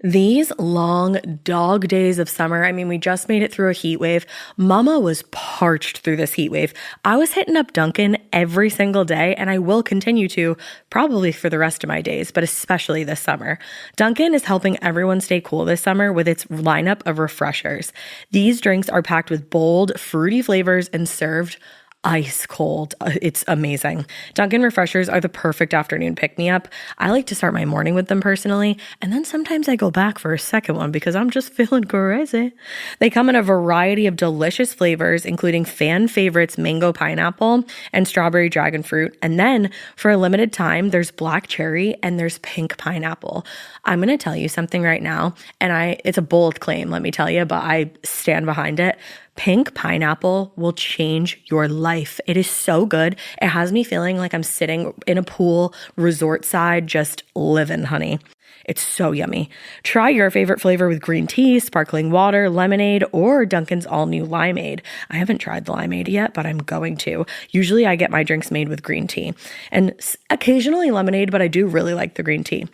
These long dog days of summer, I mean, we just made it through a heat wave. Mama was parched through this heat wave. I was hitting up Dunkin' every single day, and I will continue to probably for the rest of my days, but especially this summer. Dunkin' is helping everyone stay cool this summer with its lineup of refreshers. These drinks are packed with bold, fruity flavors and served ice cold. It's amazing. Dunkin' refreshers are the perfect afternoon pick-me-up. I like to start my morning with them personally, and then sometimes I go back for a second one because I'm just feeling crazy. They come in a variety of delicious flavors, including fan favorites mango pineapple and strawberry dragon fruit. And then for a limited time, there's black cherry and there's pink pineapple. I'm going to tell you something right now, and it's a bold claim, let me tell you, but I stand behind it. Pink pineapple will change your life. It is so good. It has me feeling like I'm sitting in a pool, resort side, just living, honey. It's so yummy. Try your favorite flavor with green tea, sparkling water, lemonade, or Dunkin's all-new limeade. I haven't tried the limeade yet, but I'm going to. Usually I get my drinks made with green tea and occasionally lemonade, but I do really like the green tea.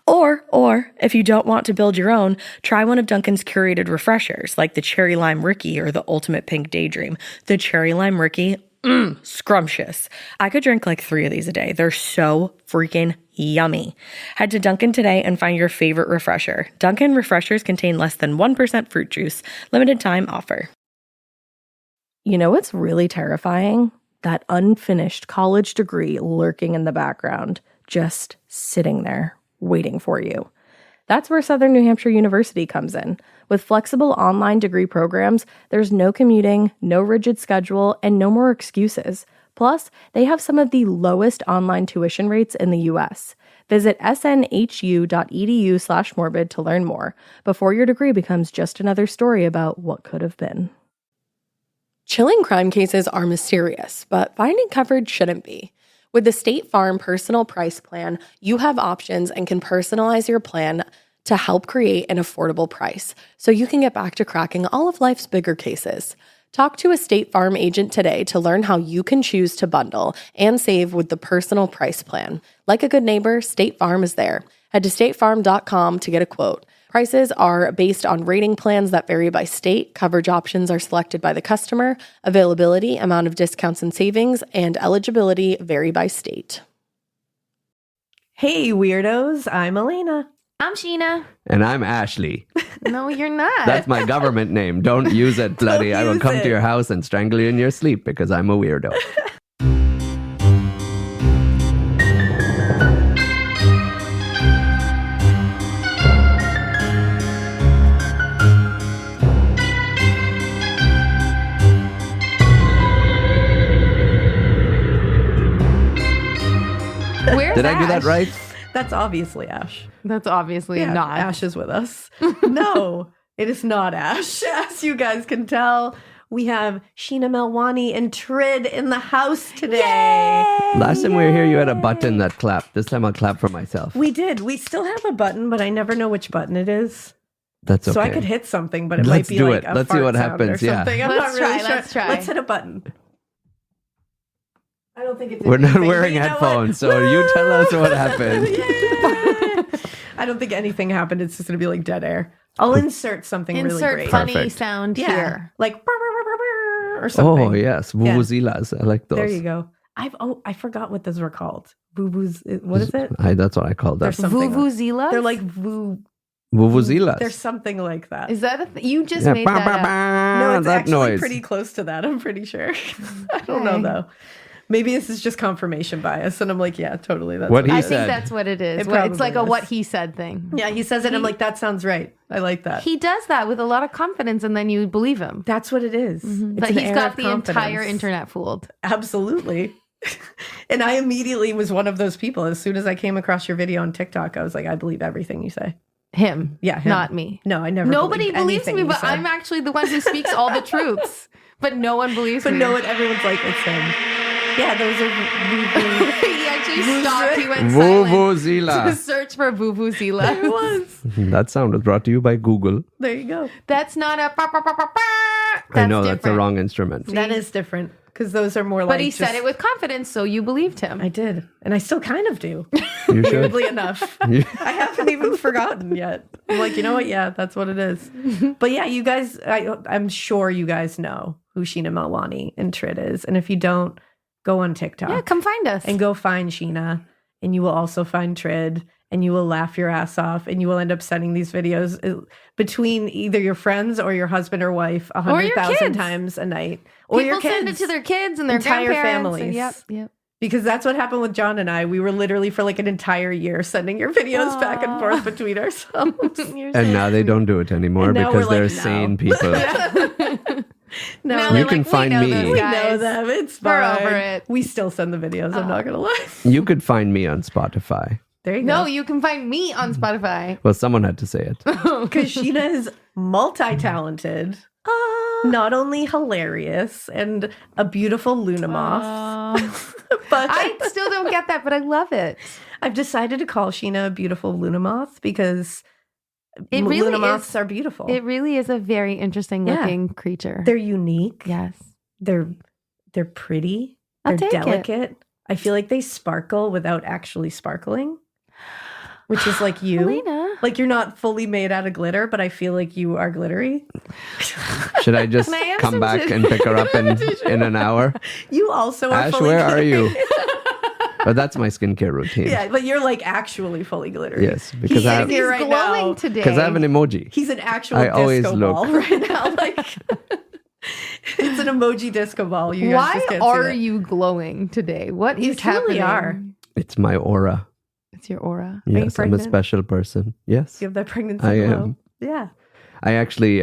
Or if you don't want to build your own, try one of Dunkin's curated refreshers like the Cherry Lime Ricky or the Ultimate Pink Daydream. The Cherry Lime Ricky, scrumptious. I could drink like 3 of these a day. They're so freaking yummy. Head to Dunkin' today and find your favorite refresher. Dunkin' refreshers contain less than 1% fruit juice. Limited time offer. You know what's really terrifying? That unfinished college degree lurking in the background, just sitting there waiting for you. That's where Southern New Hampshire University comes in. With flexible online degree programs, there's no commuting, no rigid schedule, and no more excuses. Plus, they have some of the lowest online tuition rates in the U.S. Visit snhu.edu/morbid to learn more before your degree becomes just another story about what could have been. Chilling crime cases are mysterious, but finding coverage shouldn't be. With the State Farm Personal Price Plan, you have options and can personalize your plan to help create an affordable price so you can get back to cracking all of life's bigger cases. Talk to a State Farm agent today to learn how you can choose to bundle and save with the Personal Price Plan. Like a good neighbor, State Farm is there. Head to statefarm.com to get a quote. Prices are based on rating plans that vary by state. Coverage options are selected by the customer. Availability, amount of discounts and savings, and eligibility vary by state. Hey, weirdos. I'm Alaina. I'm Sheena. And I'm Ashley. No, you're not. That's my government name. Don't use it, bloody. I will come to your house and strangle you in your sleep because I'm a weirdo. Did I do that right? That's obviously Ash. That's obviously not. Ash is with us. No, it is not Ash. As you guys can tell, we have Sheena Melwani and TRID in the house today. Yay! Last time we were here, you had a button that clapped. This time I'll clap for myself. We did. We still have a button, but I never know which button it is. That's okay. So I could hit something, but it Let's might be do like it. a Let's see fart what sound happens. or Yeah. something. I'm Let's not really try, sure. let's try. Let's hit a button. I don't think it's. We're not anything, wearing but you know headphones, what? so you tell us what happened. I don't think anything happened. It's just going to be like dead air. I'll insert something really great. Insert funny Perfect. sound Yeah. here. Like brr, brr, brr, brr, brr, or something. Oh, yes. Vuvuzelas. I like those. There you go. I forgot what those were called. Boo-boos. What is it? That's what I call them. There's something. Vuvuzelas? They're like Vuvuzelas. There's something like that. Is that you just made that up? No, it's that actually noise. pretty close to that. I'm pretty sure. I don't know though. Maybe this is just confirmation bias, and I'm like, yeah, totally. That's What he I said. think that's what it is. It It's like a probably what is. he said thing. Yeah, he says it. And I'm like, that sounds right. I like that. He does that with a lot of confidence, and then you believe him. That's what it is. It's But an he's air got of the confidence. entire internet fooled. Absolutely. And I immediately was one of those people. As soon as I came across your video on TikTok, I was like, I believe everything you say. Him. Yeah, him. Not me. No, I never. Nobody believed believes anything me, you but said. I'm actually the one who speaks all the truths. But no one believes But me. no one, everyone's like, it's him. Yeah, those are. He actually stopped. He went silent to Vuvuzela. search for Vuvuzela. It was. That sound was brought to you by Google. There you go. That's not a. I know that's the wrong instrument. That is different. because those are more like. But he said it with confidence, so you believed him. I did, and I still kind of do. You should. Weirdly enough, I haven't even forgotten yet. I'm like, you know what? Yeah, that's what it is. But yeah, you guys, I'm sure you guys know who Sheena Melwani and TRID is, and if you don't, go on TikTok. Yeah, come find us. and go find Sheena, and you will also find TRID, and you will laugh your ass off, and you will end up sending these videos between either your friends or your husband or wife 100,000 kids. times a night, or People your kids. send it to their kids and their Entire grandparents. families. Yep. Because that's what happened with John and I. We were literally for like an entire year sending your videos back and forth between ourselves. And now they don't do it anymore And now because we're they're like, no. sane people. Now You they're can like, find we know me. those We guys. know them. It's We're fine. over it. We still send the videos. I'm not going to lie. You could find me on Spotify. There you No, go. you can find me on Spotify. Well, someone had to say it. Because Sheena is multi-talented. Not only hilarious and a beautiful Luna moth, but I still don't get that, but I love it. I've decided to call Sheena a beautiful Luna moth because It really Luna is- moths are beautiful. It really is a very interesting looking creature. They're unique. Yes. They're pretty. I'll They're take it. delicate. I feel like they sparkle without actually sparkling, which is like you. Alaina. Like you're not fully made out of glitter, but I feel like you are glittery. Should I just Can I have come some back tissue? and pick her up in an hour? You also are Ash, fully where are glittery. you? But that's my skincare routine. Yeah, but you're like actually fully glittery. Yes, because He's I in have, here He's right glowing now. today. because I have an emoji. He's an actual I disco always ball look. right now. Like it's an emoji disco ball. You guys Why just can't see are that. you glowing today? What You is truly happening? are. It's my aura. It's your aura. you Yes, I'm a pregnant? special person. Yes. You have that pregnancy I glow. am. Yeah, I actually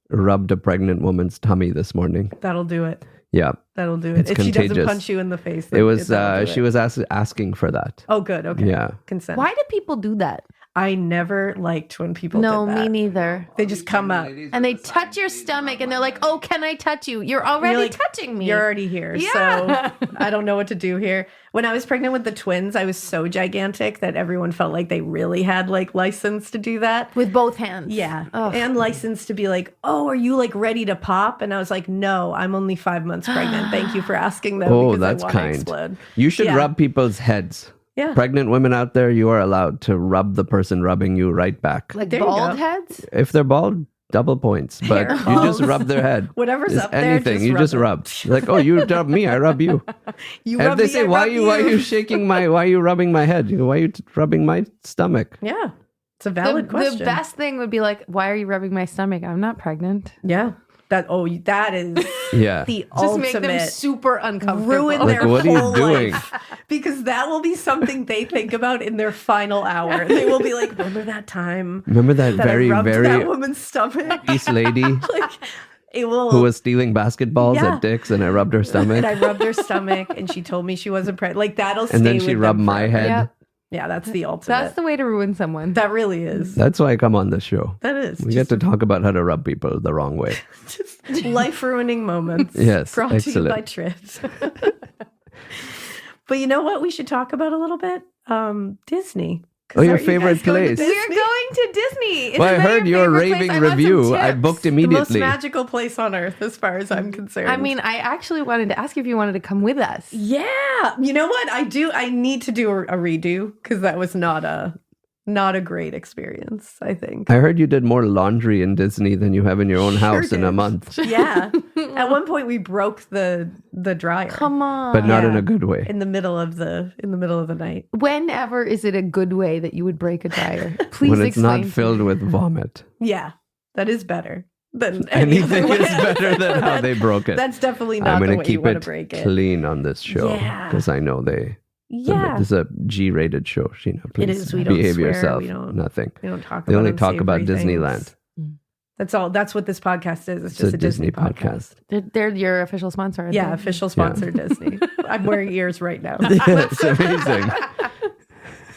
rubbed a pregnant woman's tummy this morning. that'll do it. Yeah. That'll do it. It's if she doesn't contagious. punch you in the face, It was that'll do she it. was asking for that. Oh, good. Okay. Yeah. Consent. Why do people do that? I never liked when people No, did that. me neither. They just come up. And they touch your stomach and they're like, oh, can I touch you? You're already You're like, touching me. You're already here. Yeah. So I don't know what to do here. When I was pregnant with the twins, I was so gigantic that everyone felt like they really had like license to do that. With both hands. Yeah. Ugh. And license to be like, oh, are you like ready to pop? And I was like, no, I'm only 5 months pregnant. Thank you for asking them. Oh, because that's I want to kind. explode. You should Yeah. rub people's heads. Yeah. Pregnant women out there, you are allowed to rub the person rubbing you right back. Like There you bald go. heads? If they're bald, double points. But Hair you just balls. rub their head. Whatever's Just up there, anything. You just it. rub. Like, oh, you rub me, I rub you. You And rub if they me, say, I why rub are you shaking why are you rubbing my head? Why are you rubbing my stomach? Yeah. It's a valid question. The best thing would be like, why are you rubbing my stomach? I'm not pregnant. Yeah. That is Yeah. the Just make them ultimate super uncomfortable. ruin Like, their what are you whole doing? life. Because that will be something they think about in their final hour. They will be like, remember that time Remember that that I very, rubbed very that woman's stomach? East lady Like it will who was stealing basketballs Yeah. at Dick's and I rubbed her stomach? and I rubbed her stomach and she told me she wasn't pregnant. Like that'll stay And then she with rubbed them my forever. head. Yep. Yeah, that's the ultimate. That's the way to ruin someone. That really is. That's why I come on this show. That is. We get to talk about how to rub people the wrong way. just life ruining moments. Yes, Brought to you by excellent. TRID. But you know what we should talk about a little bit? Disney. 'Cause Oh, your aren't you guys favorite going to place. Disney? We're going to Disney. Isn't Well, I that heard your favorite place? raving I want some review. I tips. booked The most immediately. magical place on earth, as far as I'm concerned. I mean, I actually wanted to ask you if you wanted to come with us. yeah. You know what? I need to do a redo because that was not a great experience, I think. I heard you did more laundry in Disney than you have in your own house in a did. month, Yeah. At one point we broke the dryer. Come on. but not in Yeah. a good way. in the middle of the night. Whenever is it a good way that you would break a dryer? Please When it's explain. not filled with vomit. Yeah. That is better than any other Anything way. is better than how they broke it. That's definitely I'm not the going way to you keep want to it break it. clean on this show Yeah. because I know Yeah. this is a G-rated show. Sheena, please is. We don't behave swear. yourself. We don't- Nothing. We don't talk They about only talk about unsavory Disneyland. things. That's all. That's what this podcast is. It's It's just a a Disney podcast. They're your official sponsor. aren't Yeah, they? official sponsor Disney. I'm wearing ears right now. Yeah, it's amazing.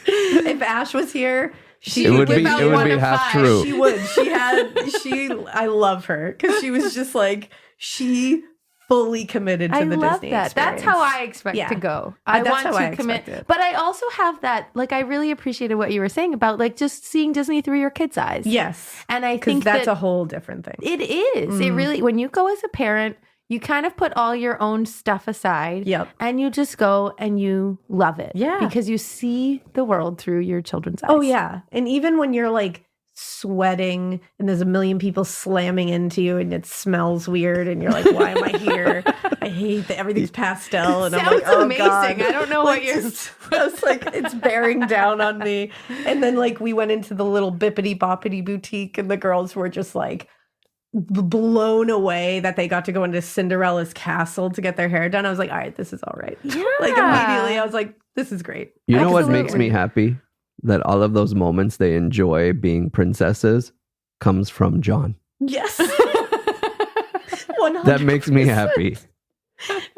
If Ash was here, she It would be give out it would one be to half five. true. She would. I love her because she was just like, she fully committed to I the love Disney that. experience. That's how I expect Yeah. to go. I That's want how to I commit. expect it. But I also have that, like, I really appreciated what you were saying about, like, just seeing Disney through your kids' eyes. Yes. And I Because think that's that a whole different thing. it is. It really, when you go as a parent, You kind of put all your own stuff aside. Yep. And you just go and you love it. Yeah. Because you see the world through your children's eyes. Oh, yeah. And even when you're like sweating and there's a million people slamming into you and it smells weird and you're like, why am I here? I hate that everything's pastel. And I'm Sounds like, oh, amazing. God. I don't know what you're... I was like, it's bearing down on me. And then like we went into the little bippity boppity boutique and the girls were just like blown away that they got to go into Cinderella's castle to get their hair done. I was like, all right, this is all right. Yeah. Like immediately I was like, this is great. You know what makes Absolutely. me happy? That all of those moments they enjoy being princesses comes from John. Yes. 100%. That makes me happy.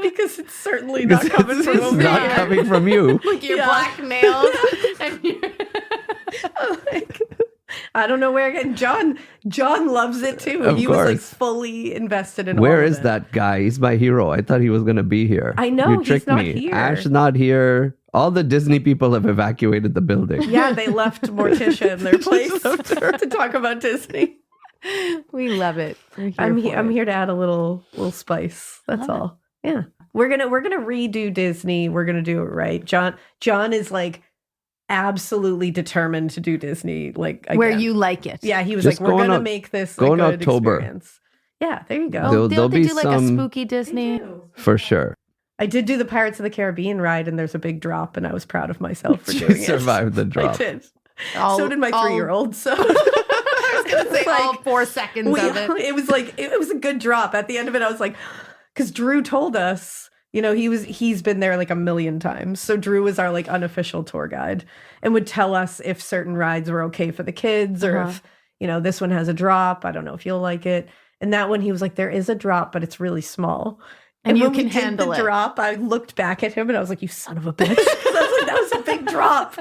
Because it's certainly not coming from It's over not here. coming from you. Like your Yeah. black nails. And you're... Like, I don't know where again. John loves it too. Of He was like course. fully invested in Where all of is it. that guy? He's my hero. I thought he was going to be here. I know, You he's tricked not me. here. Ash not here. All the Disney people have evacuated the building. Yeah, they left Morticia in their place to talk about Disney. We love it. I'm here to add a little spice. That's all. Yeah. We're gonna redo Disney. We're gonna do it right. John is like absolutely determined to do Disney like again. Where you like it. Yeah, he was Just like, we're go in gonna Oc- make this go a in good October. experience. Yeah, there you go. There'll Don't they be do like a some- spooky Disney? For sure. I did do the Pirates of the Caribbean ride, and there's a big drop, and I was proud of myself for doing You it. survived the I drop. did. All- So did my all- 3-year-old. So I was gonna say Like, all 4 seconds of it. it was like it was a good drop. At the end of it, I was like, because Drew told us, you know, he's been there like a million times. So Drew was our like unofficial tour guide and would tell us if certain rides were okay for the kids or if, you know, this one has a drop. I don't know if you'll like it. And that one, he was like, there is a drop, but it's really small. And you when we can did handle the it. drop, I looked back at him and I was like, you son of a bitch. 'Cause I was like, that was a big drop.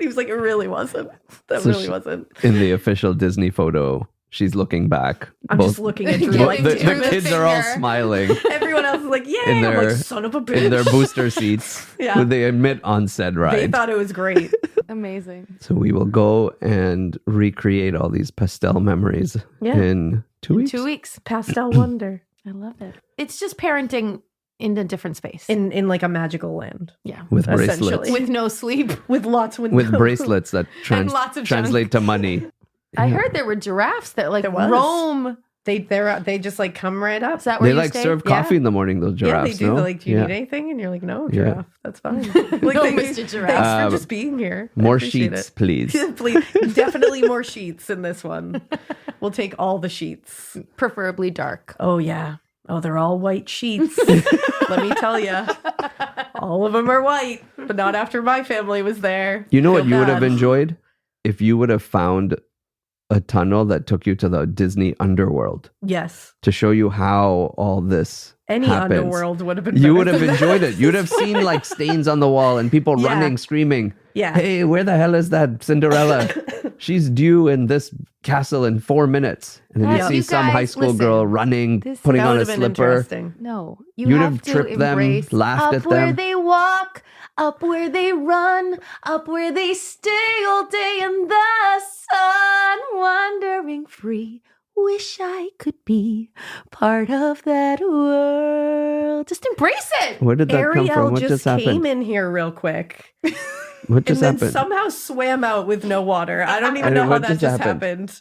He was like, it really wasn't. That So really she- wasn't. In the official Disney photo, she's looking back. I'm just looking at Drew Giving like, the, Drew the the kids are all finger. smiling everyone else is like, yay. In I'm their- like, son of a bitch. in their booster seats. Yeah. Who they admit on said They ride. thought it was great. Amazing. So we will go and recreate all these pastel memories Yeah. in 2 weeks. 2 weeks. Pastel wonder I love it. It's just parenting in a different space. in like a magical land yeah. With Essentially. bracelets. With no sleep. with lots of With bracelets that lots of translate to money. I heard there were giraffes that like There was. roam. They just like come right up. Is that where They you like stay? serve coffee in the morning, those Yeah, giraffes. they do. No? They're like, do you Yeah. need anything? And you're like, no, Yeah. giraffe. That's fine. Like, No, thank- Mr. Giraffe. Thanks for Um, just being here. I More appreciate sheets, it. please. Please, definitely more sheets in this one. We'll take all the sheets. Preferably dark. Oh yeah. Oh, they're all white sheets. Let me tell you, all of them are white, but not after my family was there. You know what Feel you would have bad. enjoyed? If you would have found a tunnel that took you to the Disney underworld Yes. to show you how all this Any happens. underworld would have been. You better would have than that. enjoyed it. You'd have seen like stains on the wall and people Yeah. running, screaming, Yeah. hey, where the hell is that Cinderella? She's due in this castle in 4 minutes. And then you Yeah. see You some high guys, school girl listen. running, This- putting That on would a have been slipper. interesting. No, You'd have tripped them, embrace laughed up at where them. they walk, up where they run, up where they stay all day in the sun, wandering free. Wish I could be part of that world. Just embrace it. Where did that come Ariel from? What just just happened? came in here real quick What and just then happened? somehow swam out with no water. I don't even And know how what that just just happened? happened.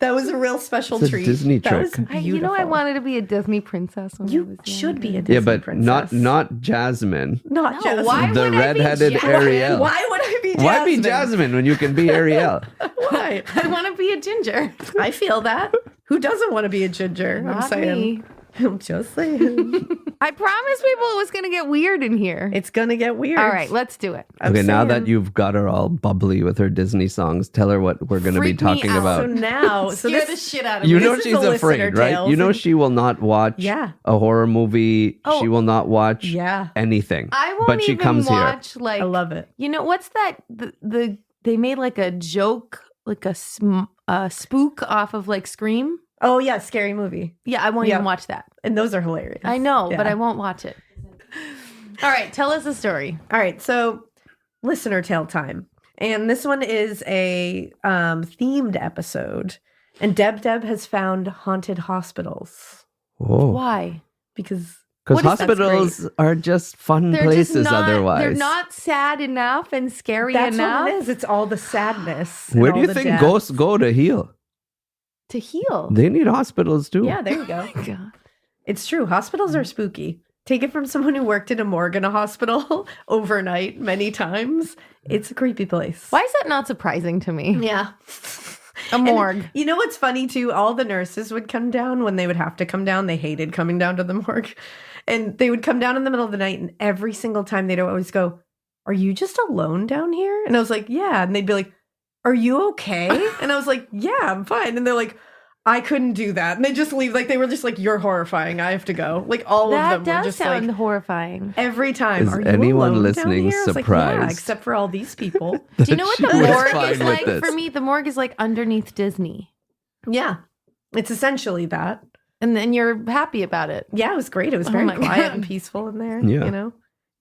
That was a real special It's a treat. Disney That trick. was beautiful. You know, I wanted to be a Disney princess when I You was should be a younger. Disney Yeah, but princess. not Jasmine. Not No, Jasmine. why The would I be red-headed Jasmine? Ariel. Why would I be Jasmine? Why be Jasmine when you can be Ariel? Why? I want to be a ginger. I feel that. Who doesn't want to be a ginger? I'm Not saying. me. I'm just saying. I promised people it was going to get weird in here. It's gonna get weird. All right, let's do it. I'm Okay, now saying. that you've got her all bubbly with her Disney songs, tell her what we're going to be Freak me talking out. about. So now, Scare the shit out of You me. know This is she's the listener afraid, right? tales You know and- she will not watch Yeah. a horror movie. Oh. She will not watch Yeah. anything. I won't but she even comes here. watch like I love it. You know what's that? The they made like a joke, like a spook off of like Scream. Oh yeah, scary movie. Yeah, I won't Yeah. even watch that. And those are hilarious. I know, but Yeah. I won't watch it. All right, tell us a story. All right, so listener tale time. And this one is a themed episode. And Deb has found haunted hospitals. Whoa. Why? because Because What is- hospitals are just fun They're places just not, otherwise. They're not sad enough and scary that's enough what it is. It's all the sadness. and Where do all you the think death. ghosts go to heal? to heal. They need hospitals too. Yeah, there you go. God. It's true. Hospitals are spooky. Take it from someone who worked in a morgue in a hospital overnight many times. It's a creepy place. Why is that not surprising to me? Yeah. A morgue. And you know what's funny too? All the nurses would come down when they would have to come down. They hated coming down to the morgue. And they would come down in the middle of the night, and every single time they'd always go, "Are you just alone down here?" And I was like, "Yeah." And they'd be like, "Are you okay?" And I was like, "Yeah, I'm fine." And they're like, "I couldn't do that." And they just leave. Like, they were just like, "You're horrifying. I have to go." Like, all That of them were does just sound like, horrifying. every time. Is "Are you anyone alone listening down here?" I was like, surprised? yeah, except for all these people. Do you know what the She was morgue fine is with like this. for me? The morgue is like underneath Disney. Yeah. It's essentially that. And then you're happy about it. Yeah, it was great. It was Oh very my quiet God. and peaceful in there. Yeah. You know,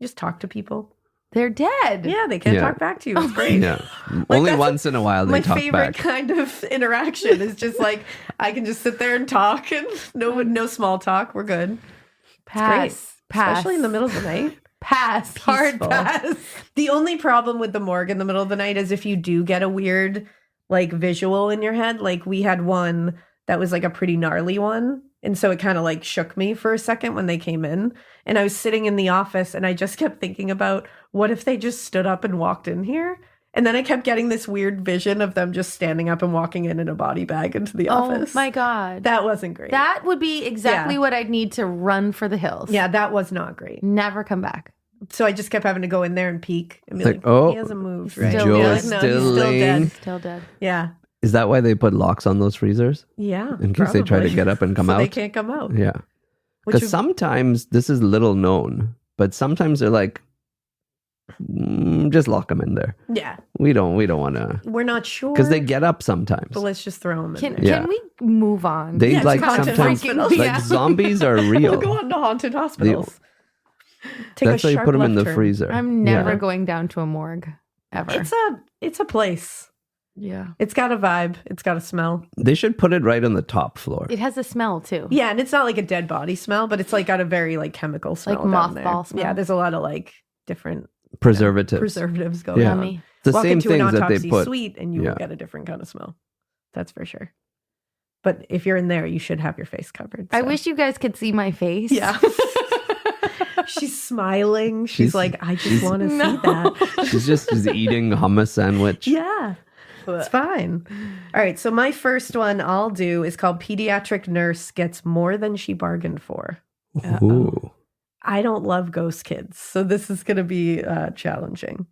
just talk to people. They're dead. Yeah, they can't Yeah. talk back to you. It's great. Yeah. Only that's once in a while they My talk favorite back. kind of interaction is just like I can just sit there and talk and no small talk. We're good. Pass. Pass. Especially in the middle of the night. Pass. Hard Peaceful. pass. The only problem with the morgue in the middle of the night is if you do get a weird like visual in your head. Like we had one that was like a pretty gnarly one. And so it kind of like shook me for a second when they came in. And I was sitting in the office and I just kept thinking about what if they just stood up and walked in here? And then I kept getting this weird vision of them just standing up and walking in a body bag into the office. Oh my God. That wasn't great. That would be exactly Yeah. what I'd need to run for the hills. Yeah, that was not great. Never come back. So I just kept having to go in there and peek and be Like, like, oh, he hasn't moved, right? Joe Yeah, is like, still he's still laying. dead. Still dead. Yeah. Is that why they put locks on those freezers? Yeah. In case they try to probably. get up and come So out? they can't come out. Yeah. Which Because is- sometimes, this is little known, but sometimes they're like, just lock them in there. Yeah. We don't want to. We're not sure. Because they get up sometimes. But let's just throw them in Can, there. Yeah. can we move on? They Yeah, like it's haunted sometimes, hospitals. like Yeah. zombies are We'll real. go on to haunted hospitals. Take That's a why you sharp put them in left the turn. freezer. I'm never Yeah. going down to a morgue ever. It's a place. Yeah. It's got a vibe. It's got a smell. They should put it right on the top floor. It has a smell too. Yeah, and it's not like a dead body smell, but it's like got a very like chemical smell. Like down there. mothball smell. Yeah, there's a lot of like different Preservatives. preservatives going Yeah. on. Yummy. The Walk same into an things that autopsy they put. suite and you Yeah. will get a different kind of smell. That's for sure. But if you're in there, you should have your face covered. I so. wish you guys could see my face. Yeah. She's smiling. She's She's- like, I just she's- want to No. see that. She's eating hummus sandwich. Yeah. It's fine. All right. So my first one I'll do is called Pediatric Nurse Gets More Than She Bargained For. Ooh. I don't love ghost kids, so this is going to be challenging.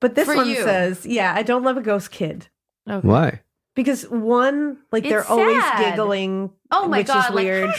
But this For one you. says, yeah, I don't love a ghost kid. Okay. Why? Because one, like they're It's always sad. giggling, Oh my which God, is like, weird.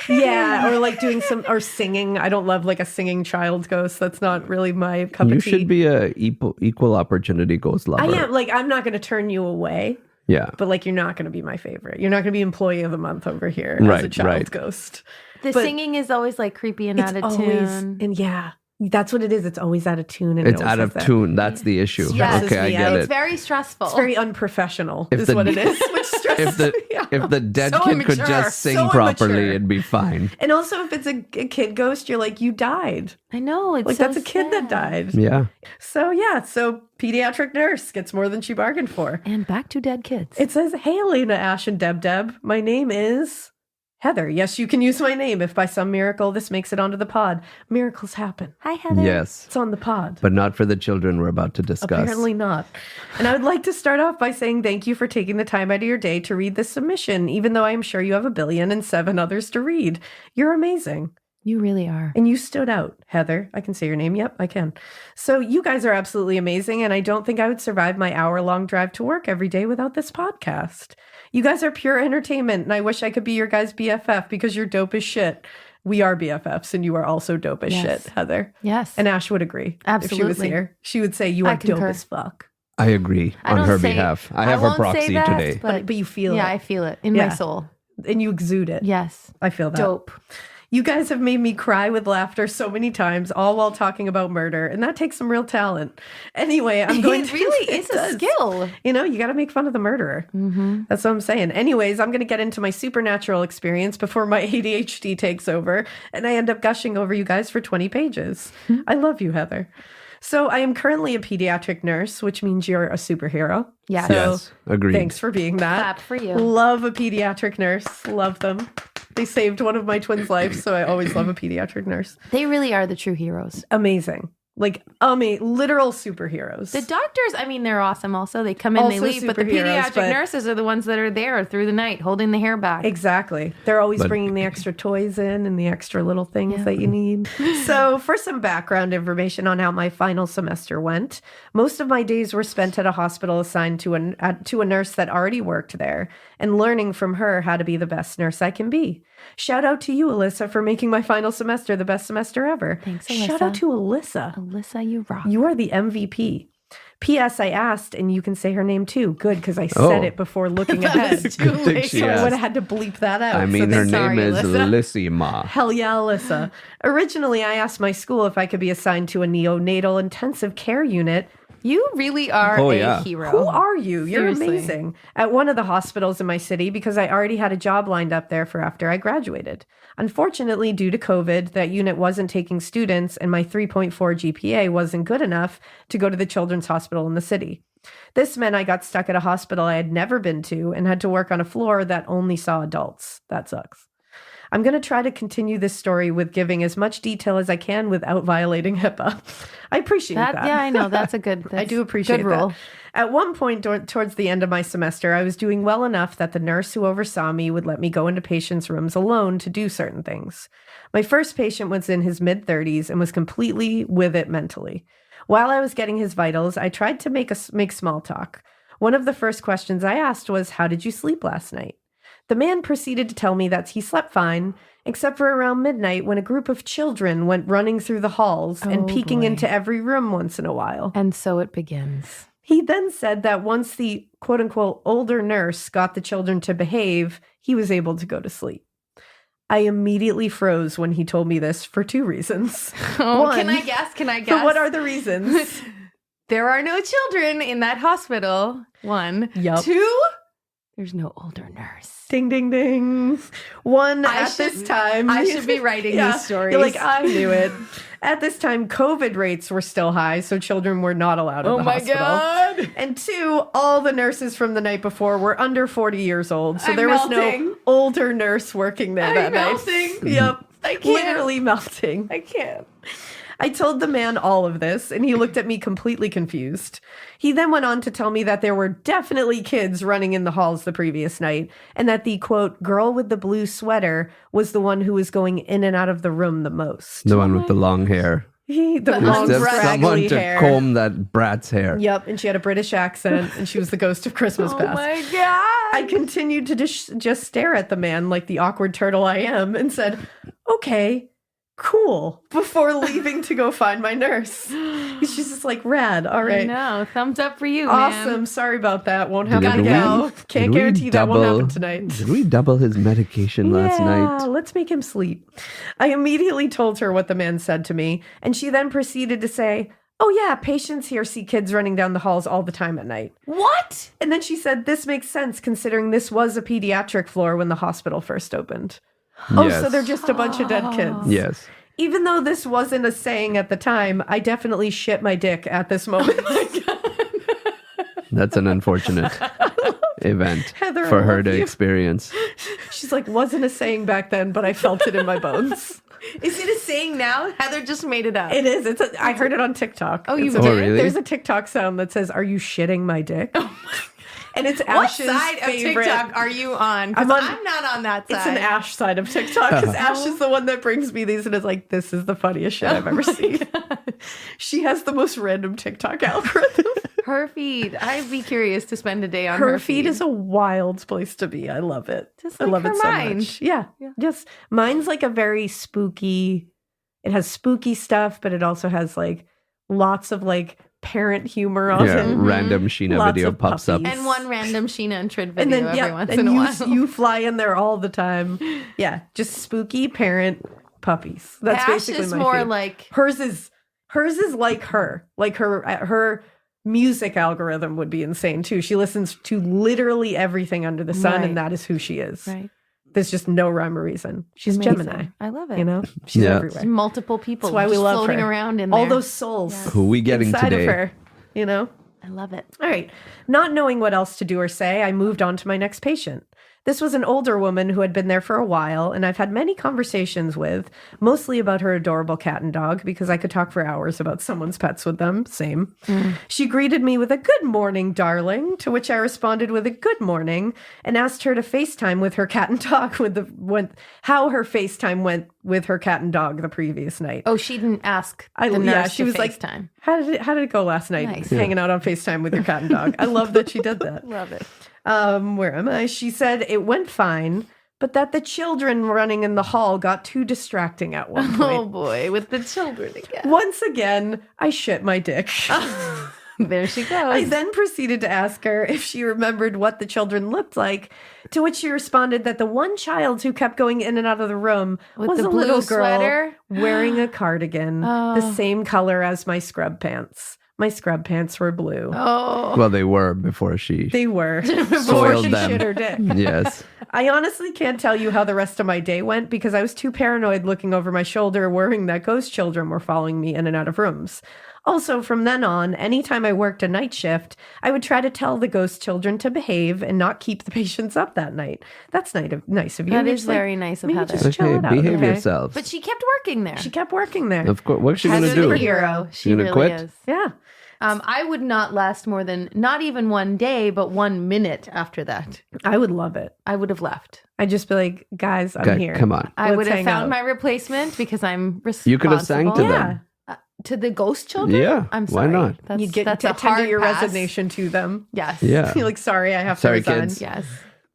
Yeah, or like doing or singing. I don't love like a singing child ghost. That's not really my cup You of tea. should be a equal opportunity ghost lover. I am like I'm not going to turn you away, Yeah. but like you're not going to be my favorite. You're not going to be employee of the month over here as a Right, child right. ghost. The But singing is always like creepy and It's out of always tune. and yeah, that's what it is. It's always out of tune. And It's it always out of has that- tune. That's the issue. Stresses Okay, I me get out. It's it. very stressful. It's very unprofessional. If Is the- what it is. Which stresses me out. If the dead So kid could immature, just sing so properly, immature. it'd be fine. And also, if it's a kid ghost, you're like, you died. I know. It's Like, so that's a kid that sad. died. Yeah. So, yeah. So, pediatric nurse gets more than she bargained for. And back to dead kids. It says, hey, Alaina, Ash, and Deb. My name is Heather. Yes, you can use my name if by some miracle this makes it onto the pod. Miracles happen. Hi, Heather. Yes. It's on the pod. But not for the children we're about to discuss. Apparently not. And I would like to start off by saying thank you for taking the time out of your day to read this submission, even though I am sure you have 1,000,000,007 others to read. You're amazing. You really are. And you stood out, Heather. I can say your name. Yep, I can. So you guys are absolutely amazing. And I don't think I would survive my hour-long drive to work every day without this podcast. You guys are pure entertainment. And I wish I could be your guys' BFF because you're dope as shit. We are BFFs and you are also dope as Yes. shit, Heather. Yes. And Ash would agree. If she was Absolutely. here, she would say you I are dope concur. as fuck. I agree I on don't her say- behalf. I have her won't say proxy that, today. But you feel yeah, it. I feel it in Yeah. my soul. And you exude it. Yes. I feel that. Dope. You guys have made me cry with laughter so many times, all while talking about murder, and that takes some real talent. Anyway, I'm going It to... really It is a does. skill. You know, you got to make fun of the murderer. That's what I'm saying. Anyways, I'm going to get into my supernatural experience before my ADHD takes over, and I end up gushing over you guys for 20 pages. I love you, Heather. So I am currently a pediatric nurse, which means you're a superhero. Yeah. So Yes, agreed. thanks for being that. Clap for you. Love a pediatric nurse. Love them. They saved one of my twins' lives, so I always love a pediatric nurse. They really are the true heroes. Amazing. Like, literal superheroes. The doctors, I mean, they're awesome also. They come in, they Also leave. But the superheroes, pediatric but- nurses are the ones that are there through the night, holding the hair back. Exactly. They're always But- bringing the extra toys in and the extra little things that you need. So, for some background information on how my final semester went, most of my days were spent at a hospital assigned to a nurse that already worked there and learning from her how to be the best nurse I can be. Shout out to you, Alyssa, for making my final semester the best semester ever. Thanks, Shout Alyssa. out to Alyssa. Alyssa, you rock. You are the MVP. P.S. I asked, and you can say her name too. Good, because I Oh. said it before looking ahead. Good thing she So I asked. would have had to bleep that out. I mean, So her sorry, name is Alyssa. Lissima. hell yeah, Alyssa. Originally, I asked my school if I could be assigned to a neonatal intensive care unit. You really are Oh, a yeah. hero. Who are you? You're Seriously. amazing. At one of the hospitals in my city because I already had a job lined up there for after I graduated. Unfortunately, due to COVID, that unit wasn't taking students and my 3.4 GPA wasn't good enough to go to the children's hospital in the city. This meant I got stuck at a hospital I had never been to and had to work on a floor that only saw adults. That sucks. I'm going to try to continue this story with giving as much detail as I can without violating HIPAA. I appreciate that. Yeah, I know. That's a good. I do appreciate good rule. that. At one point towards the end of my semester, I was doing well enough that the nurse who oversaw me would let me go into patients' rooms alone to do certain things. My first patient was in his mid-30s and was completely with it mentally. While I was getting his vitals, I tried to make small talk. One of the first questions I asked was, "How did you sleep last night?" The man proceeded to tell me that he slept fine, except for around midnight when a group of children went running through the halls and Oh, peeking boy. into every room once in a while. And so it begins. He then said that once the quote unquote older nurse got the children to behave, he was able to go to sleep. I immediately froze when he told me this for two reasons. Oh, One, can I guess? Can I guess? So what are the reasons? There are no children in that hospital. One. Yup. Two. There's no older nurse. Ding, ding, ding. One, I at should- this time. I should be writing these stories. You're like, I knew it. At this time, COVID rates were still high, so children were not allowed in the hospital. God. And two, all the nurses from the night before were under 40 years old, so I'm there was melting. no older nurse working there that melting. night. Yep. I can't. Literally melting. I can't. I told the man all of this, and he looked at me completely confused. He then went on to tell me that there were definitely kids running in the halls the previous night, and that the, quote, girl with the blue sweater was the one who was going in and out of the room the most. The one with the long hair. The There's long, There's scraggly scraggly someone to hair. comb that brat's hair. Yep, and she had a British accent, and she was the ghost of Christmas Oh past. my God. I continued to just stare at the man like the awkward turtle I am and said, okay, cool, before leaving to go find my nurse. She's just like, rad, all I right. know. Thumbs up for you, Awesome. man. Sorry about that. Won't happen Did we- again. did Can't we guarantee that won't double- happen tonight. Did we double his medication last Yeah, night? let's make him sleep. I immediately told her what the man said to me, and she then proceeded to say, oh yeah, patients here see kids running down the halls all the time at night. What? And then she said, this makes sense considering this was a pediatric floor when the hospital first opened. Oh, Yes. so they're just a bunch of dead kids. Yes. Even though this wasn't a saying at the time, I definitely shit my dick at this moment. That's an unfortunate event Heather, for I her love to you. experience. She's like, wasn't a saying back then, but I felt it in my bones. Is it a saying now? Heather just made it up. It is. I heard it on TikTok. Oh, you It's a- did? Oh, really? There's a TikTok sound that says, are you shitting my dick? And it's What Ash's side favorite. of TikTok are you on? I'm Because on- I'm not on that side. It's an Ash side of TikTok because Ash is the one that brings me these and is like, this is the funniest shit I've ever seen. She has the most random TikTok algorithm. Her feed. I'd be curious to spend a day on Her feed is a wild place to be. I love it. Just I like love her it so mind. much. Yeah. Just mine's like a very spooky. It has spooky stuff, but it also has like lots of like parent humor on Yeah, it. random Sheena Lots video of pops up. puppies. And one random Sheena and TRID video And then every once and in a you, while. you fly in there all the time. Yeah, just spooky parent puppies. That's Ash basically is my more feed. like Hers is like her. Like her music algorithm would be insane too. She listens to literally everything under the sun, Right. and that is who she is. right. There's just no rhyme or reason. She's Amazing. Gemini. I love it. You know, she's Yeah. everywhere. There's multiple people That's why we just love floating her. around in there. All those souls Who we getting inside today? of her. You know. I love it. All right. Not knowing what else to do or say, I moved on to my next patient. This was an older woman who had been there for a while, and I've had many conversations with, mostly about her adorable cat and dog, because I could talk for hours about someone's pets with them. Same. She greeted me with a "Good morning, darling," to which I responded with a "Good morning," and asked her to FaceTime with her cat and dog how her FaceTime went with her cat and dog the previous night. Oh, she didn't ask the nurse yeah, she to was like, FaceTime. How did it go last night? Nice. Hanging out on FaceTime with your cat and dog. I love that she did that. Love it. Where am I? She said it went fine, but that the children running in the hall got too distracting at one Oh point. boy, with the children again. Once again, I shit my dick. There she goes. I then proceeded to ask her if she remembered what the children looked like, to which she responded that the one child who kept going in and out of the room With was the a blue little girl sweater? wearing a cardigan, the Oh. same color as my scrub pants. My scrub pants were blue. Oh, Well, they were before she They were. Before soiled she them. shit her dick. Yes. I honestly can't tell you how the rest of my day went because I was too paranoid looking over my shoulder, worrying that ghost children were following me in and out of rooms. Also, from then on, anytime I worked a night shift, I would try to tell the ghost children to behave and not keep the patients up that night. That's nice of you. that You're is just like, very nice of maybe Heather. just chill Okay, it out. behave okay? yourselves. But she kept working there. She kept working there. Of course. What's she Heather gonna do? the hero. She gonna really quit? is. Yeah. I would not last more than not even one day, but 1 minute after that. I would love it. I would have left. I'd just be like, guys, I'm Okay, here. come on. I Let's would have hang found out. my replacement because I'm responsible. You could have sang to Yeah. them. To the ghost children? Yeah, I'm why sorry. not? That's, You'd get that's to a tender hard your pass. resignation to them. Yes. Yeah. You're like, sorry, I have Sorry, to resign. kids. Yes.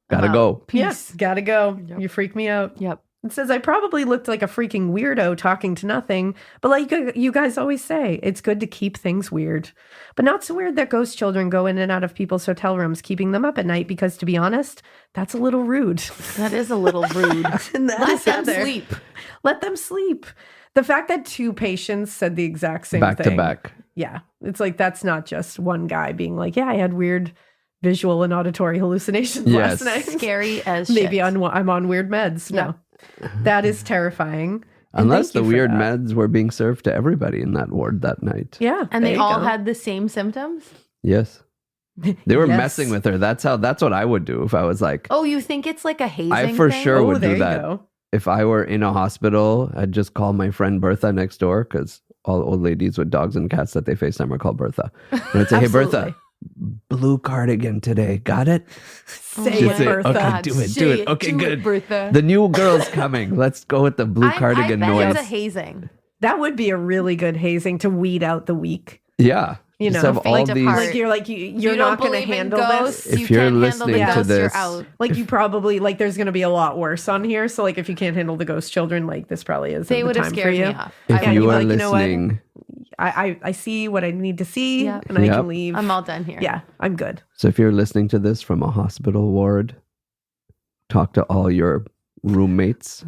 Gotta go. Yes, gotta go. You freak me out. Yep. It says, I probably looked like a freaking weirdo talking to nothing, but like you guys always say, it's good to keep things weird. But not so weird that ghost children go in and out of people's hotel rooms, keeping them up at night, because to be honest, that's a little rude. That is a little rude. And that Let is them Heather. sleep. Let them sleep. The fact that two patients said the exact same Back thing. to back. Yeah. It's like, that's not just one guy being like, yeah, I had weird visual and auditory hallucinations Yes. last night. Scary as shit. Maybe I'm on weird meds. No. That is terrifying. And Unless thank the you for weird that. meds were being served to everybody in that ward that night. Yeah. And there they you all go. had the same symptoms? Yes. They were Yes. messing with her. That's what I would do if I was like, Oh, you think it's like a hazing I for thing? sure Oh, would there do you that. go. If I were in a hospital, I'd just call my friend Bertha next door because all old ladies with dogs and cats that they FaceTime are called Bertha. And I'd say, hey, Bertha, Absolutely. blue cardigan today. Got it? Say She'd it, say, Bertha. okay, do it. Okay, good. Bertha. The new girl's coming. Let's go with the blue cardigan I bet noise. it's a hazing. That would be a really good hazing to weed out the weak. Yeah. You Just know, have all faint of these. heart. Like you're You not don't going to believe in handle ghosts, this. If you you're can't handle listening the to ghosts, this- you're out. Like you probably there's going to be a lot worse on here. So like if you can't handle the ghost children, like this probably isn't They the would have time scared for you. me off. If Yeah, you you'd be are like, you know what? listening, I see what I need to see, Yep. and I Yep. can leave. I'm all done here. Yeah, I'm good. so if you're listening to this from a hospital ward, talk to all your roommates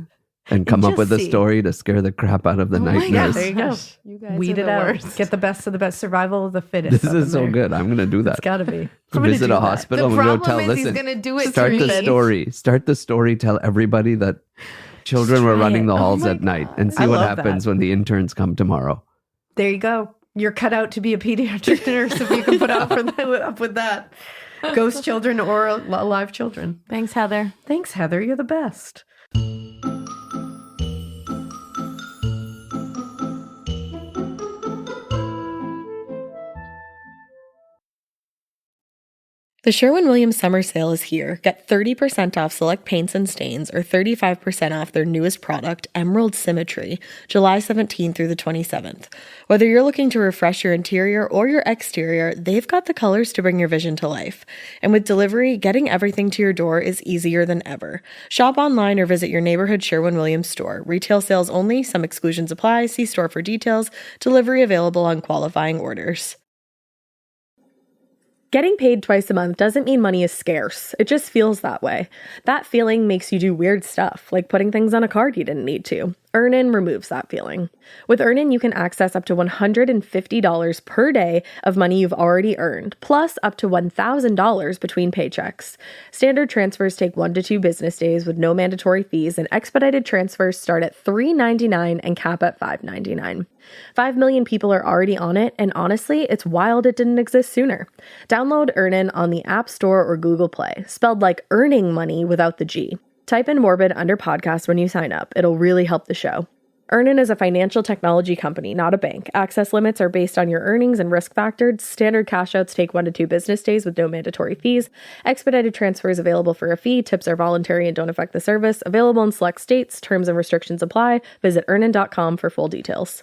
and come up just with a see. story to scare the crap out of the Oh my night Yeah, nurse. there you go. gosh. You guys Weed are it the out. worst. Get the best of the best. Survival of the fittest. This up in is so there. good. I'm going to do that. It's got to be. I'm gonna Visit do a that. hospital The and go problem tell, is he's listen, going to do it start to the me. story. Start the story. Tell everybody that children were try running it. the Oh halls my at night God. and see I what love happens that. when the interns come tomorrow. There you go. You're cut out to be a pediatric nurse if you can put up with that. Ghost children or alive children. Thanks, Heather. Thanks, Heather. You're the best. The Sherwin-Williams summer sale is here. Get 30% off select paints and stains or 35% off their newest product, Emerald Symmetry, July 17th through the 27th. Whether you're looking to refresh your interior or your exterior, they've got the colors to bring your vision to life. And with delivery, getting everything to your door is easier than ever. Shop online or visit your neighborhood Sherwin-Williams store. Retail sales only. Some exclusions apply. See store for details. Delivery available on qualifying orders. Getting paid twice a month doesn't mean money is scarce. It just feels that way. That feeling makes you do weird stuff, like putting things on a card you didn't need to. Earnin removes that feeling. With Earnin, you can access up to $150 per day of money you've already earned, plus up to $1,000 between paychecks. Standard transfers take 1 to 2 business days with no mandatory fees, and expedited transfers start at $3.99 and cap at $5.99. 5 million people are already on it, and honestly, it's wild it didn't exist sooner. Download Earnin on the App Store or Google Play, spelled like earning money without the G. Type in Morbid under podcast when you sign up. It'll really help the show. Earnin is a financial technology company, not a bank. Access limits are based on your earnings and risk factors. Standard cash outs take 1 to 2 business days with no mandatory fees. Expedited transfers available for a fee. Tips are voluntary and don't affect the service. Available in select states. Terms and restrictions apply. Visit earnin.com for full details.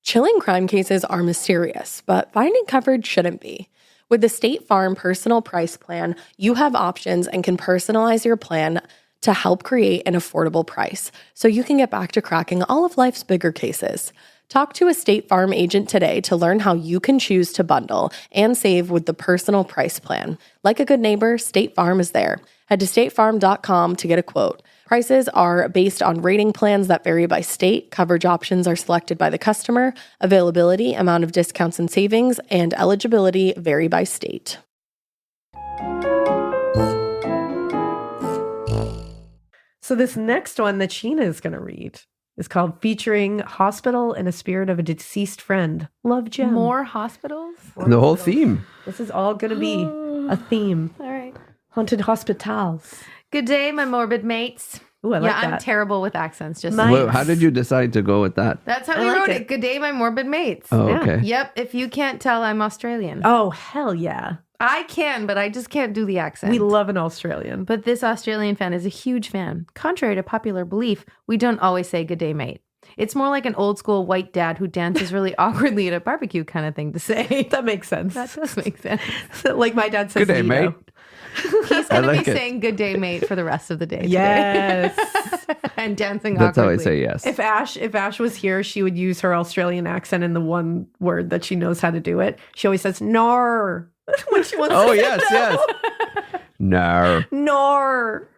Chilling crime cases are mysterious, but finding coverage shouldn't be. With the State Farm Personal Price Plan, you have options and can personalize your plan to help create an affordable price so you can get back to cracking all of life's bigger cases. Talk to a State Farm agent today to learn how you can choose to bundle and save with the Personal Price Plan. Like a good neighbor, State Farm is there. Head to statefarm.com to get a quote. Prices are based on rating plans that vary by state. Coverage options are selected by the customer. Availability, amount of discounts and savings, and eligibility vary by state. So this next one that Sheena is going to read is called Featuring Hospital and a Spirit of a Deceased Friend. Love Gem. More hospitals? The whole theme. This is all going to be a theme. All right. Haunted hospitals. Good day, my morbid mates. Ooh, I like I'm that. terrible with accents. Just Nice. Well, how did you decide to go with that? That's how I we like wrote it. it. Good day, my morbid mates. Oh, Yeah. okay. Yep. If you can't tell, I'm Australian. Oh, hell yeah. I can, but I just can't do the accent. We love an Australian. But this Australian fan is a huge fan. Contrary to popular belief, we don't always say good day, mate. It's more like an old school white dad who dances really awkwardly at a barbecue kind of thing to say. That makes sense. That does make sense. Like my dad says, Good day, Vito. mate. He's going to like be it. saying good day, mate for the rest of the day. Yes. Today. And dancing That's how I awkwardly. say yes. If Ash was here, she would use her Australian accent in the one word that she knows how to do it. She always says "nar" when she wants Oh, to say yes, no. yes. No. "Nar."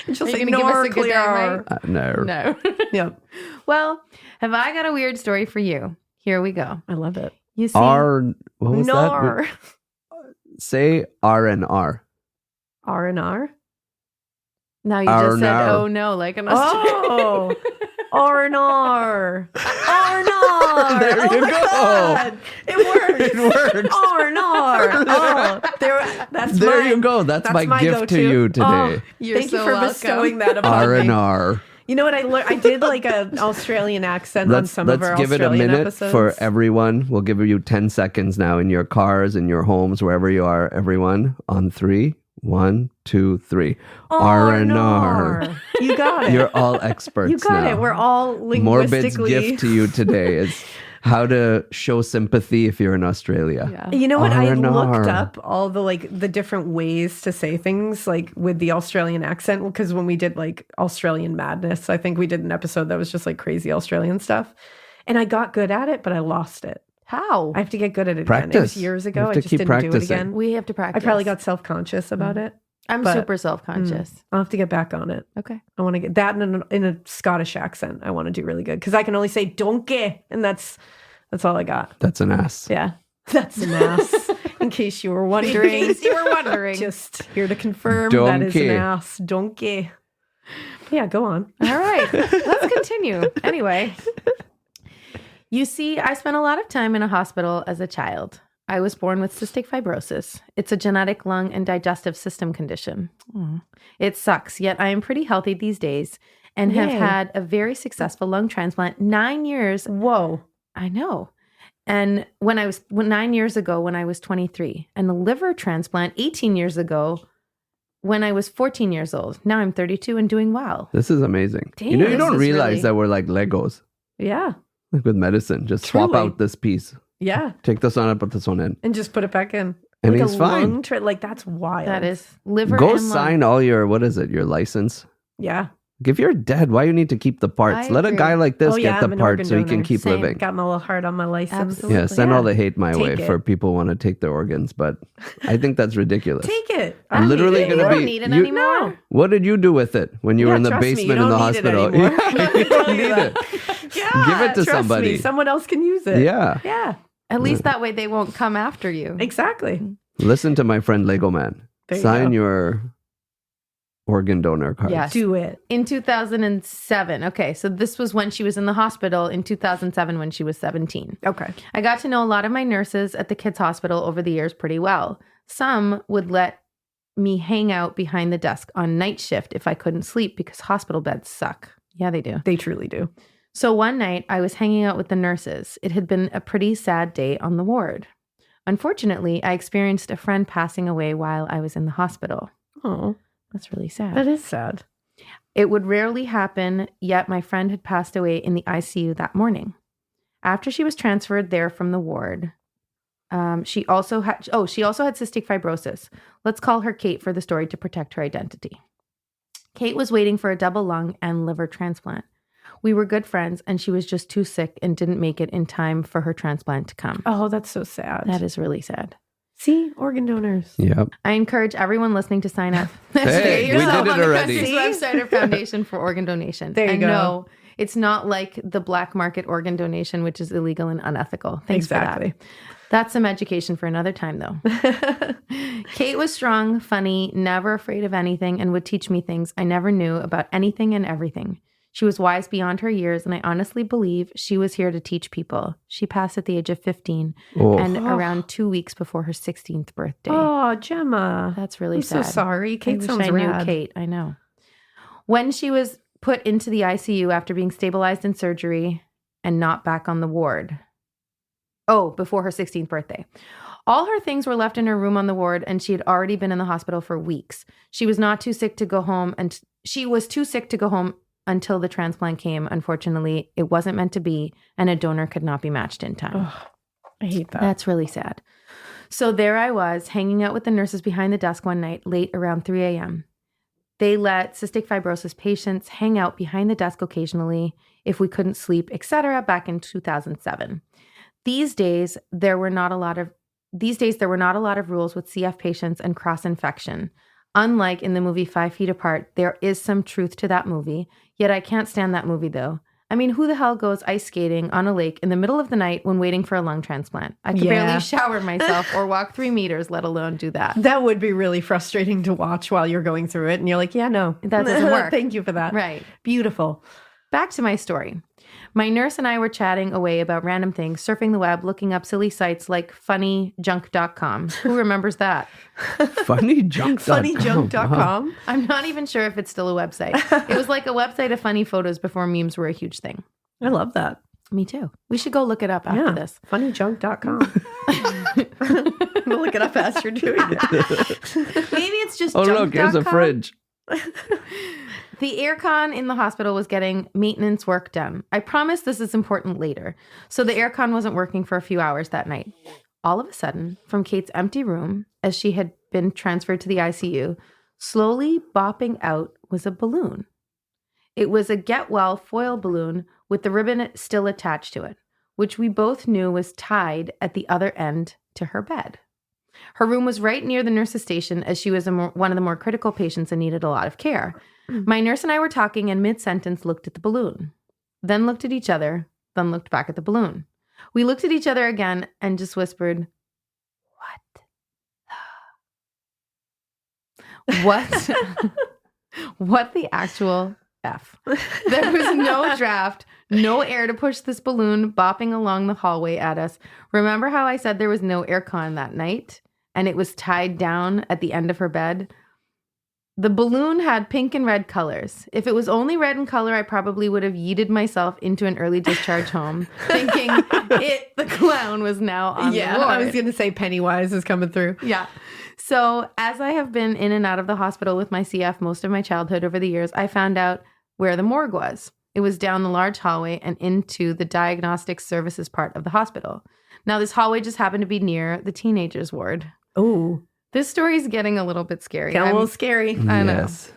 And she'll Are you say gonna give us "nar a good day, clear." mate? No. No. Yep. Well, have I got a weird story for you? Here we go. I love it. You see, What was "Nar." that? Say R and R. R&R. now you just said, R&R. oh no, like an Australian. Oh. R&R. R&R. There you my go. God. It works. It works. R&R. Oh, There you go. That's my gift go-to. to you today. Oh, You're thank you so for welcome. bestowing that upon R and me. R. You know what I learned? I did like an Australian accent on Let's some of our give it a Australian minute episodes. for everyone. We'll give you 10 seconds now in your cars, in your homes, wherever you are. Everyone on 3. 1, 2, 3. R&R. You got it. You're all experts. You got now. it. We're all Morbid's linguistically. gift to you today is how to show sympathy if you're in Australia. Yeah. You know what? I R&R. looked up all the different ways to say things like with the Australian accent because when we did like Australian Madness, I think we did an episode that was just like crazy Australian stuff. And I got good at it, but I lost it. How? I have to get good at it again. It Practice. was years You ago. have I to just keep didn't do it practicing. again. We have to I practice. probably got self-conscious about it. I'm but- super self-conscious. I'll have to get back on it. Okay. I want to get that in a Scottish accent. I want to do really good because I can only say donkey, and that's all I got. That's an ass. Yeah, that's an ass. In case you were In wondering, case you were wondering. just here to confirm that is Donkey. an ass. Donkey. Yeah, go on. All right, let's continue. Anyway, you see, I spent a lot of time in a hospital as a child. I was born with cystic fibrosis. It's a genetic lung and digestive system condition. It sucks, yet I am pretty healthy these days and have Yay. had a very successful lung transplant 9 years. Whoa. I know. And 9 years ago when I was 23, and a liver transplant 18 years ago when I was 14 years old. Now I'm 32 and doing well. This is amazing. Damn, you this don't is realize really- that we're like Legos, Yeah. like with medicine. Just swap Truly. out this piece. Yeah. Take this one out, put this one in. And just put it back in. And like he's a fine. lung like that's wild. That is liver Go and sign lung. all your, what is it, your license? Yeah. If you're dead, why you need to keep the parts? I Let a agree. guy like this Oh, yeah, get the I'm an parts so he organ can keep donor. Same. living. Got my little heart on my license. Absolutely. Yeah, send all the hate my Take way it. for people who want to take their organs, but I think that's ridiculous. Take it. I'm I don't literally need it. gonna You be- don't need it you- anymore. What did you do with it when you were Yeah, in the trust me, you basement in the don't need it hospital? anymore. Yeah, you don't need it. Yeah, Give it to trust somebody. Me, someone else can use it. Yeah. Yeah. At least that way they won't come after you. Exactly. Listen to my friend Lego Man. There you Sign go. your organ donor card. Yes. Do it. In 2007. Okay, so this was when she was in the hospital in 2007 when she was 17. Okay. I got to know a lot of my nurses at the kids' hospital over the years pretty well. Some would let me hang out behind the desk on night shift if I couldn't sleep because hospital beds suck. Yeah, they do. They truly do. So one night I was hanging out with the nurses. It had been a pretty sad day on the ward. Unfortunately, I experienced a friend passing away while I was in the hospital. Oh, That's really sad. that is sad. It would rarely happen, yet my friend had passed away in the ICU that morning. After she was transferred there from the ward, she also had cystic fibrosis. Let's call her Kate for the story to protect her identity. Kate was waiting for a double lung and liver transplant. We were good friends, and she was just too sick and didn't make it in time for her transplant to come. Oh, that's so sad. That is really sad. See, organ donors. Yep. I encourage everyone listening to sign up. Hey, Yourself we did it on the already. country's website or foundation for organ donation. There you and go. no, it's not like the black market organ donation, which is illegal and unethical. Thanks for Exactly. that. That's some education for another time, though. Kate was strong, funny, never afraid of anything, and would teach me things I never knew about anything and everything. She was wise beyond her years, and I honestly believe she was here to teach people. She passed at the age of 15 Oh. and around 2 weeks before her 16th birthday. Oh, Gemma. That's really I'm sad. so sorry. Kate I wish sounds I rad. knew Kate. I know. When she was put into the ICU after being stabilized in surgery and not back on the ward. Oh, before her 16th birthday. All her things were left in her room on the ward, and she had already been in the hospital for weeks. She was too sick to go home until the transplant came. Unfortunately, it wasn't meant to be, and a donor could not be matched in time. Oh, I hate that. That's really sad. So there I was, hanging out with the nurses behind the desk one night, late around 3 a.m. They let cystic fibrosis patients hang out behind the desk occasionally if we couldn't sleep, etc. back in 2007. These days, there were not a lot of rules with CF patients and cross-infection. Unlike in the movie 5 Feet Apart, there is some truth to that movie, yet I can't stand that movie though. I mean, who the hell goes ice skating on a lake in the middle of the night when waiting for a lung transplant? I could barely shower myself or walk 3 meters, let alone do that. That would be really frustrating to watch while you're going through it. And you're like, yeah, no. That doesn't work. Thank you for that. Right. Beautiful. Back to my story. My nurse and I were chatting away about random things, surfing the web, looking up silly sites like funnyjunk.com. Who remembers that? Funnyjunk.com. Funnyjunk.com. I'm not even sure if it's still a website. It was like a website of funny photos before memes were a huge thing. I love that. Me too. We should go look it up after this. Funnyjunk.com. We'll look it up as you're doing it. Maybe it's just Oh, look, here's a junk.com. fridge. The aircon in the hospital was getting maintenance work done. I promise this is important later. So the aircon wasn't working for a few hours that night. All of a sudden, from Kate's empty room, as she had been transferred to the ICU, slowly bopping out was a balloon. It was a get well foil balloon with the ribbon still attached to it, which we both knew was tied at the other end to her bed. Her room was right near the nurse's station, as she was one of the more critical patients and needed a lot of care. My nurse and I were talking, and mid-sentence looked at the balloon, then looked at each other, then looked back at the balloon. We looked at each other again and just whispered, What? What the actual F? There was no draft, no air to push this balloon bopping along the hallway at us. Remember how I said there was no aircon that night and it was tied down at the end of her bed? The balloon had pink and red colors. If it was only red in color, I probably would have yeeted myself into an early discharge home, thinking the clown was now on the ward. I was going to say Pennywise is coming through. Yeah. So as I have been in and out of the hospital with my CF most of my childhood over the years, I found out where the morgue was. It was down the large hallway and into the diagnostic services part of the hospital. Now, this hallway just happened to be near the teenagers ward. Oh, This story is getting a little bit scary. getting a little scary. I know. Yes.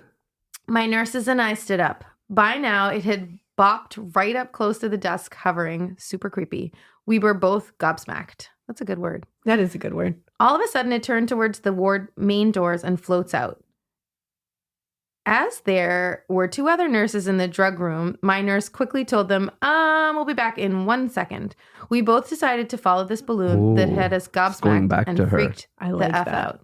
My nurses and I stood up, By now, it had bopped right up close to the desk, hovering, super creepy. We were both gobsmacked. That's a good word. That is a good word. All of a sudden, it turned towards the ward main doors and floats out. As there were 2 other nurses in the drug room, my nurse quickly told them, we'll be back in 1 second. We both decided to follow this balloon that had us going gobsmacked back and to her. freaked I like the F that. out.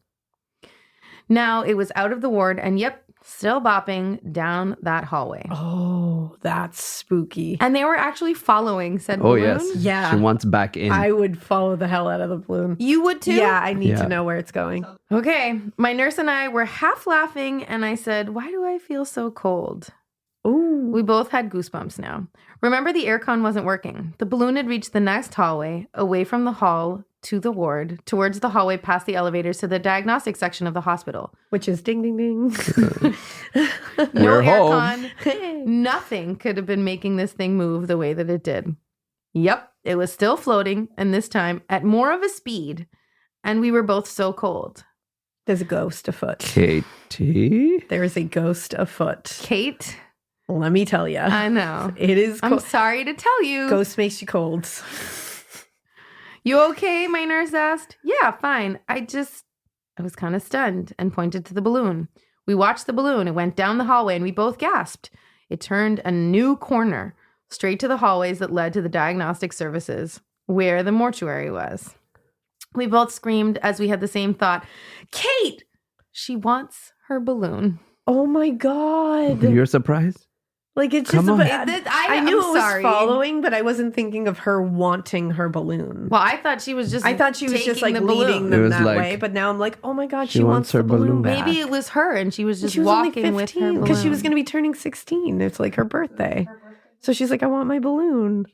Now it was out of the ward and still bopping down that hallway. Oh, that's spooky. And they were actually following said Oh, balloon. yes. Yeah. She wants back in. I would follow the hell out of the balloon. You would too? Yeah, I need Yeah. to know where it's going. Okay. My nurse and I were half laughing and I said, why do I feel so cold? Ooh. We both had goosebumps now. Remember, the aircon wasn't working. The balloon had reached the next hallway, away from the hall to the ward, towards the hallway past the elevators to the diagnostic section of the hospital. Which is ding, ding, ding. No We're home. aircon. Nothing could have been making this thing move the way that it did. Yep, it was still floating, and this time at more of a speed. And we were both so cold. There's a ghost afoot. Katie? There is a ghost afoot. Kate, Let me tell you. I know. It is I'm cold. sorry to tell you. Ghost makes you cold. You okay? My nurse asked. Yeah, fine. I was kind of stunned and pointed to the balloon. We watched the balloon. It went down the hallway and we both gasped. It turned a new corner straight to the hallways that led to the diagnostic services where the mortuary was. We both screamed as we had the same thought. Kate! She wants her balloon. Oh my God. You're surprised? Like, it's Come just on. I knew I'm it was sorry. following, but I wasn't thinking of her wanting her balloon. Well, I thought she was just I thought she was just taking like the balloon. leading It them was that like, way, but now I'm like, oh my God, she she wants wants her her balloon balloon back. back. Maybe it was her and she was just She was walking only with her 15 because she was balloon. going to be turning 16. It's like her birthday. So she's like, I want my balloon.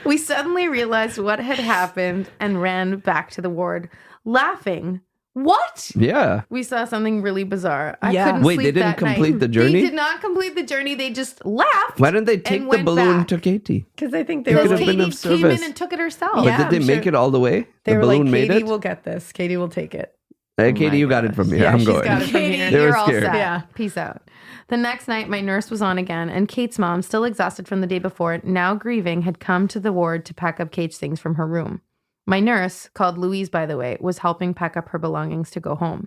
We suddenly realized what had happened and ran back to the ward, laughing. What? Yeah. We saw something really bizarre. I Yeah. couldn't Wait, sleep they didn't that complete night. the journey? They did not complete the journey. They just left. Why didn't they take the went balloon back. to Katie? Because I think they It were could have like, been Katie of came in service. and took it herself. But Yeah, did they I'm make sure. it all the way? they The were like, balloon made Katie it? will get this. Katie will take it. Hey, Oh Katie, my you got it from here. Yeah, I'm she's going. got it from Katie, here. They were you're all scared. set. Yeah. Peace out. The next night, my nurse was on again, and Kate's mom, still exhausted from the day before, now grieving, had come to the ward to pack up Kate's things from her room. My nurse, called Louise, by the way, was helping pack up her belongings to go home.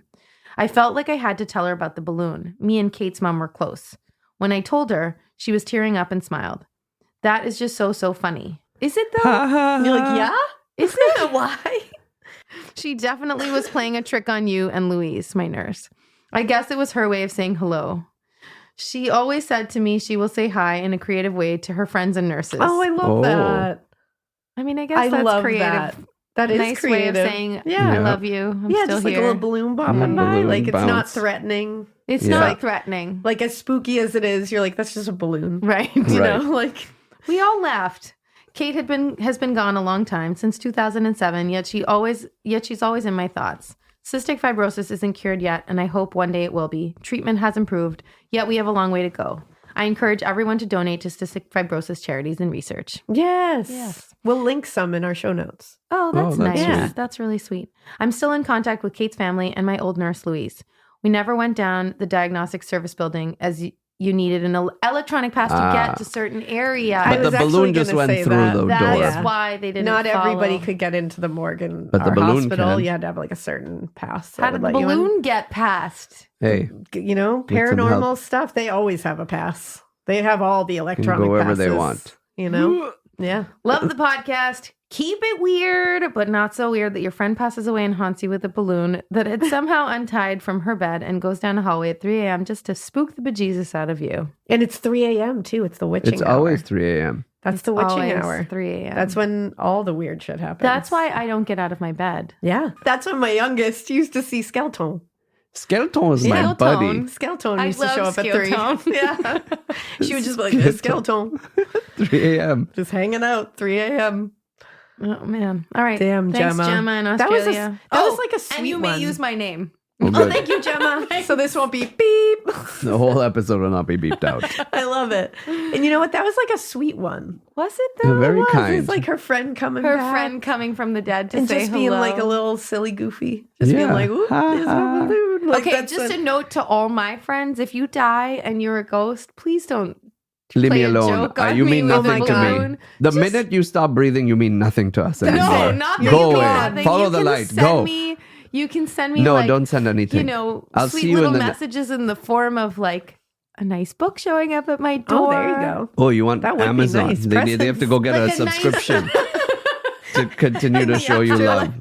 I felt like I had to tell her about the balloon. Me and Kate's mom were close. When I told her, she was tearing up and smiled. That is just so funny. Is it though? You're like, yeah? Is it? Why? She definitely was playing a trick on you and Louise, my nurse. I guess it was her way of saying hello. She always said to me she will say hi in a creative way to her friends and nurses. Oh, I love Oh. that. I mean, I guess I that's love creative. that. That is Nice creative. way of saying, yeah. I Yeah. love you. I'm Yeah, still just like here. a little balloon bopping by. Balloon Like, it's not bounce. threatening. It's Yeah. not threatening. Like, as spooky as it is, you're like, that's just a balloon. Right. You Right. know, like, We all laughed. Kate has been gone a long time, since 2007, yet she's always in my thoughts. Cystic fibrosis isn't cured yet, and I hope one day it will be. Treatment has improved, yet we have a long way to go. I encourage everyone to donate to cystic fibrosis charities and research. yes. Yes. We'll link some in our show notes. Oh, that's that's nice. sweet. That's really sweet. I'm still in contact with Kate's family and my old nurse, Louise. We never went down the diagnostic service building as you needed an electronic pass to get to certain areas. I But was the actually balloon just gonna went say through that. the That's door. Yeah. why they didn't Not everybody follow. could get into the morgue in But the our balloon hospital. can. You had to have like a certain pass. How that did would the let you in. balloon get past? Hey, You know, some help. paranormal stuff, they always have a pass. They have all the electronic wherever passes. they want. You know? Yeah. Love the podcast. Keep it weird, but not so weird that your friend passes away and haunts you with a balloon that had somehow untied from her bed and goes down a hallway at 3 a.m. just to spook the bejesus out of you. And it's 3 a.m. too. It's the witching it's hour. always 3 a.m. That's the It's witching always hour. 3 a.m. That's when all the weird shit happens. That's why I don't get out of my bed. Yeah. That's when my youngest used to see Skeleton. Skeleton was my Skeleton. buddy. Skeleton I used to love show up at 3. Skeleton. Yeah. She would just be like, Skeleton. 3 a.m. Just hanging out, 3 a.m. Oh, man. All right. Damn, Thanks, Gemma. Gemma in That was a- Australia. that was like a sweet And you may one. use my name. Oh, Oh, good. thank you, Gemma. So this won't be beep. The whole episode will not be beeped out. I love it. And you know what? That was like a sweet one. Was it, though? Very It was. kind. It's like her friend coming Her back. friend coming from the dead to and say just being hello. like a little silly goofy. Just being Yeah. like, oop, Ha, there's ha. my balloon. Like, Okay, that's just a- a note to all my friends. If you die and you're a ghost, please don't Leave play me a alone. joke on You me mean with a nothing to balloon. me. The minute you stop breathing, you mean nothing to us anymore. No, not that Go you away. mean nothing. Follow You the can light. send Go. You can send me No, like, don't send anything. you know, I'll sweet see you little in the messages in the form of like a nice book showing up at my door. Oh, there you go. Oh, you want That would be Amazon? nice. They have to go get Like a a nice- subscription to continue to show you afterlife. love.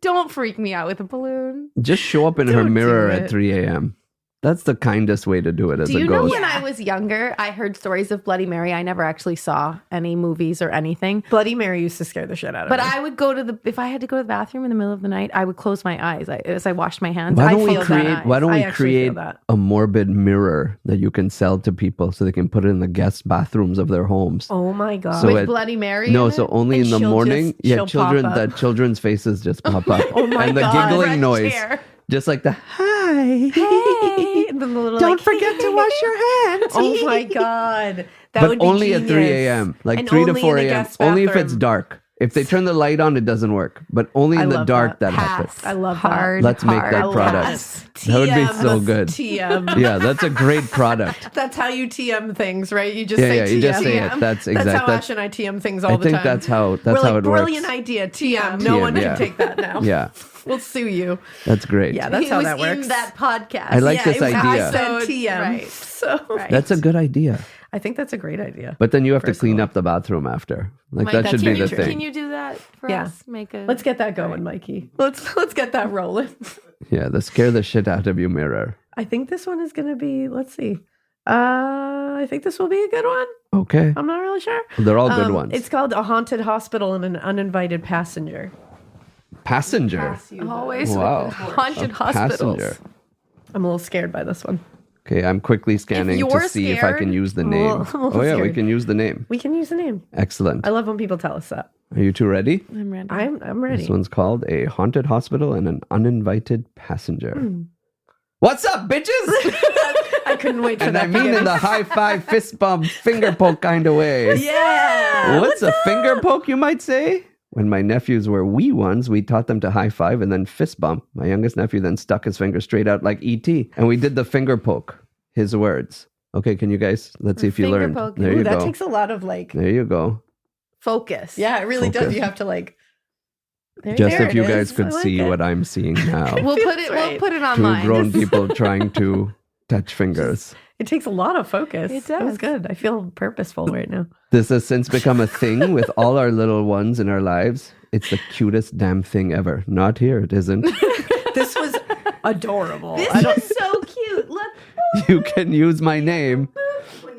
Don't freak me out with a balloon. Just show up in her Don't mirror do at it. 3 a.m. That's the kindest way to do it as Do a you know ghost. when I was younger, I heard stories of Bloody Mary. I never actually saw any movies or anything. Bloody Mary used to scare the shit out of But me. I would go to if I had to go to the bathroom in the middle of the night, I would close my eyes as I washed my hands. Why I don't we feel that create? eyes. Why don't I we actually feel create that. a morbid mirror that you can sell to people so they can put it in the guest bathrooms of their homes? Oh my God. So With it- Bloody Mary? No, in so it? only And in the she'll morning. just- she'll pop children. up. That children's faces just pop up. Oh my and the God. giggling Fresh noise, air. just like the hi. Hey, and then the little, Don't like, forget to wash your hands. Oh my God. That But would be only at 3 genius. a.m. Like And 3 to only 4 in a a.m. guest Only if it's bathroom. dark. If they turn the light on, it doesn't work. But only I in the love dark that, that. happens. I love hard. Let's make that hard product. pass. That would be TM, so good. TM. Yeah, that's a great product. That's how you TM things, right? You just Yeah, say yeah, TM. you just say it. That's That's exact. how Ash and I TM things all I the think time. that's how We're like, it works. brilliant idea, TM. No TM, one yeah. can take that now. Yeah, We'll sue you. that's great. Yeah, that's It how was that works. in that podcast. I like Yeah, this it was idea. I said So, TM. right. So Right. That's a good idea. I think that's a great idea. But then you have to clean Personally. up the bathroom after. Like Mike, that should be can the you, thing. Can you do that for Yeah. us? Make a. Let's get that going, Mikey. Let's get that rolling. Yeah, the scare the shit out of you mirror. I think this one is going to be. Let's see. I think this will be a good one. Okay, I'm not really sure. they're all good ones. It's called A Haunted Hospital and an Uninvited Passenger. Passenger. always Wow. with haunted A hospitals. passenger. I'm a little scared by this one. Okay, I'm quickly scanning to you're see if I can scared, use the I'm a name. little- I'm a little Oh yeah, we scared. can use the name. We can use the name. Excellent. I love when people tell us that. Are you two ready? I'm ready. I'm ready. This one's called A Haunted Hospital and an Uninvited Passenger. Hmm. What's up, bitches? I couldn't wait for And that. I mean in the high five, fist bump, finger poke kind of way. yeah. What's a finger poke, you might say? When my nephews were wee ones, we taught them to high five and then fist bump. My youngest nephew then stuck his finger straight out like E.T. And we did the finger poke. His words. Okay, can you guys, let's see if you Finger learned. poking. There Ooh, you that go. takes a lot of like. There you go. Focus. Yeah, it really does. Focus. You have to like. There Just There if it you is. guys I could like see it. what I'm seeing now. We'll put Feels it. right. We'll put it Two online. grown people trying to touch fingers. It takes a lot of focus. It That was does. good. I feel purposeful right now. This has since become a thing with all our little ones in our lives. It's the cutest damn thing ever. Not here, it isn't. This was adorable. This I don't. is so cute. Look. You can use my name,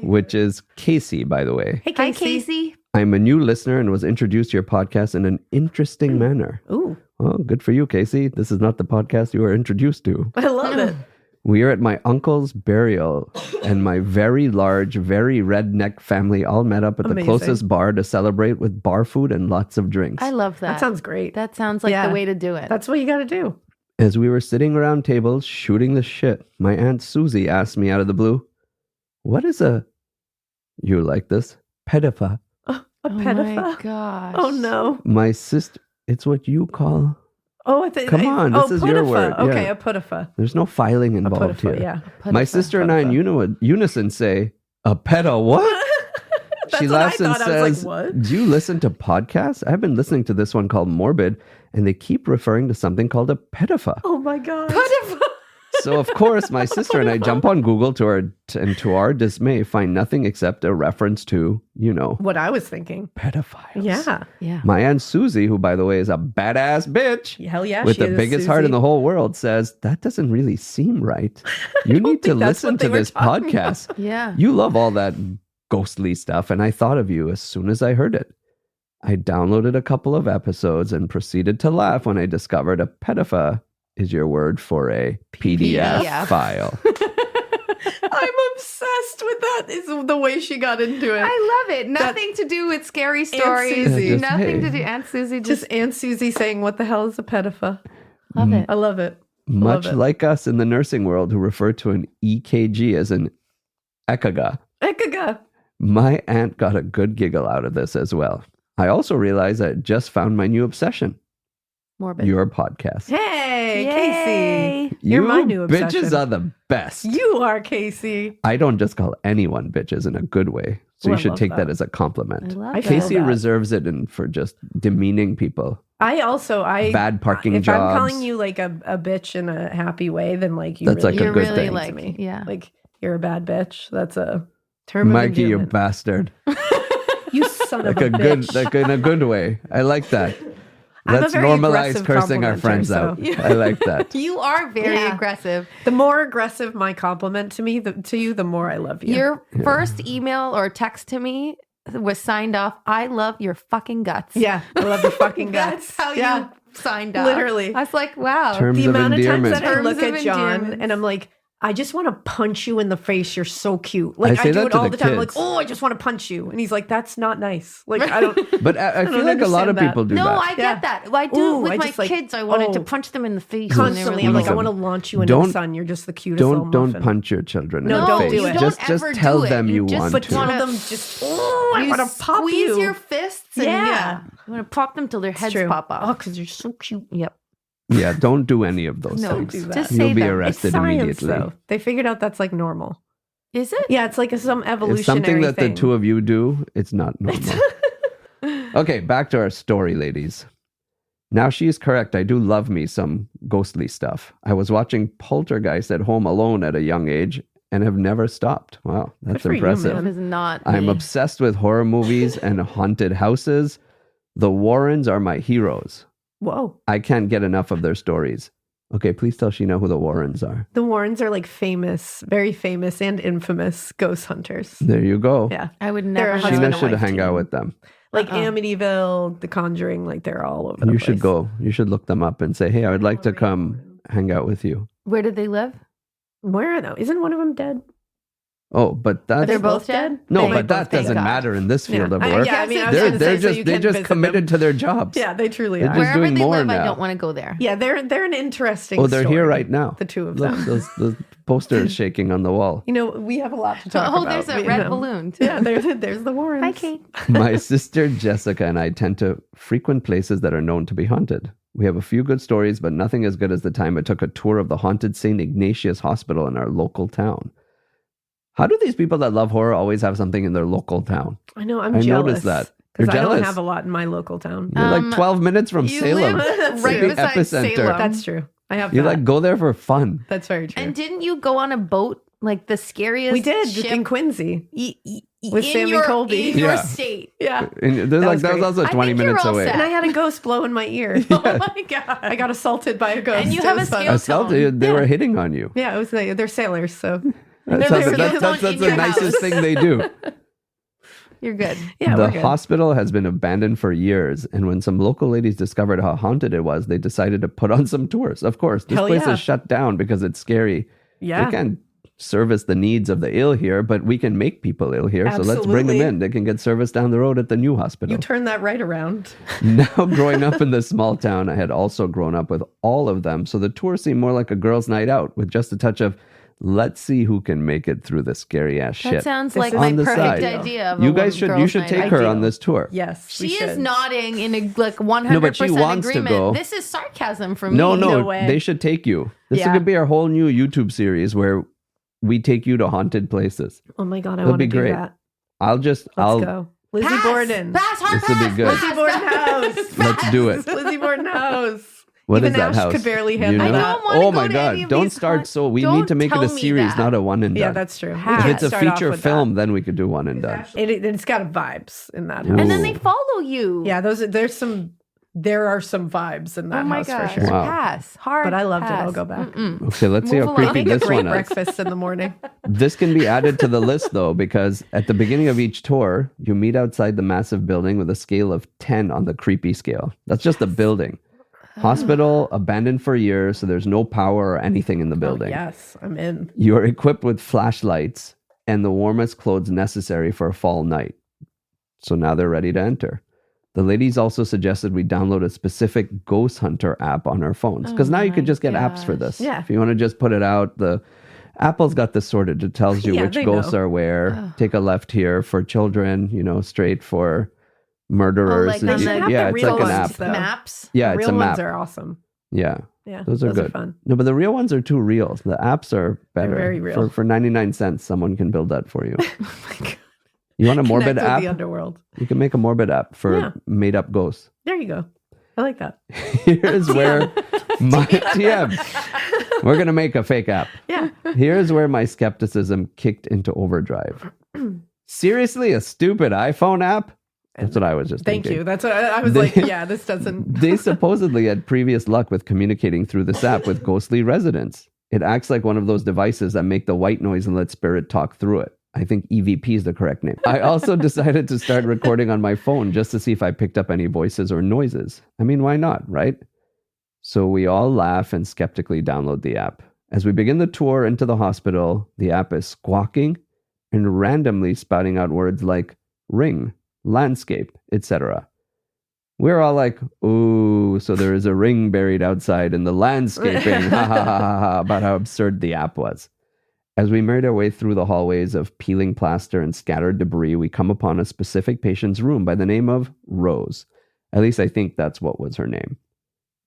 which is Casey, by the way. Hey, Hi, Casey. I'm a new listener and was introduced to your podcast in an interesting manner. Ooh, Oh, good for you, Casey. This is not the podcast you were introduced to. I love it. We are at my uncle's burial, and my very large, very redneck family all met up at the Amazing. closest bar to celebrate with bar food and lots of drinks. I love that. That sounds great. That sounds like Yeah. the way to do it. That's what you got to do. As we were sitting around tables shooting the shit, my Aunt Susie asked me out of the blue, "What is a," you like this, pedophile? A oh pedophile. my gosh. Oh no. My sister, it's what you call. Oh, I think. Come on, this is your putapha. word, Okay, yeah. a putapha. There's no filing A involved putapha. here. Yeah. My sister and I in unison say, "A pedo what?" That's She what I laughs and thought. I was says, like, what? "Do you listen to podcasts? I've been listening to this one called Morbid, and they keep referring to something called a pedophile." Oh my god. So of course, my sister and I jump on Google to our dismay, find nothing except a reference to, What I was thinking. pedophiles. Yeah. Yeah. My Aunt Susie, who by the way is a badass bitch Hell yeah. with she the is, biggest heart in Susie. the whole world, says that doesn't really seem right. You need to think that's listen what they to were this talking podcast. Yeah. You love all that ghostly stuff, and I thought of you as soon as I heard it. I downloaded a couple of episodes and proceeded to laugh when I discovered a pedophile is your word for a PDF PDF. file. I'm obsessed with that. Is the way she got into it. I love it. Nothing to do with scary stories. Susie. Just, Nothing to hey. do. Aunt Susie Just just Aunt Susie saying, "What the hell is a pedophile?" love it. I love it. Much Love it. like us in the nursing world who refer to an EKG as an EKG. Ekaga. My aunt got a good giggle out of this as well. I also realized I had just found my new obsession, Morbid. your podcast. Hey, Yay. Casey. You're you my new bitches obsession. are the best. You are Casey. I don't just call anyone bitches in a good way. So you I should love take that that. as a compliment. I love I that. feel Casey that. reserves it for just demeaning people. I Bad parking if jobs. I'm calling you like a bitch in a happy way, then like you That's really like a You're good really thing. like, to me. yeah. Like you're a bad bitch. That's a term of Mikey, you endearment. bastard. You son Like of a a good, bitch. like in a good way. I like that. I'm a Let's very normalize aggressive cursing our complimenter, friends so- out. I like that. You are very Yeah. aggressive. The more aggressive my compliment to me, to you, the more I love you. Your first email or text to me was signed off, I love your fucking guts. yeah, I love your fucking guts. That's how yeah. you signed off. Literally. I was like, wow. Terms The of amount of times endearment. that I Terms look of at John endearment. and I'm like, I just want to punch you in the face. You're so cute. Like I say I do that it to all the the time. I'm like, kids. oh, I just want to punch you. And he's like, that's not nice. Like I don't. But I feel like a lot of understand that. people do No, that. I Yeah. get that. I do Ooh, with I my just like- kids. I wanted to oh. punch them in the face. when they were Constantly, I'm like, I Listen, want to launch you into the don't- sun. You're just the cutest little Don't muffin. punch your children No, in the don't face. do it. Just Don't ever tell do it. them You you just want But to. one wanna- of them just, oh, I You want to pop squeeze you. your fists and Yeah. you want to pop them till their heads true. pop off. Oh, because you're so cute. Yep. Yeah, don't do any of those No, things. do that. just You'll say be them. arrested It's science, immediately. though. They figured out that's like normal. Is it? Yeah, it's like some evolutionary It's something that thing. the two of you do. It's not normal. Okay, back to our story, ladies. Now she is correct. I do love me some ghostly stuff. I was watching Poltergeist at home alone at a young age and have never stopped. Wow, that's for you, impressive. man. That is not. I'm me. obsessed with horror movies and haunted houses. The Warrens are my heroes. Whoa. I can't get enough of their stories. Okay, please tell Sheena who the Warrens are. The Warrens are like famous, very famous and infamous ghost hunters. There you go. Yeah. I would They're never. a know. husband Sheena and should wife hang out team. with them. Like Uh-uh. Amityville, The Conjuring, like they're all over the You place. should go. You should look them up and say, hey, I would like to come hang out with you. Where did they live? Where though? Isn't one of them dead? Oh, but that's They're both dead? no, Thank but that thank doesn't God. matter in this field Yeah. of I- work. yeah, I mean, I was they're gonna they're say, so just you they can just visit committed them. to their jobs. Yeah, they truly They're are. just Wherever doing they more live, I now. don't want to go there. Yeah, they're an interesting. Oh, they're here story, right now. The two of Look, them. the poster is shaking on the wall. You know, we have a lot to talk Oh, about. there's a you red know. balloon. Too. Yeah, there's the Warrens. Hi, Kate. My sister Jessica and I tend to frequent places that are known to be haunted. We have a few good stories, but nothing as good as the time I took a tour of the haunted St. Ignatius Hospital in our local town. How do these people that love horror always have something in their local town? I know. I'm I jealous. noticed that. You're Because I don't jealous. have a lot in my local town. You're like 12 minutes from You Salem. live That's right the beside epicenter. Salem. That's true. I have You that. like go there for fun. That's very true. And didn't you go on a boat, like the scariest we did ship in Quincy. With in Sam and your, Colby. in your Yeah. state? Yeah. And That that was was great. also I 20 think you're minutes all away. set. And I had a ghost blow in my ear. Oh my god! I got assaulted by a ghost. And you It have was a fun. scale I felt it. They Yeah. were hitting on you. Yeah, it was they're sailors, so That's, They're how- the that's, skills that's, on that's in the your nicest house. thing they do. You're good. yeah, The we're good. hospital has been abandoned for years, and when some local ladies discovered how haunted it was, they decided to put on some tours. Of course, this Hell place yeah. is shut down because it's scary. Yeah. They can't service the needs of the ill here, but we can make people ill here. So let's bring them Absolutely. in. They can get service down the road at the new hospital. You turned that right around. Now, growing up in this small town, I had also grown up with all of them. So the tour seemed more like a girls' night out with just a touch of, let's see who can make it through this scary ass That shit. sounds This like is my on the perfect side. idea. Of You a guys should girls' take night her out. on this tour. Yes, we She should. is nodding in a like 100% No, but she wants to agreement. go. This is sarcasm from No, me. no, No way. they should take you. This Yeah. could be our whole new YouTube series where we take you to haunted places. Oh my god, I It'll want be to do great. that. Let's Let's go. Lizzie Pass! Borden. Pass, hard This would be pass, good. pass, Lizzie Borden pass, house. Let's do it. Lizzie Borden house. What Even is that Ash house? could barely You handle I know? that. don't want to Oh go my to any god! of Don't these start haunt- so. We Don't need to make it tell a me series, that. not a one and done. Yeah, that's true. We If can't it's a start off feature with film, then we could do one and done. that. It's got vibes in that Ooh. house. And then they follow you. Yeah, there are some vibes in that Oh my house gosh. for sure. Wow. Pass. Hard. But I loved it. pass. I'll go back. Mm-mm. Okay, let's see Move how along. creepy Make a this great one is. breakfast in the morning. This can be added to the list though, because at the beginning of each tour, you meet outside the massive building with a scale of 10 on the creepy scale. That's just a building. Hospital, abandoned for years, so there's no power or anything in the building. Yes, I'm in. You are equipped with flashlights and the warmest clothes necessary for a fall night. So now they're ready to enter. The ladies also suggested we download a specific ghost hunter app on our phones, because Oh now you could my just get apps for gosh. this. Yeah. If you want to just put it out, the Apple's got this sorted. It tells you Yeah, which they ghosts know. are where. Ugh. Take a left here for children, straight for murderers. like and- on the- have yeah, the it's real like an ones, app. though. Maps. Yeah, The it's real a ones map. are awesome. Yeah. Yeah, Those are good. fun. No, but the real ones are too real. The apps are better. very real. For 99 cents, someone can build that for you. Oh my god. You want a morbid Connect with app? the underworld. You can make a morbid app for made up ghosts. There you go. I like that. Here's where my TM. We're going to make a fake app. Yeah. Here's where my skepticism kicked into overdrive. Seriously, a stupid iPhone app? That's what I was just Thank thinking. you. That's what I was like, yeah, this doesn't. They supposedly had previous luck with communicating through this app with ghostly residents. It acts like one of those devices that make the white noise and let spirit talk through it. I think EVP is the correct name. I also decided to start recording on my phone just to see if I picked up any voices or noises. I mean, why not, right? So we all laugh and skeptically download the app. As we begin the tour into the hospital, the app is squawking and randomly spouting out words like ring, landscape, etc. We're all like, ooh, so there is a ring buried outside in the landscaping. Ha ha ha ha ha, about how absurd the app was. As we made our way through the hallways of peeling plaster and scattered debris, we come upon a specific patient's room by the name of Rose. At least I think that's what was her name.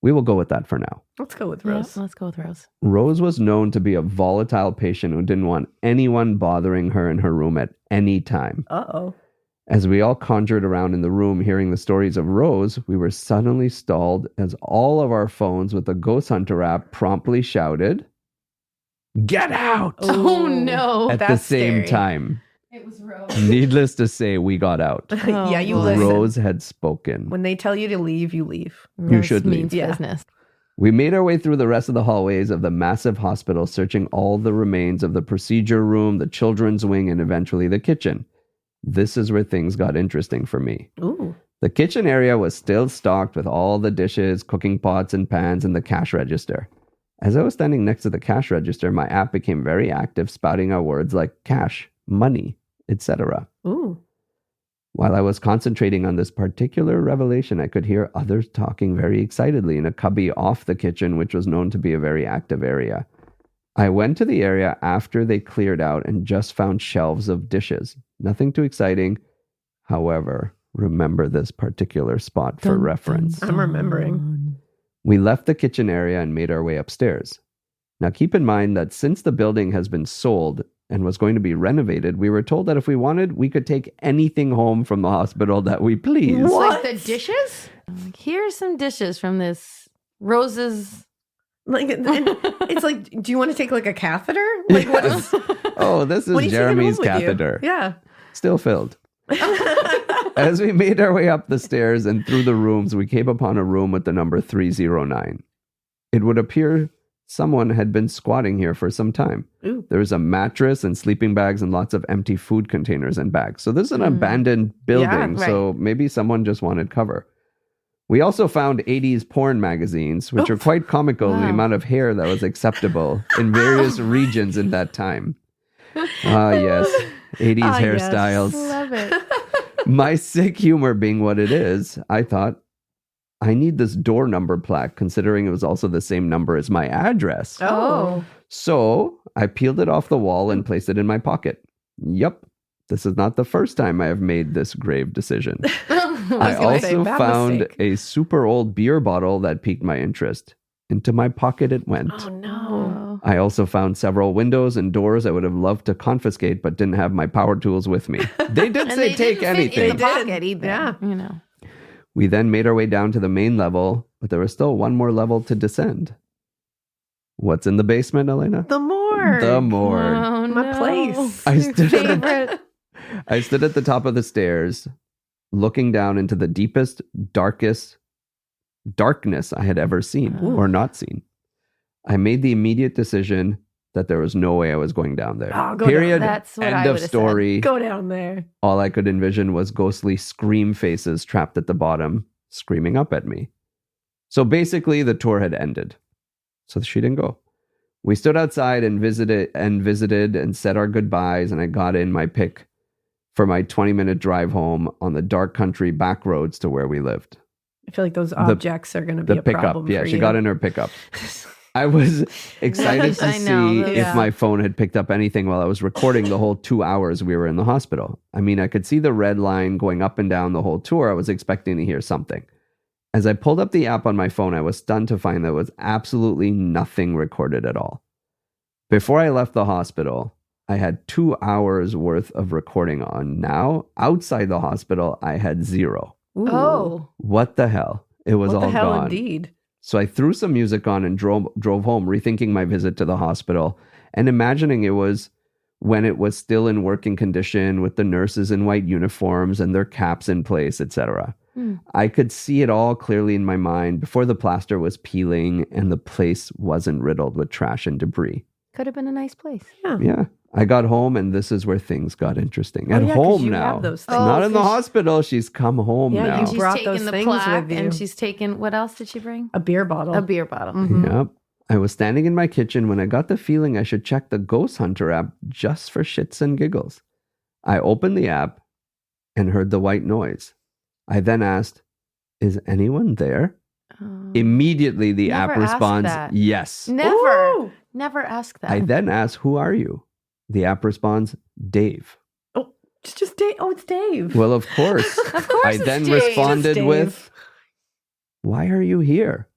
We will go with that for now. Let's go with Yeah, Rose. let's go with Rose. Rose was known to be a volatile patient who didn't want anyone bothering her in her room at any time. Uh-oh. As we all conjured around in the room hearing the stories of Rose, we were suddenly stalled as all of our phones with the Ghost Hunter app promptly shouted, "Get out!" Oh, no. at the that's same scary. time. It was Rose. Needless to say, we got out. Yeah, you boy. listen. Rose had spoken. When they tell you to leave, you leave. You should leave. means Yeah. business. We made our way through the rest of the hallways of the massive hospital, searching all the remains of the procedure room, the children's wing, and eventually the kitchen. This is where things got interesting for me. Ooh. The kitchen area was still stocked with all the dishes, cooking pots and pans, and the cash register. As I was standing next to the cash register, my app became very active, spouting out words like cash, money, etc. Ooh. While I was concentrating on this particular revelation, I could hear others talking very excitedly in a cubby off the kitchen, which was known to be a very active area. I went to the area after they cleared out and just found shelves of dishes. Nothing too exciting. However, remember this particular spot for reference. I'm remembering. We left the kitchen area and made our way upstairs. Now keep in mind that since the building has been sold and was going to be renovated, we were told that if we wanted, we could take anything home from the hospital that we please. It's What? like the dishes? Like, here's some dishes from this Rose's. Like, it's like, do you want to take like a catheter? Like, what is? Oh, this what are is you taking Jeremy's home with you? catheter. Yeah. Still filled. As we made our way up the stairs and through the rooms, we came upon a room with the number 309. It would appear someone had been squatting here for some time. Ooh. There was a mattress and sleeping bags and lots of empty food containers and bags. So this is an abandoned building, Yeah, so maybe someone just wanted cover. We also found 80s porn magazines, which are quite comical in the Wow. amount of hair that was acceptable in various regions in that time. Ah, yes. 80s Ah, yes. hairstyles. Love it. My sick humor being what it is, I thought, I need this door number plaque, considering it was also the same number as my address. Oh. So I peeled it off the wall and placed it in my pocket. Yup, this is not the first time I have made this grave decision. I gonna say, also bad found mistake. a super old beer bottle that piqued my interest. Into my pocket it went. Oh no. I also found several windows and doors I would have loved to confiscate, but didn't have my power tools with me. They did And say they take didn't fit anything. in the pocket either. Yeah. You know. We then made our way down to the main level, but there was still one more level to descend. What's in the basement, Alaina? The morgue. The morgue. Oh, My no. place. I Your stood at the- favorite. I stood at the top of the stairs, looking down into the deepest, darkest darkness I had ever seen or not seen. I made the immediate decision that there was no way I was going down there. Oh, go down. Period. That's what End I of would've said. story. Go down there. All I could envision was ghostly scream faces trapped at the bottom, screaming up at me. So basically, the tour had ended. So she didn't go. We stood outside and visited and said our goodbyes, and I got in my pick for my 20-minute drive home on the dark country back roads to where we lived. I feel like those objects are going to be The a pickup. problem Yeah, for she you. got in her pickup. I was excited to I know, see those- if Yeah. my phone had picked up anything while I was recording the whole 2 hours we were in the hospital. I mean, I could see the red line going up and down the whole tour. I was expecting to hear something. As I pulled up the app on my phone, I was stunned to find there was absolutely nothing recorded at all. Before I left the hospital, I had 2 hours worth of recording on. Now, outside the hospital, I had 0. Ooh. Oh. What the hell? It was What all the hell gone. indeed. So I threw some music on and drove home, rethinking my visit to the hospital and imagining it was when it was still in working condition with the nurses in white uniforms and their caps in place, etc. I could see it all clearly in my mind before the plaster was peeling and the place wasn't riddled with trash and debris. Could have been a nice place. Yeah. I got home and this is where things got interesting. Oh, At yeah, 'cause home you now. have those things. Not in the 'cause hospital. She's come home Yeah, now. you She's brought taken those the things plaque with you. and she's taken, what else did she bring? A beer bottle. A beer bottle. Mhm. Yep. I was standing in my kitchen when I got the feeling I should check the Ghost Hunter app just for shits and giggles. I opened the app and heard the white noise. I then asked, "Is anyone there?" Immediately, the app Never ask responds, that. "Yes." Never. Ooh. Never ask that. I then ask, "Who are you?" The app responds, "Dave." Oh, it's just Dave. Oh, it's Dave. Well, of course. Of course I it's then Dave. responded Just Dave. with, "Why are you here?"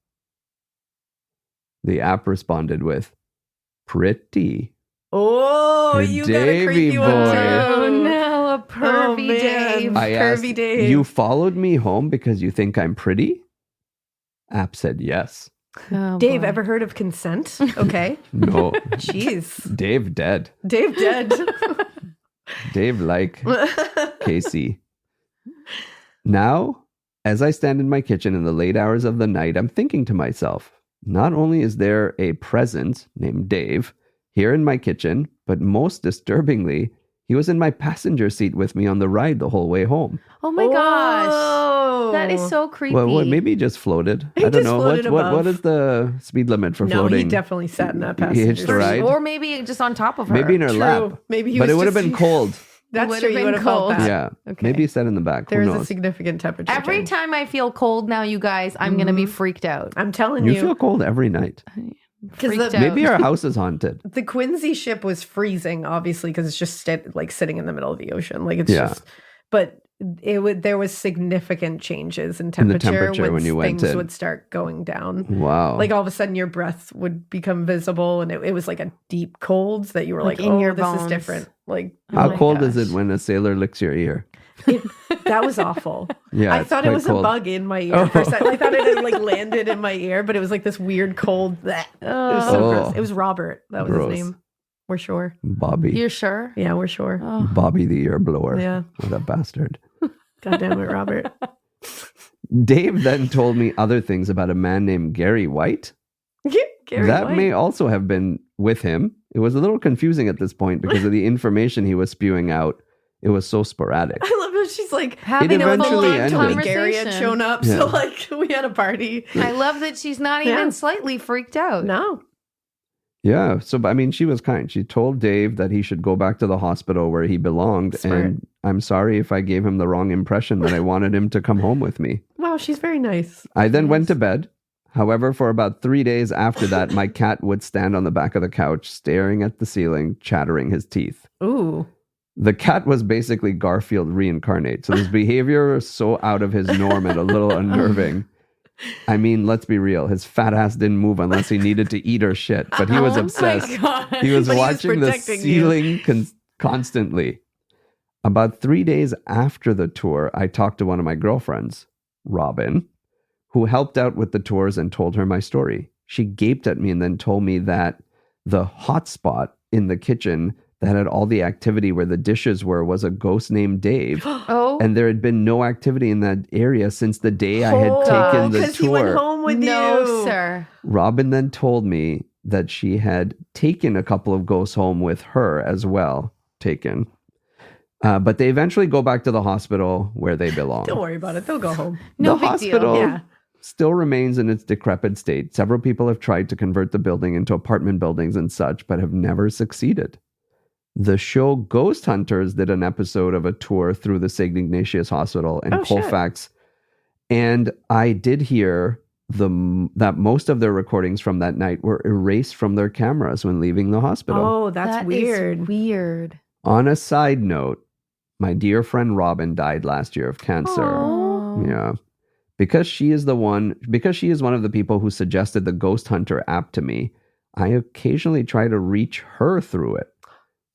The app responded with, "Pretty." Oh, Good you got a Davey creepy one boy. too. Oh no, a Oh, pervy man. Dave. I asked, Curvy Dave. "You followed me home because you think I'm pretty?" App said yes. Oh, Dave, boy. ever heard of consent? Okay. No. Jeez. Dave dead. Dave dead. Dave like Casey. Now, as I stand in my kitchen in the late hours of the night, I'm thinking to myself, not only is there a presence named Dave here in my kitchen, but most disturbingly, he was in my passenger seat with me on the ride the whole way home. Oh my gosh. Oh. That is so creepy. Well, maybe he just floated. He I don't just know. floated What above. is the speed limit for No, floating? he definitely sat in that He passenger hitched a seat. ride? Or maybe just on top of her. Maybe in her True. lap. Maybe he But was it would have just- been cold. That's would true. have You been would have felt cold. that. Yeah. Okay. Maybe he sat in the back. There Who is a knows? significant temperature Every change. time I feel cold now, you guys, I'm going to be freaked out. I'm telling You you. feel cold every night. Freaked the- out. Maybe our house is haunted. The Quincy ship was freezing, obviously, because it's just like sitting in the middle of the ocean. Like it's Yeah. just, but there was significant changes in the temperature, temperature when you went things in. would start going down. Wow. Like all of a sudden, your breath would become visible, and it was like a deep cold that you were Like like, in "Oh, your this is bones. different." Like How my cold is gosh. it when a sailor licks your ear? that was awful. Yeah, I it's thought it quite was cold. a bug in my ear. Oh. For a second. I thought it had like landed in my ear, but it was like this weird cold. Bleh. It was so Oh. gross. It was Robert. That was Gross. his name. We're sure. Bobby. You're sure? Yeah, we're sure. Oh. Bobby the ear blower. Yeah. What a bastard. God damn it, Robert. Dave then told me other things about a man named Gary White. Gary that White. may also have been with him. It was a little confusing at this point because of the information he was spewing out. It was so sporadic. I love how she's like Having It a eventually full-on ended. until Gary had conversation. shown up. Yeah. So like we had a party. I love that she's not Yeah. even slightly freaked out. No. Yeah. So, I mean, she was kind. She told Dave that he should go back to the hospital where he belonged. Smart. And I'm sorry if I gave him the wrong impression that I wanted him to come home with me. Wow, she's very nice. I then went to bed. However, for about 3 days after that, my cat would stand on the back of the couch, staring at the ceiling, chattering his teeth. Ooh. The cat was basically Garfield reincarnate. So his behavior was so out of his norm and a little unnerving. I mean, let's be real. His fat ass didn't move unless he needed to eat or shit. But he was Oh my obsessed. God. He was But watching the protecting you. ceiling constantly. About 3 days after the tour, I talked to one of my girlfriends, Robin, who helped out with the tours and told her my story. She gaped at me and then told me that the hot spot in the kitchen that had all the activity where the dishes were was a ghost named Dave. Oh, And there had been no activity in that area since the day I had taken the because he went tour. home with no, you. sir. Robin then told me that she had taken a couple of ghosts home with her as well. But they eventually go back to the hospital where they belong. Don't worry about it. They'll go home. No the big hospital deal. Yeah. still remains in its decrepit state. Several people have tried to convert the building into apartment buildings and such, but have never succeeded. The show Ghost Hunters did an episode of a tour through the St. Ignatius Hospital in Oh, shit. Colfax. And I did hear that most of their recordings from that night were erased from their cameras when leaving the hospital. Oh, that's That is weird. weird. On a side note, my dear friend Robin died last year of cancer. Oh. Yeah. Because she is one of the people who suggested the Ghost Hunter app to me, I occasionally try to reach her through it.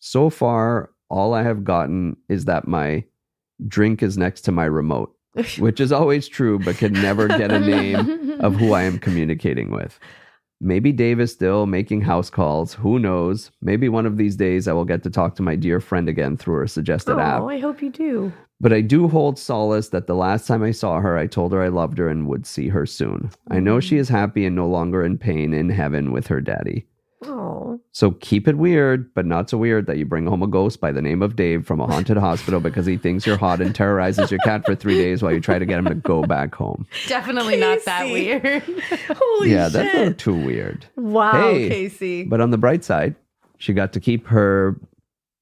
So far, all I have gotten is that my drink is next to my remote, which is always true, but can never get a name of who I am communicating with. Maybe Dave is still making house calls. Who knows? Maybe one of these days I will get to talk to my dear friend again through her suggested app. Oh, I hope you do. But I do hold solace that the last time I saw her, I told her I loved her and would see her soon. I know she is happy and no longer in pain in heaven with her daddy. Oh. So keep it weird, but not so weird that you bring home a ghost by the name of Dave from a haunted hospital because he thinks you're hot and terrorizes your cat for 3 days while you try to get him to go back home. Definitely not that Casey. weird. Holy Yeah, shit. that's a little too weird. Wow, Hey, Casey. But on the bright side, she got to keep her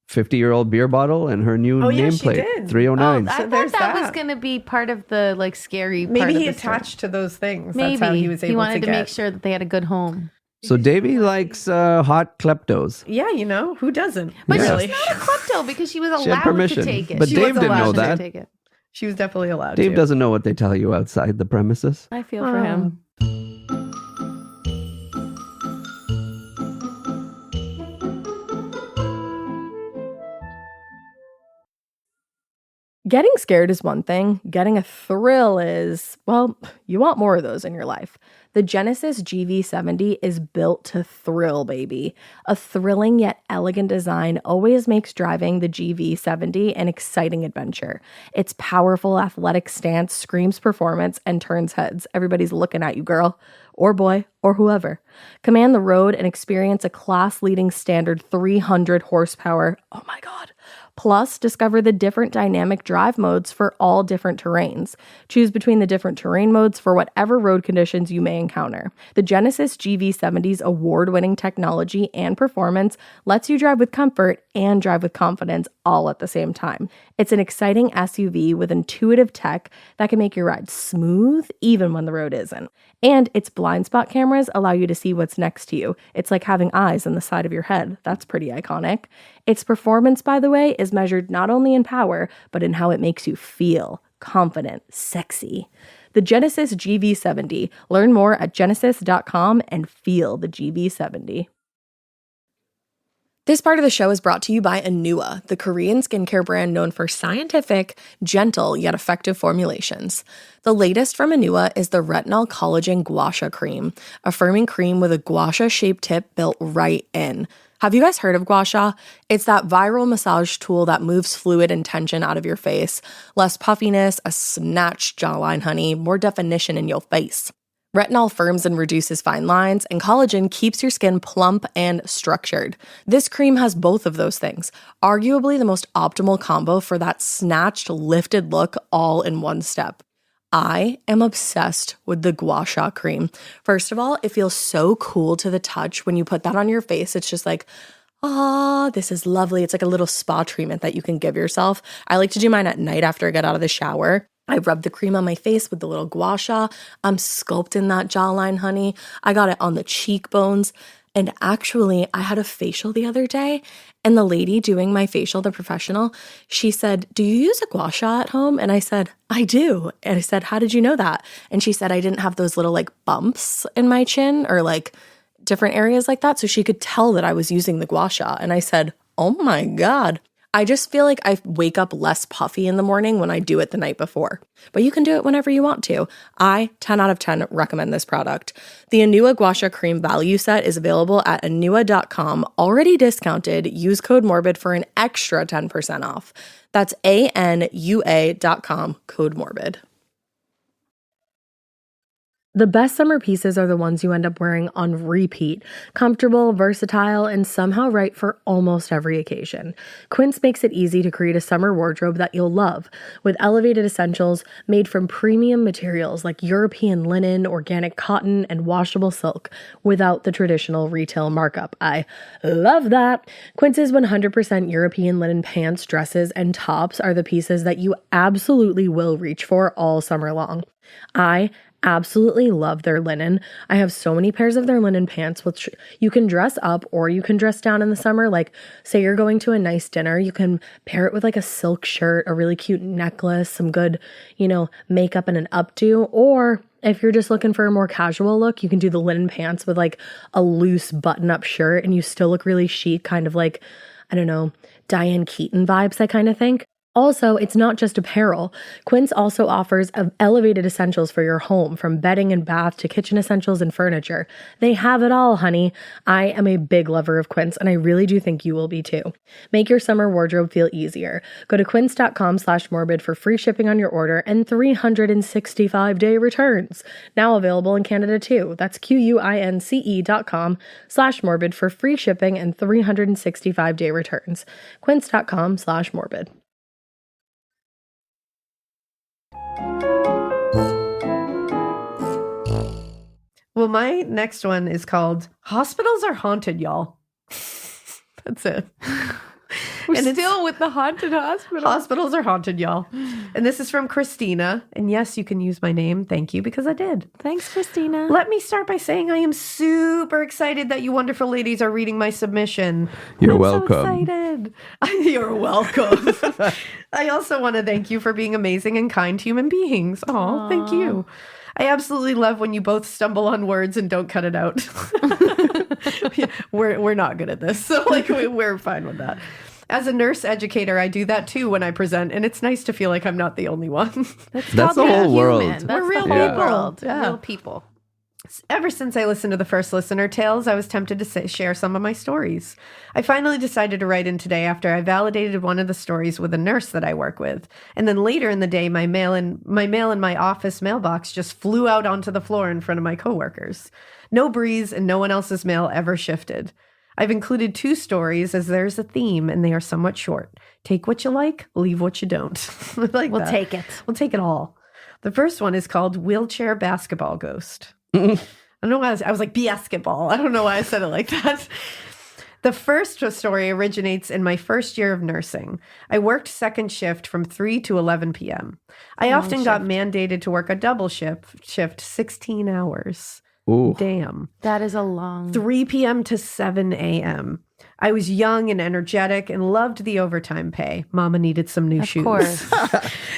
50-year-old beer bottle and her new Oh, yeah, she nameplate, did. 309. I So thought there's that was that. going to be part of the like scary part Maybe of he the story. attached to those things. Maybe That's how he was able wanted to get. make sure that they had a good home. So Davey likes hot kleptos. Yeah, you know, who doesn't? But Yeah. Really? she's not a klepto because she was She had allowed permission, to take it. but She Dave was didn't allowed know to that. Take it. She was definitely allowed Dave to. doesn't know what they tell you outside the premises. I feel for him. Getting scared is one thing. Getting a thrill is, well, you want more of those in your life. The Genesis GV70 is built to thrill, baby. A thrilling yet elegant design always makes driving the GV70 an exciting adventure. Its powerful athletic stance screams performance and turns heads. Everybody's looking at you, girl, or boy, or whoever. Command the road and experience a class-leading standard 300 horsepower. Oh my God. Plus, discover the different dynamic drive modes for all different terrains. Choose between the different terrain modes for whatever road conditions you may encounter. The Genesis GV70's award-winning technology and performance lets you drive with comfort and drive with confidence all at the same time. It's an exciting SUV with intuitive tech that can make your ride smooth even when the road isn't. And its blind spot cameras allow you to see what's next to you. It's like having eyes in the side of your head. That's pretty iconic. Its performance, by the way, is measured not only in power, but in how it makes you feel confident, sexy. The Genesis GV70. Learn more at genesis.com and feel the GV70. This part of the show is brought to you by Anua, the Korean skincare brand known for scientific, gentle, yet effective formulations. The latest from Anua is the Retinol Collagen Gua Sha Cream, a firming cream with a gua sha-shaped tip built right in. Have you guys heard of gua sha? It's that viral massage tool that moves fluid and tension out of your face. Less puffiness, a snatched jawline, honey, more definition in your face. Retinol firms and reduces fine lines, and collagen keeps your skin plump and structured. This cream has both of those things, arguably the most optimal combo for that snatched, lifted look all in one step. I am obsessed with the Gua Sha cream. First of all, it feels so cool to the touch. When you put that on your face, it's just like, this is lovely. It's like a little spa treatment that you can give yourself. I like to do mine at night after I get out of the shower. I rub the cream on my face with the little gua sha. I'm sculpting that jawline, honey. I got it on the cheekbones. And actually, I had a facial the other day, and the lady doing my facial, the professional, she said, "Do you use a gua sha at home?" And I said, "I do." And I said, "How did you know that?" And she said, "I didn't have those little like bumps in my chin or like different areas like that." So she could tell that I was using the gua sha. And I said, "Oh my God." I just feel like I wake up less puffy in the morning when I do it the night before. But you can do it whenever you want to. I, 10 out of 10, recommend this product. The Anua Gua Sha Cream value set is available at anua.com, already discounted. Use code MORBID for an extra 10% off. That's ANUA.com, code MORBID. The best summer pieces are the ones you end up wearing on repeat. Comfortable, versatile, and somehow right for almost every occasion. Quince makes it easy to create a summer wardrobe that you'll love, with elevated essentials made from premium materials like European linen, organic cotton, and washable silk, without the traditional retail markup. I love that! Quince's 100% European linen pants, dresses, and tops are the pieces that you absolutely will reach for all summer long. I absolutely love their linen. I have so many pairs of their linen pants, which you can dress up or you can dress down in the summer. Like, say you're going to a nice dinner, you can pair it with like a silk shirt, a really cute necklace, some good, makeup and an updo. Or if you're just looking for a more casual look, you can do the linen pants with like a loose button-up shirt and you still look really chic, kind of like, I don't know, Diane Keaton vibes, I kind of think. Also, it's not just apparel. Quince also offers elevated essentials for your home, from bedding and bath to kitchen essentials and furniture. They have it all, honey. I am a big lover of Quince, and I really do think you will be too. Make your summer wardrobe feel easier. Go to quince.com/morbid for free shipping on your order and 365-day returns. Now available in Canada too. That's QUINCE.com/morbid for free shipping and 365-day returns. Quince.com/morbid. Well, my next one is called Hospitals Are Haunted, y'all. That's it. We're And it's- still with the haunted hospital. Hospitals are haunted, y'all. And this is from Christina. And yes, you can use my name. Thank you, because I did. Thanks, Christina. Let me start by saying I am super excited that you wonderful ladies are reading my submission. You're I'm welcome. So excited. You're welcome. I also want to thank you for being amazing and kind human beings. Oh, thank you. I absolutely love when you both stumble on words and don't cut it out. We're not good at this, so we're fine with that. As a nurse educator, I do that too when I present, and it's nice to feel like I'm not the only one. That's the called whole being world. human. That's We're real the whole people. world. Yeah. Real people. Ever since I listened to the first listener tales, I was tempted to share some of my stories. I finally decided to write in today after I validated one of the stories with a nurse that I work with. And then later in the day, my mail in my office mailbox just flew out onto the floor in front of my coworkers. No breeze and no one else's mail ever shifted. I've included 2 stories as there's a theme and they are somewhat short. Take what you like, leave what you don't. We'll take it. We'll take it all. The first one is called Wheelchair Basketball Ghost. I don't know why I was like basketball. I don't know why I said it like that. The first story originates in my first year of nursing. I worked second shift from 3 to 11 p.m. I often got mandated to work a double shift 16 hours. Ooh. Damn. That is a long. 3 p.m. to 7 a.m. I was young and energetic and loved the overtime pay. Mama needed some new shoes. Of course.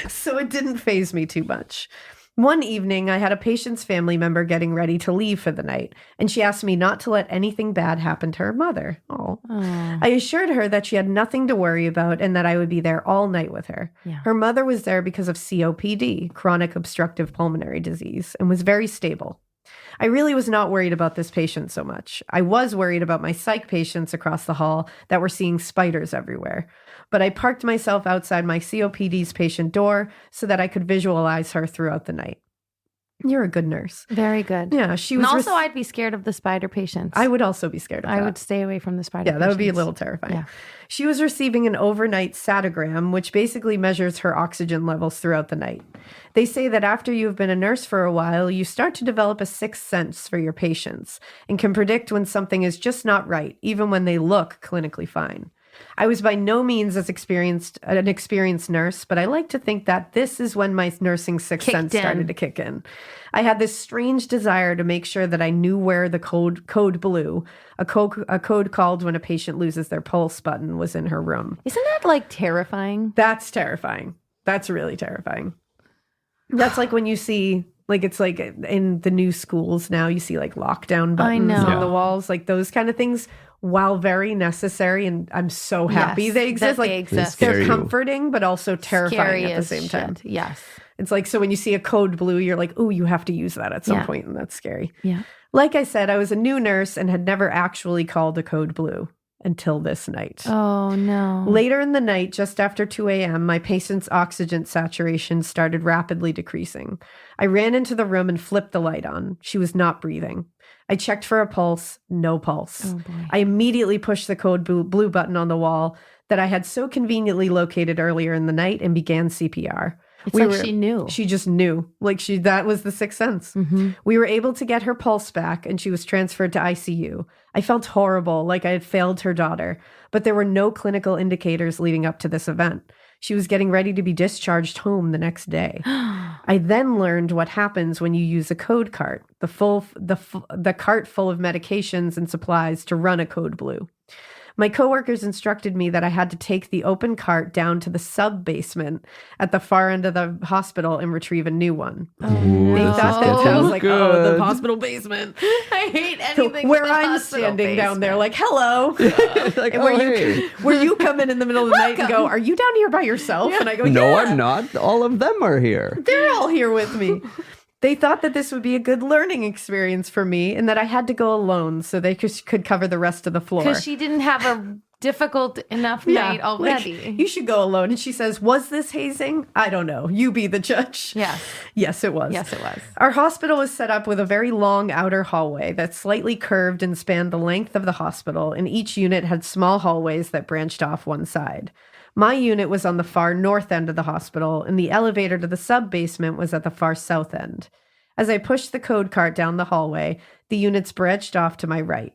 So it didn't faze me too much. One evening, I had a patient's family member getting ready to leave for the night, and she asked me not to let anything bad happen to her mother. Oh. I assured her that she had nothing to worry about and that I would be there all night with her. Yeah. Her mother was there because of COPD, chronic obstructive pulmonary disease, and was very stable. I really was not worried about this patient so much. I was worried about my psych patients across the hall that were seeing spiders everywhere. But I parked myself outside my COPD's patient door so that I could visualize her throughout the night. You're a good nurse. Very good. Yeah, she And was. also, I'd be scared of the spider patients. I would also be scared of that. I would stay away from the spider Yeah, that would be a patients. little terrifying. Yeah. She was receiving an overnight satogram, which basically measures her oxygen levels throughout the night. They say that after you've been a nurse for a while, you start to develop a sixth sense for your patients and can predict when something is just not right, even when they look clinically fine. I was by no means an experienced nurse, but I like to think that this is when my nursing sixth sense started to kick in. I had this strange desire to make sure that I knew where the code blue, a code called when a patient loses their pulse button, was in her room. Isn't that like terrifying? That's terrifying. That's really terrifying. That's like when you see, like, it's like in the new schools now, you see like lockdown buttons on the walls, like those kind of things. While very necessary, and I'm so happy Yes, they exist. that Like they exist. they're Scare you. comforting, but also terrifying Scary at the as same time. shit. Yes. It's like, so when you see a code blue, you're like, oh, you have to use that at some Yeah. point, and that's scary. Yeah. Like I said, I was a new nurse and had never actually called a code blue until this night. Oh, no. Later in the night, just after 2 a.m., my patient's oxygen saturation started rapidly decreasing. I ran into the room and flipped the light on. She was not breathing. I checked for a pulse, no pulse. Oh, boy. I immediately pushed the code blue button on the wall that I had so conveniently located earlier in the night and began CPR. It's like she knew. She just knew. Like that was the sixth sense. Mm-hmm. We were able to get her pulse back and she was transferred to ICU. I felt horrible, like I had failed her daughter, but there were no clinical indicators leading up to this event. She was getting ready to be discharged home the next day. I then learned what happens when you use a code cart, the cart full of medications and supplies to run a code blue. My coworkers instructed me that I had to take the open cart down to the sub-basement at the far end of the hospital and retrieve a new one. Ooh, They this thought is that I was like, getting oh, the good. hospital basement. I hate anything Where with the I'm hospital standing down there, basement. like, hello. Like, And oh, hey. where you come in the middle of the night and go, are you down here by yourself? And I go, No, yeah, I'm not. All of them are here. they're all here with me. They thought that this would be a good learning experience for me and that I had to go alone so they could cover the rest of the floor. Because she didn't have a difficult enough night already. Like, you should go alone. And she says, was this hazing? I don't know. You be the judge. Yes. Yes, it was. Yes, it was. Our hospital was set up with a very long outer hallway that slightly curved and spanned the length of the hospital, and each unit had small hallways that branched off one side. My unit was on the far north end of the hospital, and the elevator to the sub-basement was at the far south end. As I pushed the code cart down the hallway, the units branched off to my right.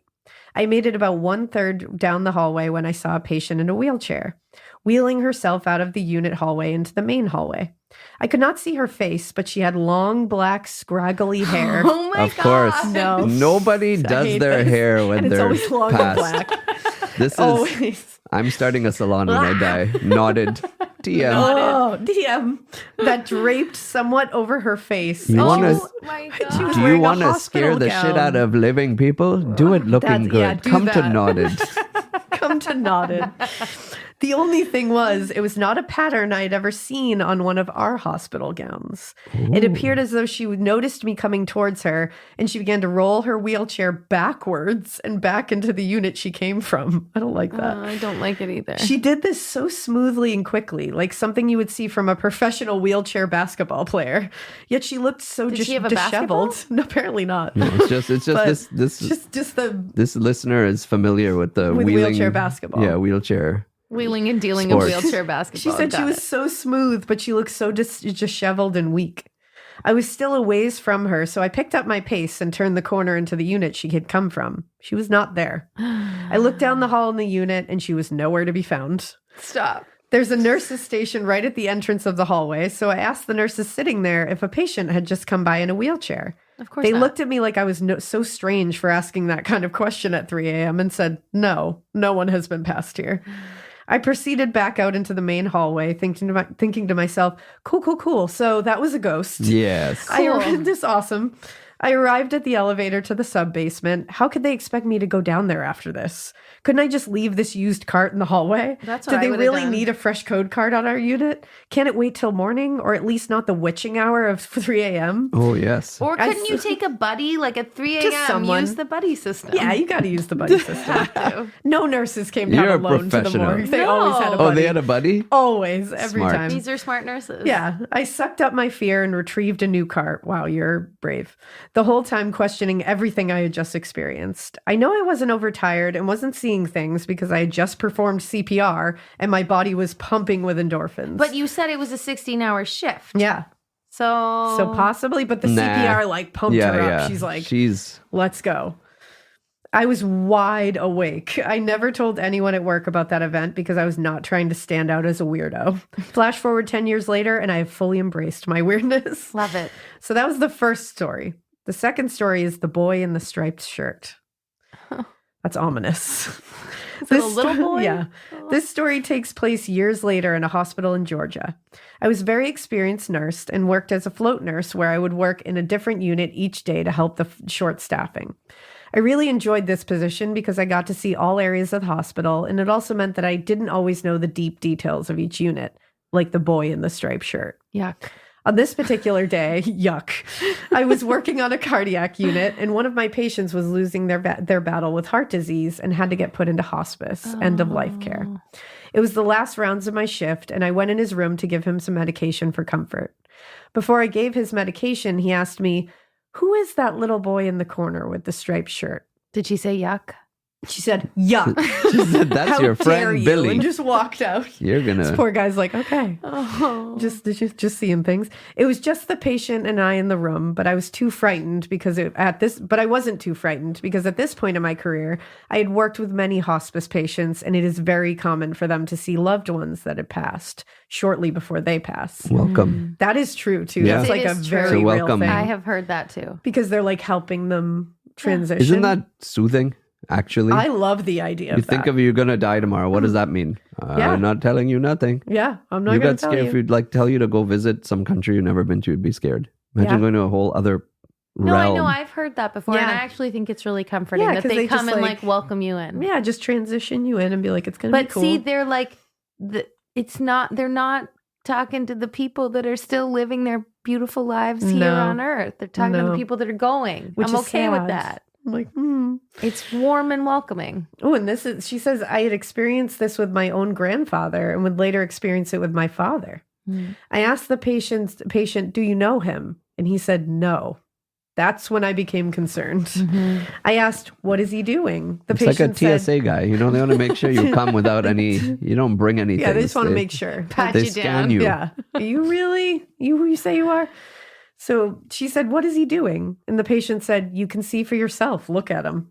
I made it about 1/3 down the hallway when I saw a patient in a wheelchair, wheeling herself out of the unit hallway into the main hallway. I could not see her face, but she had long, black, scraggly hair. Oh my Of course. God. No. Nobody I does hate their this. hair when And it's they're always long and past. black. This is. Always. I'm starting a salon when I die. Nodded. TM. Oh, DM. That draped somewhat over her face. You And wanna- she was- my she God. was Do you wearing a want to hospital scare the shit gown. out of living people? Do it looking That's- good. yeah, do Come to that. Nodded. Come to Nodded. The only thing was, it was not a pattern I had ever seen on one of our hospital gowns. It appeared as though she noticed me coming towards her, and she began to roll her wheelchair backwards and back into the unit she came from. I don't like that. I don't like it either. She did this so smoothly and quickly, like something you would see from a professional wheelchair basketball player. Yet she looked so Did just she have a disheveled. No, apparently not. No, it's just But this just the this listener is familiar with the With wheeling, wheelchair basketball. Yeah, wheelchair. Wheeling and dealing Sports. in wheelchair basketball. She said she Got was it. so smooth, but she looked so disheveled and weak. I was still a ways from her, so I picked up my pace and turned the corner into the unit she had come from. She was not there. I looked down the hall in the unit, and she was nowhere to be found. Stop. There's a nurse's station right at the entrance of the hallway, so I asked the nurses sitting there if a patient had just come by in a wheelchair. Of course They not. looked at me like I was so strange for asking that kind of question at 3 a.m. and said, no one has been past here. I proceeded back out into the main hallway, thinking to myself, cool. So that was a ghost. Yes. This is awesome. I arrived at the elevator to the sub-basement. How could they expect me to go down there after this? Couldn't I just leave this used cart in the hallway? That's what Did I they would've really done. need a fresh code card on our unit? Can't it wait till morning, or at least not the witching hour of 3 a.m.? Oh yes. Or I couldn't you take a buddy, like at 3 Just a.m., someone. use the buddy system? Yeah, you got to use the buddy system. No nurses came down You're a alone to the professional. morgue. They No. always had a buddy. Oh, they had a buddy? Always, every Smart. time. These are smart nurses. Yeah, I sucked up my fear and retrieved a new cart. Wow, you're brave. The whole time questioning everything I had just experienced. I know I wasn't overtired and wasn't seeing things because I had just performed CPR and my body was pumping with endorphins. But you said it was a 16-hour shift. yeah, So possibly, but the Nah. CPR like pumped Yeah, her up. yeah. She's like, she's let's go. I was wide awake. I never told anyone at work about that event because I was not trying to stand out as a weirdo. Flash forward 10 years later, and I have fully embraced my weirdness. love it. So that was the first story. The second story is the boy in the striped shirt. That's ominous. Is it a little boy? Yeah. This story takes place years later in a hospital in Georgia. I was a very experienced nurse and worked as a float nurse where I would work in a different unit each day to help the short staffing. I really enjoyed this position because I got to see all areas of the hospital, and it also meant that I didn't always know the deep details of each unit, like the boy in the striped shirt. Yuck. On this particular day, yuck, I was working on a cardiac unit, and one of my patients was losing their battle with heart disease and had to get put into hospice, end of life care. It was the last rounds of my shift, and I went in his room to give him some medication for comfort. Before I gave his medication, he asked me, "Who is that little boy in the corner with the striped shirt?" Did she say yuck? She said, "Yuck." she said, that's How your dare friend you? Billy. And just walked out. You're This gonna poor guy's like, okay. Oh. Just seeing things. It was just the patient and I in the room, but I was too frightened but I wasn't too frightened because at this point in my career, I had worked with many hospice patients, and it is very common for them to see loved ones that had passed shortly before they pass. welcome. That is true too. Yeah. That's It like a is true. very So real welcome. thing. I have heard that too. Because they're like helping them transition. Isn't that soothing? Actually, I love the idea you of think that. of you're gonna die tomorrow. What does that mean? Yeah. I'm not telling you nothing. Yeah, I'm not You going got to tell scared you. if you'd like tell you to go visit some country you've never been to. You'd be scared. Imagine Yeah. going to a whole other No, I realm. know. I've heard that before, and Yeah. I actually think it's really comforting Yeah, that 'cause they they come just, and like- welcome you in. Yeah, just transition you in and be like, it's going to be But cool. see, they're like, they're not talking to the people that are still living their beautiful lives here No. on Earth. They're talking to No. the people that are going. Which I'm is okay with sad. that. I'm like, It's warm and welcoming. Oh, and she says, I had experienced this with my own grandfather and would later experience it with my father. I asked the patient, do you know him? And he said, no. That's when I became concerned. I asked, what is he doing? The It's like a patient TSA guy. You know, they want to make sure you come without any. You don't bring anything. Yeah, they just want to make sure. Pat They you scan down. you. Yeah. Are you really? You who you say you are? So she said, what is he doing? And the patient said, you can see for yourself. Look at him.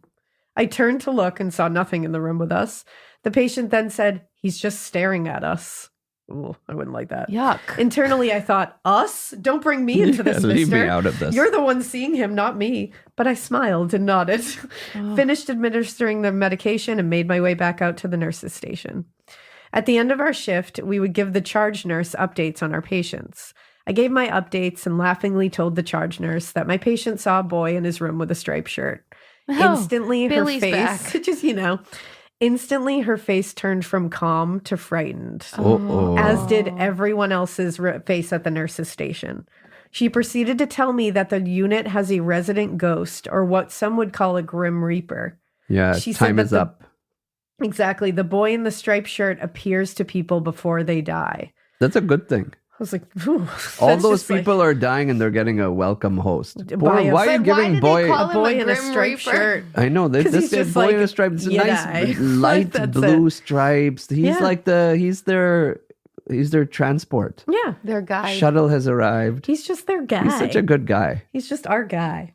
I turned to look and saw nothing in the room with us. The patient then said, he's just staring at us. Ooh, I wouldn't like that. Yuck. Internally, I thought, us? Don't bring me into this, Leave mister. me out of this. You're the one seeing him, not me. But I smiled and nodded. Finished administering the medication and made my way back out to the nurse's station. At the end of our shift, we would give the charge nurse updates on our patients. I gave my updates and laughingly told the charge nurse that my patient saw a boy in his room with a striped shirt. Oh, Instantly, Billy's her face, back. just, instantly her face turned from calm to frightened, Uh-oh. as did everyone else's face at the nurse's station. She proceeded to tell me that the unit has a resident ghost, or what some would call a grim reaper. Yeah, She said time that is the- up. Exactly. The boy in the striped shirt appears to people before they die. That's a good thing. I was like, ooh, All that's those just like people are dying and they're getting a welcome host. By Boy, a- why are you But why giving did they boy? call a boy him a in a Grim striped Reaper? shirt. I know 'Cause this he's guy just boy in like, a stripe. It's a "Yeah, nice die." light That's blue it. stripes. He's Yeah. like he's their transport. Yeah. Their guide. Shuttle has arrived. He's just their guy. He's such a good guy. He's just our guy.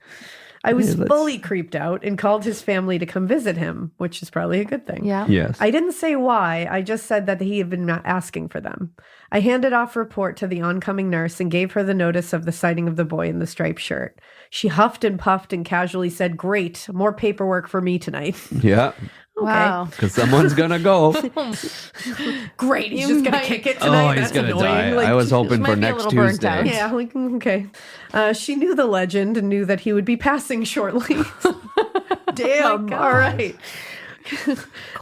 I was Yeah, let's- fully creeped out and called his family to come visit him, which is probably a good thing. Yeah. Yes. I didn't say why. I just said that he had been asking for them. I handed off a report to the oncoming nurse and gave her the notice of the sighting of the boy in the striped shirt. She huffed and puffed and casually said, great, more paperwork for me tonight. Yeah, Wow. because someone's gonna go. Great, he's You just going to might- kick it tonight. Oh, he's That's gonna annoying. die. Like, I was hoping might for be a next little burnt Tuesday. out. yeah, like, okay. She knew the legend and knew that he would be passing shortly. Damn. God. All right.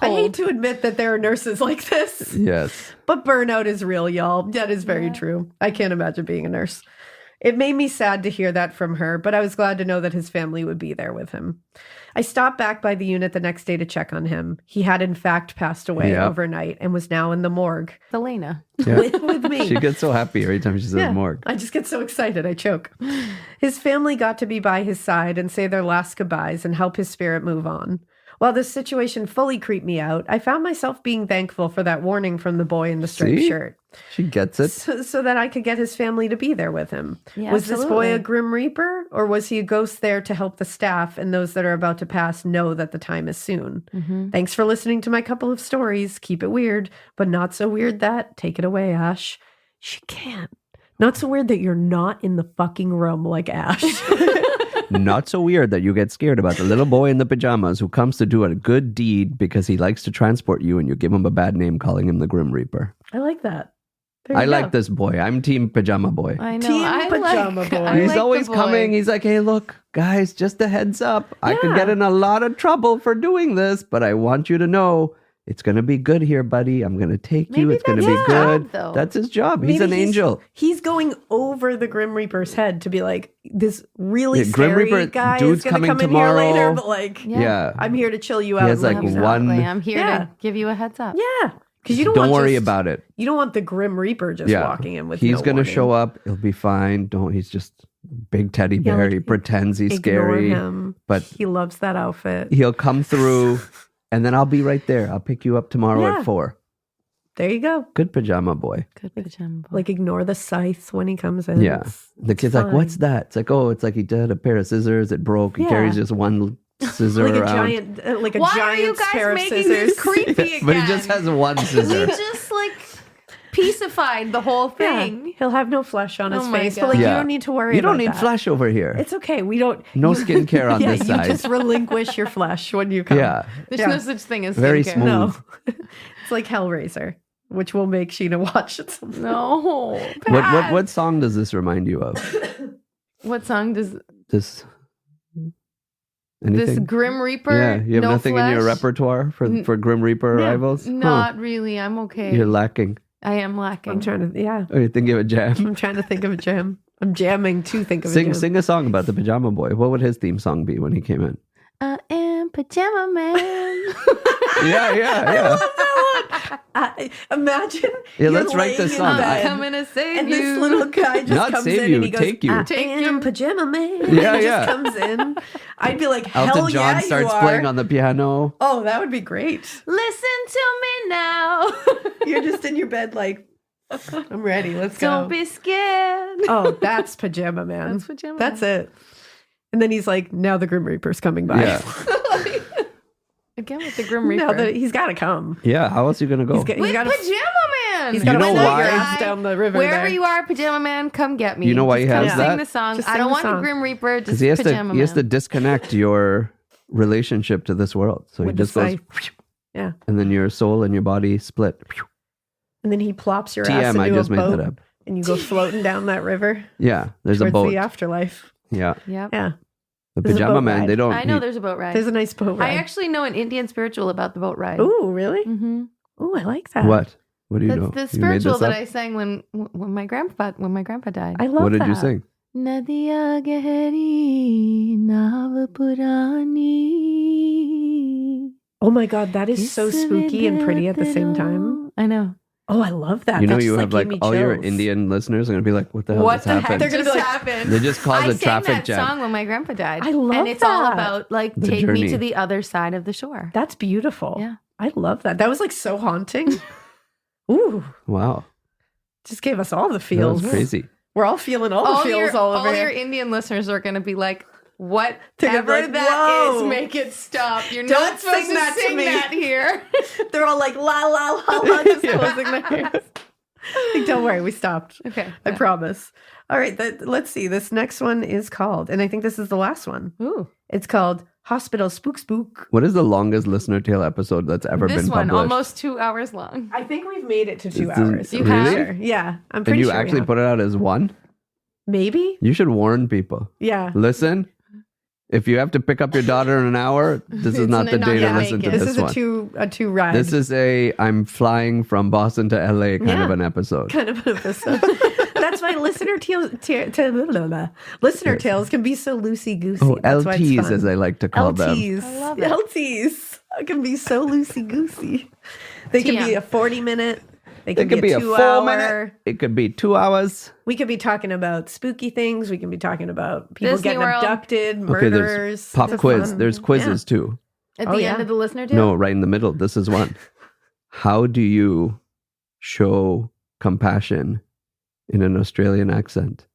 I hate to admit that there are nurses like this, Yes. but burnout is real, y'all. That is very true. I can't imagine being a nurse. It made me sad to hear that from her, but I was glad to know that his family would be there with him. I stopped back by the unit the next day to check on him. He had, in fact, passed away Yeah. overnight and was now in the morgue Alaina. Yeah. with me. She gets so happy every time she says morgue. I just get so excited. I choke. His family got to be by his side and say their last goodbyes and help his spirit move on. While this situation fully creeped me out, I found myself being thankful for that warning from the boy in the striped See? shirt She gets it. so that I could get his family to be there with him. Yeah, was this boy a absolutely. grim reaper, or was he a ghost there to help the staff and those that are about to pass know that the time is soon? Thanks for listening to my couple of stories. Keep it weird, but not so weird that, take it away, Ash. She can't. Not so weird that you're not in the fucking room like Ash. Not so weird that you get scared about the little boy in the pajamas who comes to do a good deed because he likes to transport you and you give him a bad name calling him the Grim Reaper. I like that. There I you like go. this boy. I'm team pajama boy. I know. Team I pajama like, boy. I He's like the always boy. coming. He's like, hey, look, guys, just a heads up. I could Yeah. get in a lot of trouble for doing this, but I want you to know it's going to be good here, buddy. I'm going to take you. Maybe It's going to that's be his good. job, though. That's his job. He's Maybe an angel. He's going over the Grim Reaper's head to be like, this really Yeah, Grim scary Reaper guy dude's is going to coming come in here later, tomorrow. but like, Yeah. I'm here to chill you out. He has, and like, let you know. one- Absolutely. I'm here Yeah. to give you a heads up. Yeah. Because you don't Don't want worry just- about it. You don't want the Grim Reaper just walking in with He's no gonna warning. show up. He'll be fine. Don't. He's just big teddy Yeah, bear. like, He pretends he's Ignore scary, him. but He loves that outfit. he'll come through, and then I'll be right there. I'll pick you up tomorrow Yeah. at 4. There you go. Good pajama boy. Good pajama boy. Like, ignore the scythe when he comes in. Yeah. It's The kid's like, fine. "What's that?" It's like, "Oh, it's like he did a pair of scissors. It broke. He Yeah. carries just one scissor like a around, giant, Why are you giant's guys pair of making scissors. this creepy again? but he just has one we scissor." just like piecified the whole thing. He'll have no flesh on his Oh my face, God. but like Yeah. you don't need to worry. You don't about need that. flesh over here. It's okay. We don't. No skincare on this you side. just relinquish your flesh when you come. Yeah. There's Yeah. no such thing as Very skincare. smooth. No, it's like Hellraiser, which will make Sheena watch it. Sometime. No. What song does this remind you of? What song does This anything? this Grim Reaper? Yeah, you have no nothing in your flesh? repertoire for Grim Reaper arrivals? Huh. Not really. I'm okay. You're lacking. I am lacking. I'm trying to. Yeah, Oh, you think of a jam? I'm trying to think of a jam. I'm jamming to think of a jam. Sing a song about the Pajama Boy. What would his theme song be when he came in? I am Pajama Man. Yeah. Imagine. Yeah, you're let's write this laying in song. bed, Coming to save and you. this little guy just Not comes save in you, and he goes, take you. I Take am you. Pajama Man. Yeah, and he yeah. just comes in. I'd be like, hell Elton John yeah, starts you are. playing on the piano. Oh, that would be great. Listen to me now. You're just in your bed like, I'm ready. Let's go. Don't be scared. Oh, that's Pajama Man. That's Pajama That's Man. it. And then he's like, now the Grim Reaper's coming by. Yeah. Again with the Grim Reaper. Now that he's got to come. Yeah, how else are you going to go? He's got with to. Pajama Man. He's You got to know float why? your ass down the river. Wherever there. you are, Pajama Man, come get me. You know why he Just come has sing that? the song. Just I sing don't the want song. the Grim Reaper, Because just Pajama he has to Man. disconnect your relationship to this world. So he With just the goes, scythe. Yeah. and then your soul and your body split. And then he plops your ass TM, I into just a made boat, that up. and you go floating down that river Yeah, there's towards a boat. the afterlife. Yeah, Yep. Yeah, the There's a Pajama boat Man. ride. They don't. I know there's a boat ride. there's a nice boat ride. I actually know an Indian spiritual about the boat ride. Ooh, really? Mm-hmm. Ooh, I like that. What? What do you That's know? the You made spiritual this that up? I sang when my grandpa died. I love What did that. you sing? Nadiya gehri nav purani. Oh my God, that is so spooky and pretty at the same time. I know. Oh, I love that. You know, That you just, have gave like me all your chills. Indian listeners are gonna be like, "What the hell What just the heck happened?" They're gonna just be like- happened? They just caused I a sang traffic that jam. song when my grandpa died. I love and it's all that. about like The take journey. me to the other side of the shore. That's beautiful. Yeah. I love that. That was like so haunting. Ooh, Wow, just gave us all the that feels. was crazy. We're all feeling all the feels all over your here. Indian listeners are going to be like, They're whatever gonna be like, that is, "Whoa. make it stop. You're Don't not supposed sing to that to sing me." that here. They're all like la la la la, just closing their ears. Like, don't worry, we stopped. Okay. I promise. All right, let's see. This next one is called, and I think this is the last one. Ooh. It's called Hospital Spook Spook. What is the longest listener tale episode that's ever This been one, published? almost 2 hours long. I think we've made it to 2 Is this- hours. You I'm pretty have? sure. Yeah, I'm And pretty you sure. we actually have. put it out as one? Maybe? You should warn people. Yeah. Listen, if you have to pick up your daughter in an hour, this is It's not the not day to gonna listen make to it. This this is one. a two ride. This is a I'm flying from Boston to LA kind of Yeah. an episode. kind of an episode. That's why listener tales can be so loosey goosey. Oh, That's why it's LTs fun. as I like to call them. LTs. I love it. LTs can be so loosey goosey. They can be TM. a 40-minute. They It can could be a 2 full hour. minute. It could be 2 hours. We could be talking about spooky things. We can be talking about people Disney getting World. abducted, Okay, murders. there's pop It's quiz. fun. There's quizzes too. At Oh, the yeah. end of the listener tale? No, right in the middle. This is one. How do you show compassion in an Australian accent?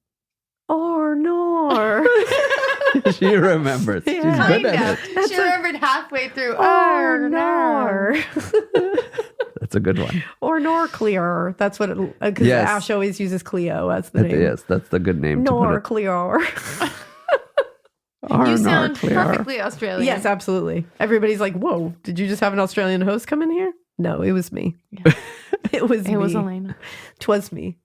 Or nor. She remembers. She's Yeah. good Kinda. at it. She remembered halfway through. Or nor. That's a good one. Or nor Clear. That's what it, because Yes. Ash always uses Cleo as the name. Yes, that's the good name to Nor put Cleo. it. You sound clear. perfectly Australian. Yes, absolutely. Everybody's like, whoa, did you just have an Australian host come in here? No, it was me. It was me. It was Alaina. 'Twas me.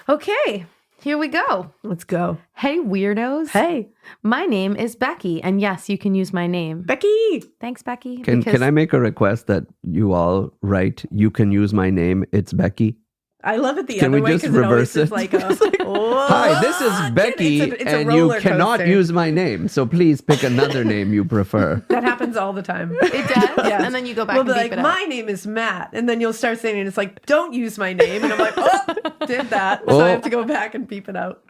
Okay, here we go. Let's go. Hey, weirdos. Hey, My name is Becky, and yes, you can use my name. Becky. Thanks, Becky. Can I make a request that you all write, you can use my name, it's Becky? I love it the Can other we way just because it always reverse it? is like, whoa. Hi, this is Becky, It's a and you roller cannot coaster. use my name, so please pick another name you prefer. That happens all the time. It does? Yes. And then you go back We'll and be beep like, it up. my name is Matt. And then you'll start saying it. It's like, don't use my name. And I'm like, oh, did that. So I Oh. have to go back and beep it out.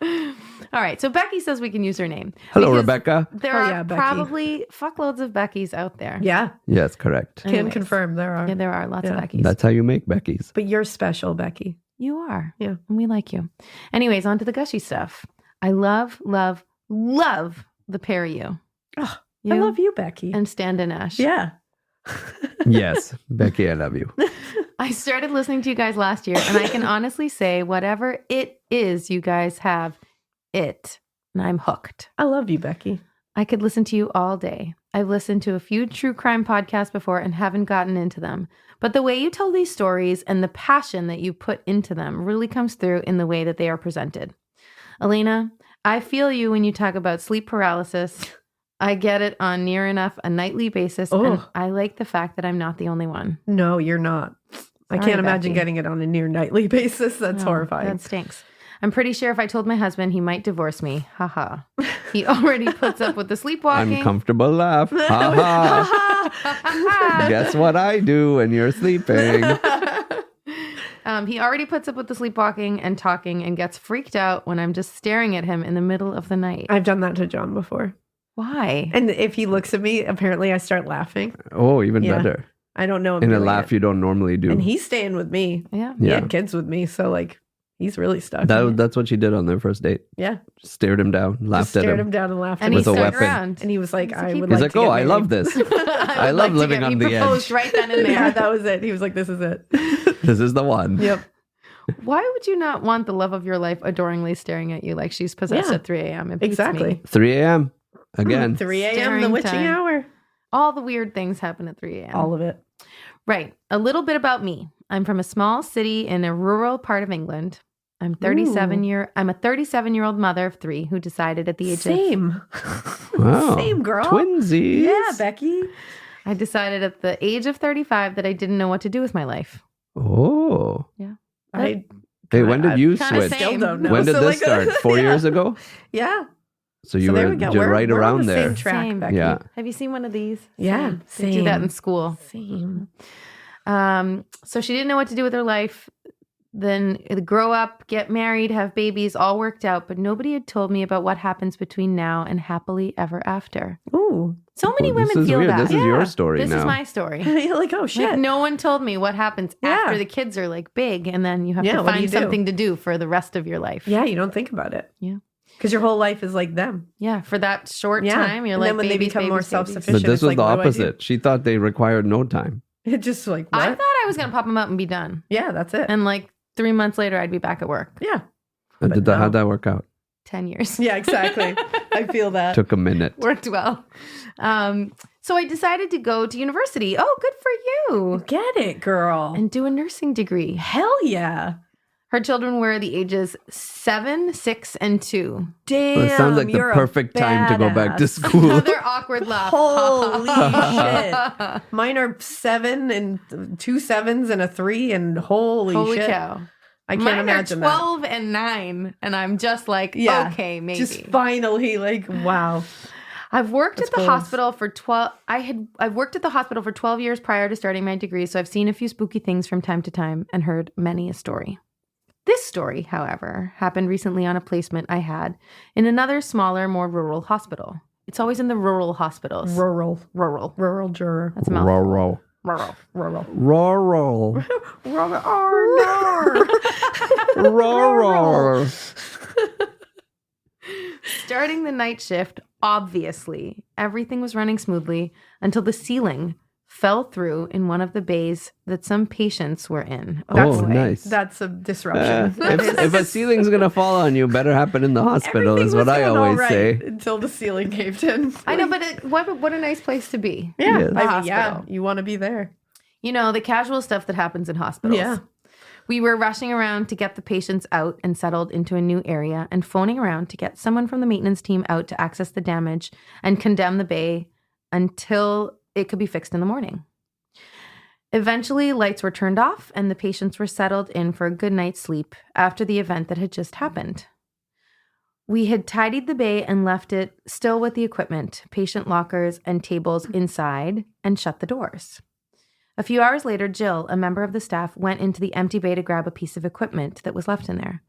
All right, so Becky says we can use her name. Hello, Because Rebecca. There Oh, are yeah, Becky. probably fuckloads of Beckys out there. Yeah. Yes, correct. Can Anyways. confirm there are. Yeah, there are lots of Yeah. Beckys. That's how you make Becky's. But you're special, Becky. You are. Yeah. And we like you. Anyways, on to the gushy stuff. I love, love, love the pair of you. Oh, I love you, Becky. And Stan and Ash. yeah. Yes, Becky, I love you. I started listening to you guys last year, and I can honestly say whatever it is you guys have, and I'm hooked. I love you, Becky. I could listen to you all day. I've listened to a few true crime podcasts before and haven't gotten into them. But the way you tell these stories and the passion that you put into them really comes through in the way that they are presented. Alaina, I feel you when you talk about sleep paralysis. I get it on near enough a nightly basis, and I like the fact that I'm not the only one. No, you're not. I can't imagine Becky. getting it on a near nightly basis. That's horrifying. That stinks. I'm pretty sure if I told my husband, he might divorce me. Haha. He already puts up with the sleepwalking. Uncomfortable laugh. Ha ha. Guess what I do when you're sleeping? He already puts up with the sleepwalking and talking and gets freaked out when I'm just staring at him in the middle of the night. I've done that to John before. Why? And if he looks at me, apparently I start laughing. Oh, even better. I don't know him In a doing laugh it. you don't normally do. And he's staying with me. Yeah. He Yeah. had kids with me, so like he's really stuck. That's what she did on their first date. Yeah. Stared him down, laughed Just at stared him. him down and laughed And at he With a him. stuck weapon. around. And he was like, I would He's like like, to get I love married." this. I love living on the He proposed edge. right then and there. Yeah, that was it. He was like, this is it. This is the one. Yep. Why would you not want the love of your life adoringly staring at you like she's possessed Yeah. at 3 a.m.? It beats Exactly. me. 3 a.m. Again. 3 a.m. Staring the witching time. hour. All the weird things happen at 3 a.m. All of it. Right. A little bit about me. I'm from a small city in a rural part of England. I'm a 37-year-old mother of 3 who decided at the age of Same. Wow. Same girl. Twinsies. Yeah, Becky. I decided at the age of 35 that I didn't know what to do with my life. Oh. I Hey, when did you kinda switch? same. still don't know. When did So, this like, start? 4 years ago? Yeah. So you So there were we go. you're right we're on around the there. Same track, Same. Becky. Yeah. Have you seen one of these? Yeah. They do that Same. in school. Same. So she didn't know what to do with her life. Then grow up, get married, have babies, all worked out. But nobody had told me about what happens between now and happily ever after. Ooh. So many Well, this women is feel weird. that. This is your story This now. is my story. You're like, oh shit. Like, no one told me what happens Yeah. after the kids are like big, and then you have Yeah, to what do find you do? something to do for the rest of your life. Yeah, you don't think about it. Yeah. Because your whole life is like them. Yeah, for that short Yeah. time, you're And like, then when they babies, become babies, more babies. self-sufficient, But this it's was like, the what do I do? opposite. She thought they required no time. It just like, I what? thought I was going to pop them out and be done. Yeah, that's it. And like 3 months later, I'd be back at work. Yeah. How'd But that, no. how'd that work out? 10 years. Yeah, exactly. I feel that. Took a minute. Worked well. So I decided to go to university. Oh, good for you. Get it, girl. And do a nursing degree. Hell yeah. Her children were the ages 7, 6, and 2. Damn. Well, it sounds like the you're a perfect time to go back to badass. school. Another awkward laugh. Holy shit. Mine are 7 and 2 7s and a 3 and holy shit. cow. I can't Mine imagine are 12 and 9, and I'm just like, Yeah. okay, maybe. Just finally, like, wow. I've worked That's at the bold. hospital for 12. I've worked at the hospital for 12 years prior to starting my degree, so I've seen a few spooky things from time to time and heard many a story. This story, however, happened recently on a placement I had in another smaller, more rural hospital. It's always in the rural hospitals. Rural juror. That's a mouthful. Rural. Rural. Rural. Oh, Rural. Starting the night shift, obviously, everything was running smoothly until the ceiling fell through in one of the bays that some patients were in. Oh, boy. nice. That's a disruption. If a ceiling's gonna fall on you, better happen in the hospital, Everything is what was I going all always right say. until the ceiling caved in. I know, but what a nice place to be. Yeah, Yes. The I mean, yeah, hospital. you want to be there. You know, the casual stuff that happens in hospitals. Yeah. We were rushing around to get the patients out and settled into a new area and phoning around to get someone from the maintenance team out to access the damage and condemn the bay until it could be fixed in the morning. Eventually, lights were turned off and the patients were settled in for a good night's sleep after the event that had just happened. We had tidied the bay and left it still with the equipment, patient lockers, and tables inside and shut the doors. A few hours later, Jill, a member of the staff, went into the empty bay to grab a piece of equipment that was left in there.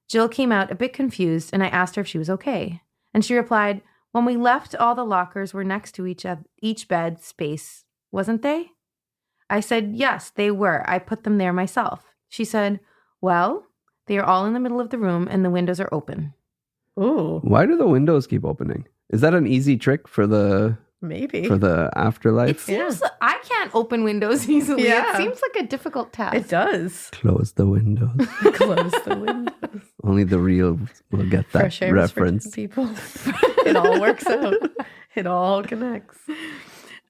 Jill came out a bit confused, and I asked her if she was okay. And she replied, "When we left, all the lockers were next to each bed space, wasn't they?" I said, "Yes, they were. I put them there myself." She said, "Well, they are all in the middle of the room, and the windows are open." Ooh. Why do the windows keep opening? Is that an easy trick for the Maybe. for the afterlife. It seems I can't open windows easily. Yeah. It seems like a difficult task. It does. Close the windows. Close the window. Only the real will get that Fresh air is for reference. people. It all works out. It all connects.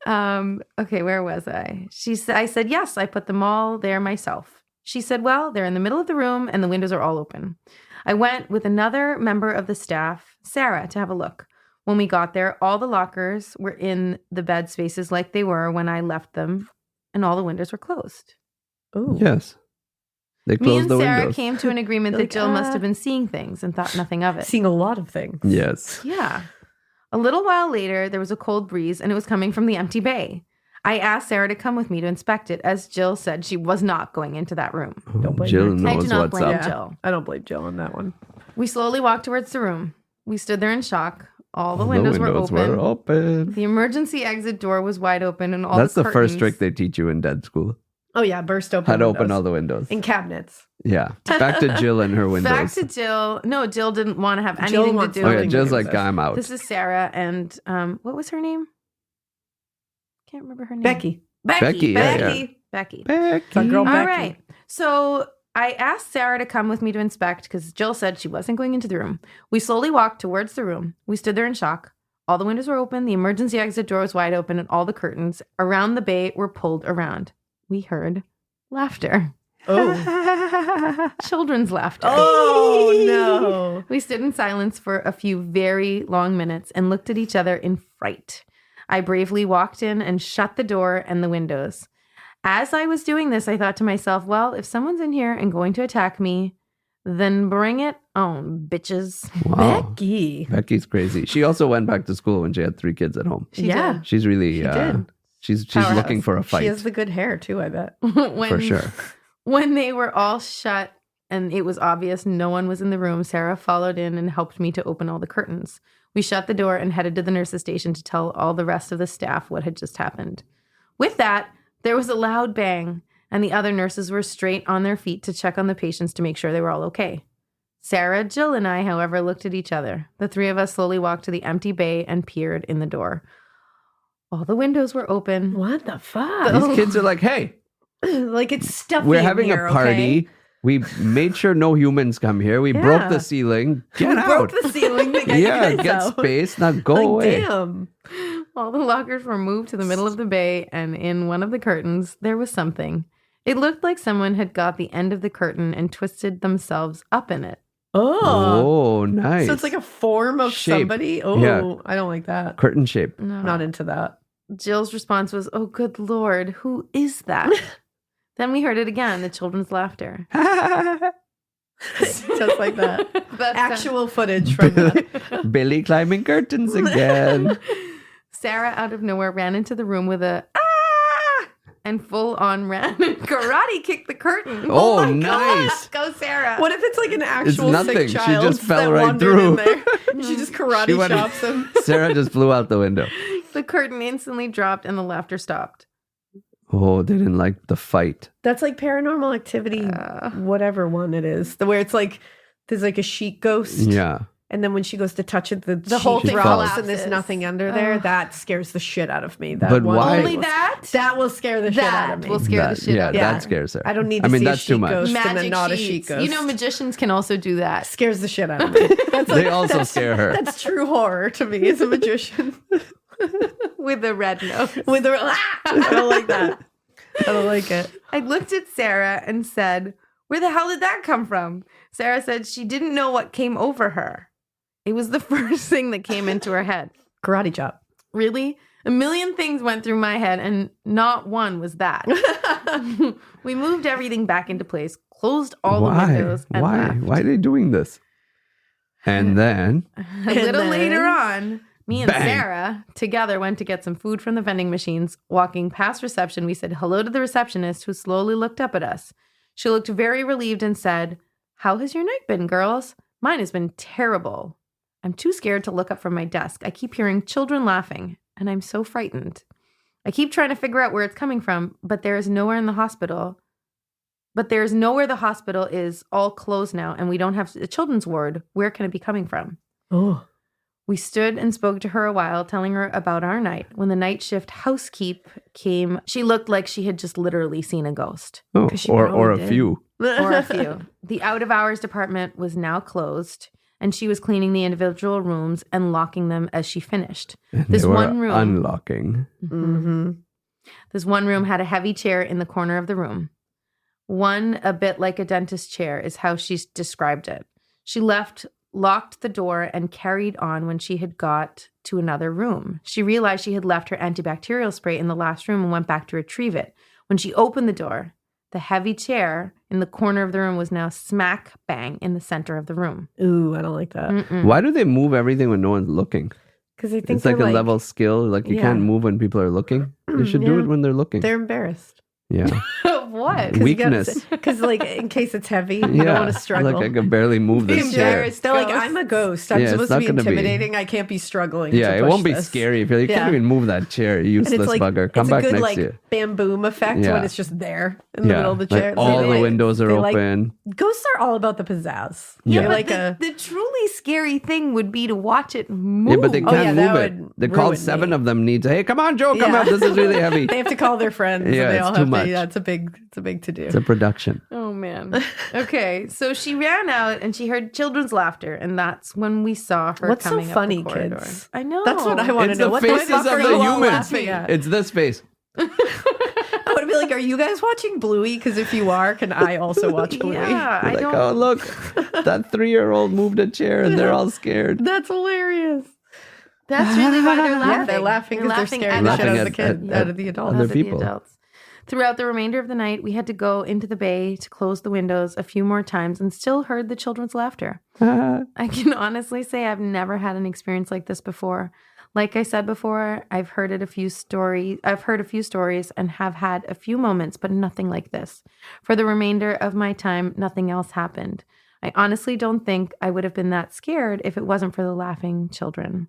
Okay, where was I? I said, yes, I put them all there myself. She said, well, they're in the middle of the room and the windows are all open. I went with another member of the staff, Sarah, to have a look. When we got there, all the lockers were in the bed spaces like they were when I left them, and all the windows were closed. Oh. Yes. They Me closed and the Sarah windows. came to an agreement that Like, Jill must have been seeing things and thought nothing of it. Seeing a lot of things. Yes. Yeah. A little while later, there was a cold breeze and it was coming from the empty bay. I asked Sarah to come with me to inspect it, as Jill said she was not going into that room. Don't blame Jill her. I do knows not what's blame up. Jill. I don't blame Jill on that one. We slowly walked towards the room. We stood there in shock. All the All windows were open. open. The emergency exit door was wide open, and all That's the the first curtains- trick they teach you in dead school. Oh, yeah. Burst open How to windows. open all the windows. In cabinets. Yeah. Back to Jill and her windows. Back to Jill. No, Jill didn't want to have Jill anything to wants do nothing Okay, with to Jill's do like, with this. I'm out. This is Sarah and what was her name? Can't remember her name. Becky. Becky, yeah, yeah. Becky. Becky. It's our girl All Becky. right. So I asked Sarah to come with me to inspect because Jill said she wasn't going into the room. We slowly walked towards the room. We stood there in shock. All the windows were open. The emergency exit door was wide open, and all the curtains around the bay were pulled around. We heard laughter. Oh. Children's laughter. Oh, no. We stood in silence for a few very long minutes and looked at each other in fright. I bravely walked in and shut the door and the windows. As I was doing this, I thought to myself, well, if someone's in here and going to attack me, then bring it on, bitches. Wow. Becky. Becky's crazy. She also went back to school when she had 3 kids at home. She Yeah. did. She's really, She did. she's Powerhouse. looking for a fight. She has the good hair, too, I bet. When, for sure. When they were all shut and it was obvious no one was in the room, Sarah followed in and helped me to open all the curtains. We shut the door and headed to the nurse's station to tell all the rest of the staff what had just happened. With that, there was a loud bang, and the other nurses were straight on their feet to check on the patients to make sure they were all okay. Sarah, Jill, and I, however, looked at each other. The 3 of us slowly walked to the empty bay and peered in the door. All the windows were open. What the fuck? These kids are like, hey, Like, it's stuffy we're in having here, a party. okay? We made sure no humans come here. We broke Yeah. the ceiling. Get Who out. broke the ceiling to get Yeah, you guys get out? space. Now go Like, away. damn. All the lockers were moved to the middle of the bay, and in one of the curtains, there was something. It looked like someone had got the end of the curtain and twisted themselves up in it. Oh. Oh, nice. So it's like a form of Shape. somebody? Oh, Yeah. I don't like that. curtain shape. No. Not into that. Jill's response was, "Oh, good Lord, who is that?" Then we heard it again, the children's laughter. Just like that. That's Actual footage from that. Billy climbing curtains again. Sarah, out of nowhere, ran into the room with a "ah!" and full on ran and karate kicked the curtain. Oh, my nice. Go, Sarah. What if it's like an actual nothing. sick She child just fell that right wandered through. in there? She just She karate went- chops him. Sarah just flew out the window. The curtain instantly dropped and the laughter stopped. Oh, they didn't like the fight. That's like Paranormal Activity, whatever one it is. The where it's like there's like a sheet ghost. Yeah. And then when she goes to touch it, the whole sheet thing drops collapses. and there's nothing under there. That scares the shit out of me. That But one why- Only will- that? That will scare the shit out of That me. will scare the shit out of Yeah. That scares her. I don't need to see a that's too sheet much. ghost. And then Magic not a sheets. sheet ghost. You know, magicians can also do that. Scares the shit out of me. That's They also that's- scare her. That's true horror to me as a magician. With a red nose. With a, I don't like that. I don't like it. I looked at Sarah and said, "Where the hell did that come from?" Sarah said she didn't know what came over her. It was the first thing that came into her head. Karate chop. Really? A million things went through my head, and not one was that. We moved everything back into place, closed all the windows, and Why? left. Why are they doing this? And then A little then- later on, me and Bang. Sarah together went to get some food from the vending machines. Walking past reception, we said hello to the receptionist, who slowly looked up at us. She looked very relieved and said, "How has your night been, girls? Mine has been terrible. I'm too scared to look up from my desk. I keep hearing children laughing, and I'm so frightened. I keep trying to figure out where it's coming from, but there is nowhere in the hospital. But there is nowhere the hospital is all closed now, and we don't have a children's ward. Where can it be coming from?" Oh. We stood and spoke to her a while, telling her about our night. When the night shift housekeep came, she looked like she had just literally seen a ghost. Oh, 'Cause she or probably a did. few. Or a few. The out-of-hours department was now closed, and she was cleaning the individual rooms and locking them as she finished. And This they were one room- unlocking. Mm-hmm. This one room had a heavy chair in the corner of the room. One, a bit like a dentist chair, is how she described it. She locked the door, and carried on when she had got to another room. She realized she had left her antibacterial spray in the last room and went back to retrieve it. When she opened the door, the heavy chair in the corner of the room was now smack bang in the center of the room. Ooh, I don't like that. Mm-mm. Why do they move everything when no one's looking? Because I think It's like they're a level skill. Like you Yeah. can't move when people are looking. They should do Yeah. it when they're looking. They're embarrassed. Yeah. What? Weakness. Because like in case it's heavy, you Yeah. don't want to struggle. Like I can barely move this chair. Embarrassed. They're like, Ghosts. I'm a ghost. I'm Yeah, it's supposed to not be gonna be- intimidating. I can't be struggling. Yeah, to it push won't be this. scary if you're like, you Yeah. can't even move that chair, you And useless it's like bugger. Come it's back a good next like year. bam boom effect Yeah. when it's just there in the middle of the like chair. all They the like- windows are they like- open. Ghosts are all about the pizzazz. Yeah. They're But like the truly scary thing would be to watch it move. Yeah, but they Oh, can't yeah, that move it. would They called ruin 7 me. of them need to, hey, come on, Joe, come Yeah. up. This is really heavy. they have to call their friends. Yeah, and they it's all too have much. To, yeah, it's a big to do. It's a production. Oh, man. Okay, so she ran out and she heard children's laughter, and that's when we saw her What's so coming up funny, the corridor. kids? I know. That's what I want to It's know. the What faces the fuck of are the you all humans. laughing at? It's this face. I would be like, are you guys watching Bluey? Because if you are, can I also watch Bluey? Yeah, I Like, don't. oh, look, that 3-year-old moved a chair and they're all scared. That's hilarious. That's really why they're laughing. Yeah, they're laughing because they're scared at the us. shit out of Laughing the kid, at- out of the adult. other As of the people. adults. Throughout the remainder of the night, we had to go into the bay to close the windows a few more times and still heard the children's laughter. I can honestly say I've never had an experience like this before. Like I said before, I've heard a few stories and have had a few moments, but nothing like this. For the remainder of my time, nothing else happened. I honestly don't think I would have been that scared if it wasn't for the laughing children.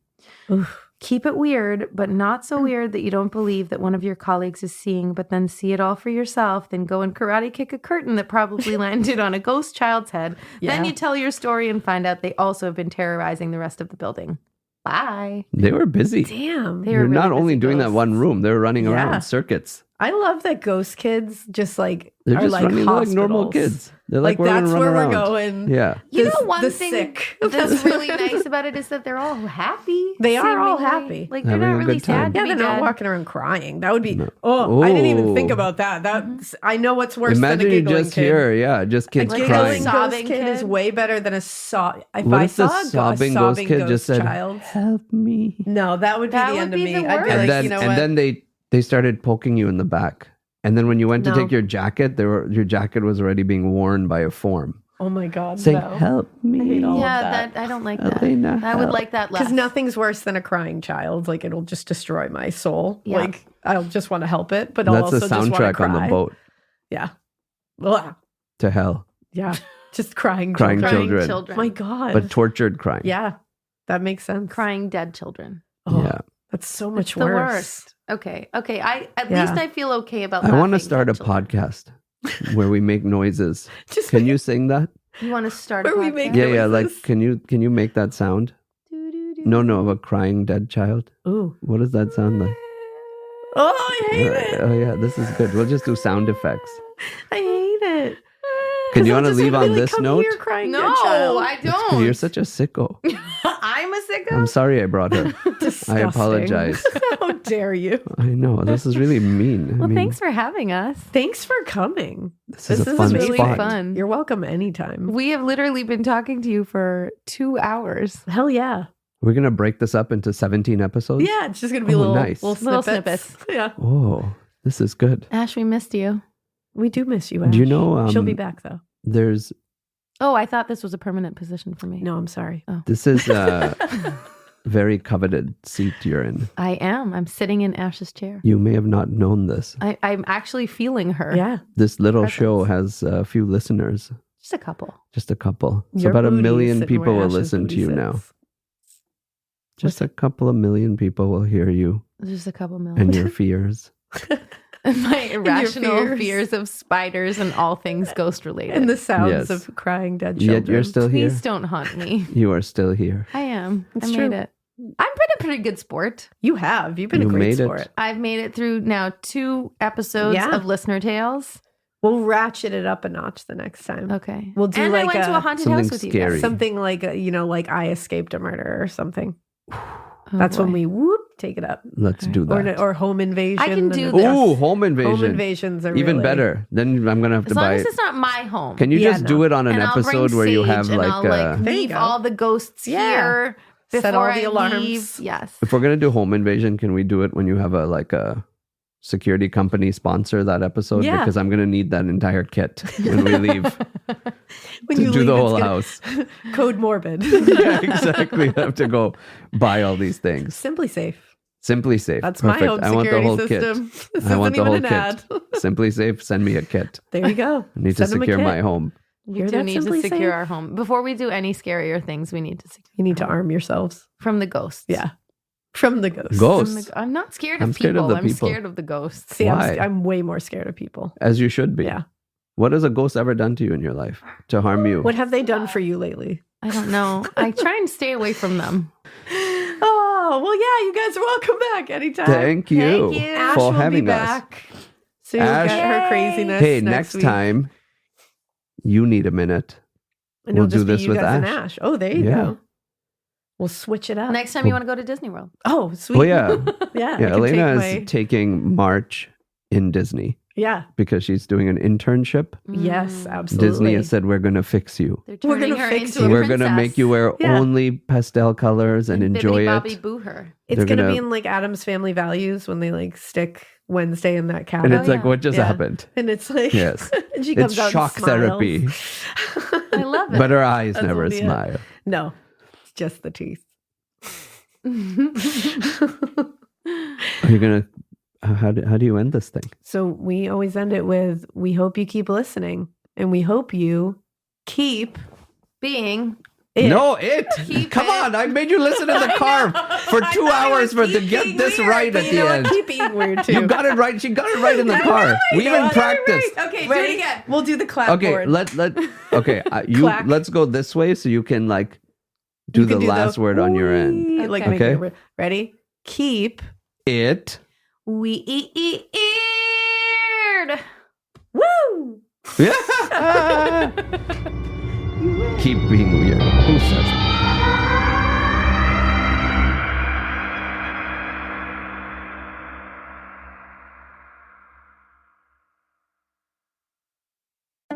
Oof. Keep it weird, but not so weird that you don't believe that one of your colleagues is seeing, but then see it all for yourself, then go and karate kick a curtain that probably landed on a ghost child's head. Yeah. Then you tell your story and find out they also have been terrorizing the rest of the building. Bye. They were busy. Damn. They You're were really not only busy doing that ghosts. one room, they're running Yeah. around circuits. I love that ghost kids just like They're are just like running like normal hospitals. kids. They're Like, like, we're that's gonna where run we're around. going. Yeah. You The- know, one the thing sick. that's really nice about it is that they're all happy. They are all seemingly. happy. Like, they're Having not a really good time. sad to Yeah, be they're not dead. walking around crying. That would be. No. Oh, I didn't even think Oh. about that. I know what's worse Imagine than a you giggling just kid. hear, just A kids Like a giggling crying. ghost ghost sobbing kid is kid. way better than a If What I if the saw a sobbing ghost kid just ghost said, child, help me? no, that would be That the would end of be me. the I'd be worst. like, and you know what? then they started poking you in the back. And then when you went to No. take your jacket, your jacket was already being worn by a form. Oh my god, Saying, no. help me. I hate all of Yeah, that. that I don't like that. Alaina, I would help. like that less. Because nothing's worse than a crying child. Like it'll just destroy my soul. Yeah. Like I'll just want to help it, but I'll That's also the just want to soundtrack cry. on the boat Yeah, Ugh. to hell. Yeah, just crying, Crying children. children. My god, But tortured crying. yeah, that makes sense. crying dead children. Oh, Yeah. that's so much It's the worse. worst. Okay. I at Yeah. least I feel okay about. I want to laughing start a dead children. podcast where we make noises. Just Can you sing that? You want to start? A Where we podcast? make Yeah, like Noises. can you make that sound? No, of a crying dead child. Ooh. What does that sound like? Oh, I hate it. Oh yeah, this is good. We'll just do sound effects. I hate it. Can you 'Cause want to I'll just leave on really this come note? Here crying No, dead child. I don't. You're such a sicko. I'm a sicko. I'm sorry I brought her. I Disgusting. apologize. How dare you? I know this is really mean. I Well, mean, thanks for having us. Thanks for coming. This is a is fun really spot. fun. You're welcome anytime. We have literally been talking to you for 2 hours. Hell yeah. We're gonna break this up into 17 episodes. Yeah, it's just gonna be Oh, little nice. little Little snippets. Yeah, Oh, this is good. Ash, we missed you. we do miss you. Ash. Do you know? she'll be back though? There's Oh, I thought this was a permanent position for me. No, I'm sorry. this is a very coveted seat you're in. I am. I'm sitting in Ash's chair. You may have not known this. I'm actually feeling her. Yeah, This little Presence. show has a few listeners, Just a couple. just a couple. So Your about 1 booty's million sitting people where will Ash's listen to booty you sits. now. Just a couple of million people will hear you Just a couple million. and your fears. My irrational fears. fears of spiders and all things ghost related. and the sounds Yes. of crying dead children. Yet you're still here. Please don't haunt me. You are still here. I am. It's I true. made it. been a pretty good sport. You have. You've been You a great made it. sport. I've made it through now 2 episodes Yeah. of Listener Tales. We'll ratchet it up a notch the next time. Okay. We'll do and like I went to a haunted something house with you scary. guys. something like, like I escaped a murder or something. Oh, That's when boy. we take it up. Let's do that. Or home invasion. I can do and- this. Ooh, home invasion. Home invasions are Even really- better. Then I'm gonna have As to long buy. as it's not my home. Can you Yeah, just no. do it on an And I'll bring episode where you have sage and like? I'll, There you leave go. all the ghosts Yeah. here before Set all the I alarms. leave. Yes. If we're gonna do home invasion, can we do it when you have a security company sponsor that episode? Yeah. Because I'm gonna need that entire kit when we leave When to you do leave, the it's whole gonna- house. Code morbid. Yeah, exactly. I have to go buy all these things. Simply Safe. Simply Safe. That's Perfect. my home I want the security whole system. kit. This I want isn't the whole even an kit. ad. Simply Safe. Send me a kit. There you go. I need to Send 'em a secure kit. my home. We Hear do that, need to Simply secure Safe? our home. Before we do any scarier things, we need to secure You need to arm yourselves. from the ghosts. Yeah. From the ghosts. Ghosts. I'm not scared of I'm scared of people. the I'm people. scared of the ghosts. See, Why? I'm way more scared of people. As you should be. Yeah. What has a ghost ever done to you in your life to harm you? What have they done for you lately? I don't know. I try and stay away from them. Oh, well, yeah, you guys are welcome back anytime. Thank you, Thank you. Ash for will be having us. back. So you'll Ash- get her Yay. craziness. Hey, next week. time you need a minute. And we'll it'll just do be this you with guys and Ash. Ash. Oh, there you Yeah. go. We'll switch it up. Next time you want to go to Disney World. Oh, sweet. Oh yeah, Yeah. yeah. I can take Alaina my- is taking March in Disney Yeah. because she's doing an internship. Yes, Mm. absolutely. Disney has said we're going to fix you. They're We're turning gonna her fix into you. a We're princess. going to make you wear Yeah. only pastel colors and enjoy Bobby it. boo her. It's They're going to gonna- be in like Adam's Family Values when they like stick Wednesday in that cabin. And it's like, yeah. what just Yeah. happened? And it's like, Yes. and she It's comes out and shock smiles. therapy, I love it. but her eyes That's never what it is. smile. No, it's just the teeth. Are you going to, how do you end this thing? So we always end it with, we hope you keep listening and we hope you keep Being it. No, it. Keep Come it. on. I made you listen in the car for 2 hours for to get this right at the end. Keep being weird too. You got it right. She got it right in the car. We even practiced. okay. Ready? Do it again. We'll do the clap Okay, board. okay. Clack. Let's go this way so you can like do You the can last word on your end. wee, Like Okay. make it Okay. re- ready? Keep. It. Weird. Woo! Yeah. Keep being weird. Who says that?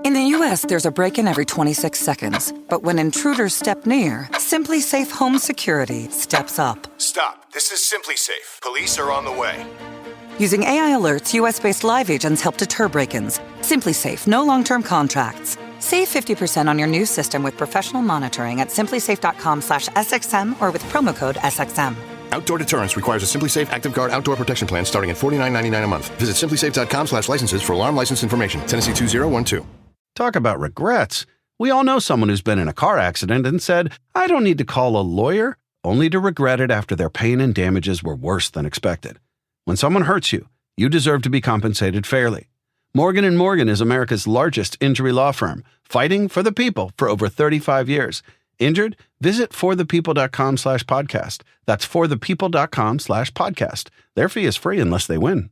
In the U.S., there's a break-in every 26 seconds. But when intruders step near, Simply Safe Home Security steps up. Stop. This is Simply Safe. Police are on the way. Using AI alerts, U.S.-based live agents help deter break-ins. Simply Safe, no long-term contracts. Save 50% on your new system with professional monitoring at simplysafe.com/SXM or with promo code SXM. Outdoor deterrence requires a Simply Safe Active Guard outdoor protection plan starting at $49.99 a month. Visit simplysafe.com/licenses for alarm license information. Tennessee 2012. Talk about regrets. We all know someone who's been in a car accident and said, I don't need to call a lawyer, only to regret it after their pain and damages were worse than expected. When someone hurts you, you deserve to be compensated fairly. Morgan & Morgan is America's largest injury law firm, fighting for the people for over 35 years. Injured? Visit forthepeople.com/podcast. That's forthepeople.com/podcast. Their fee is free unless they win.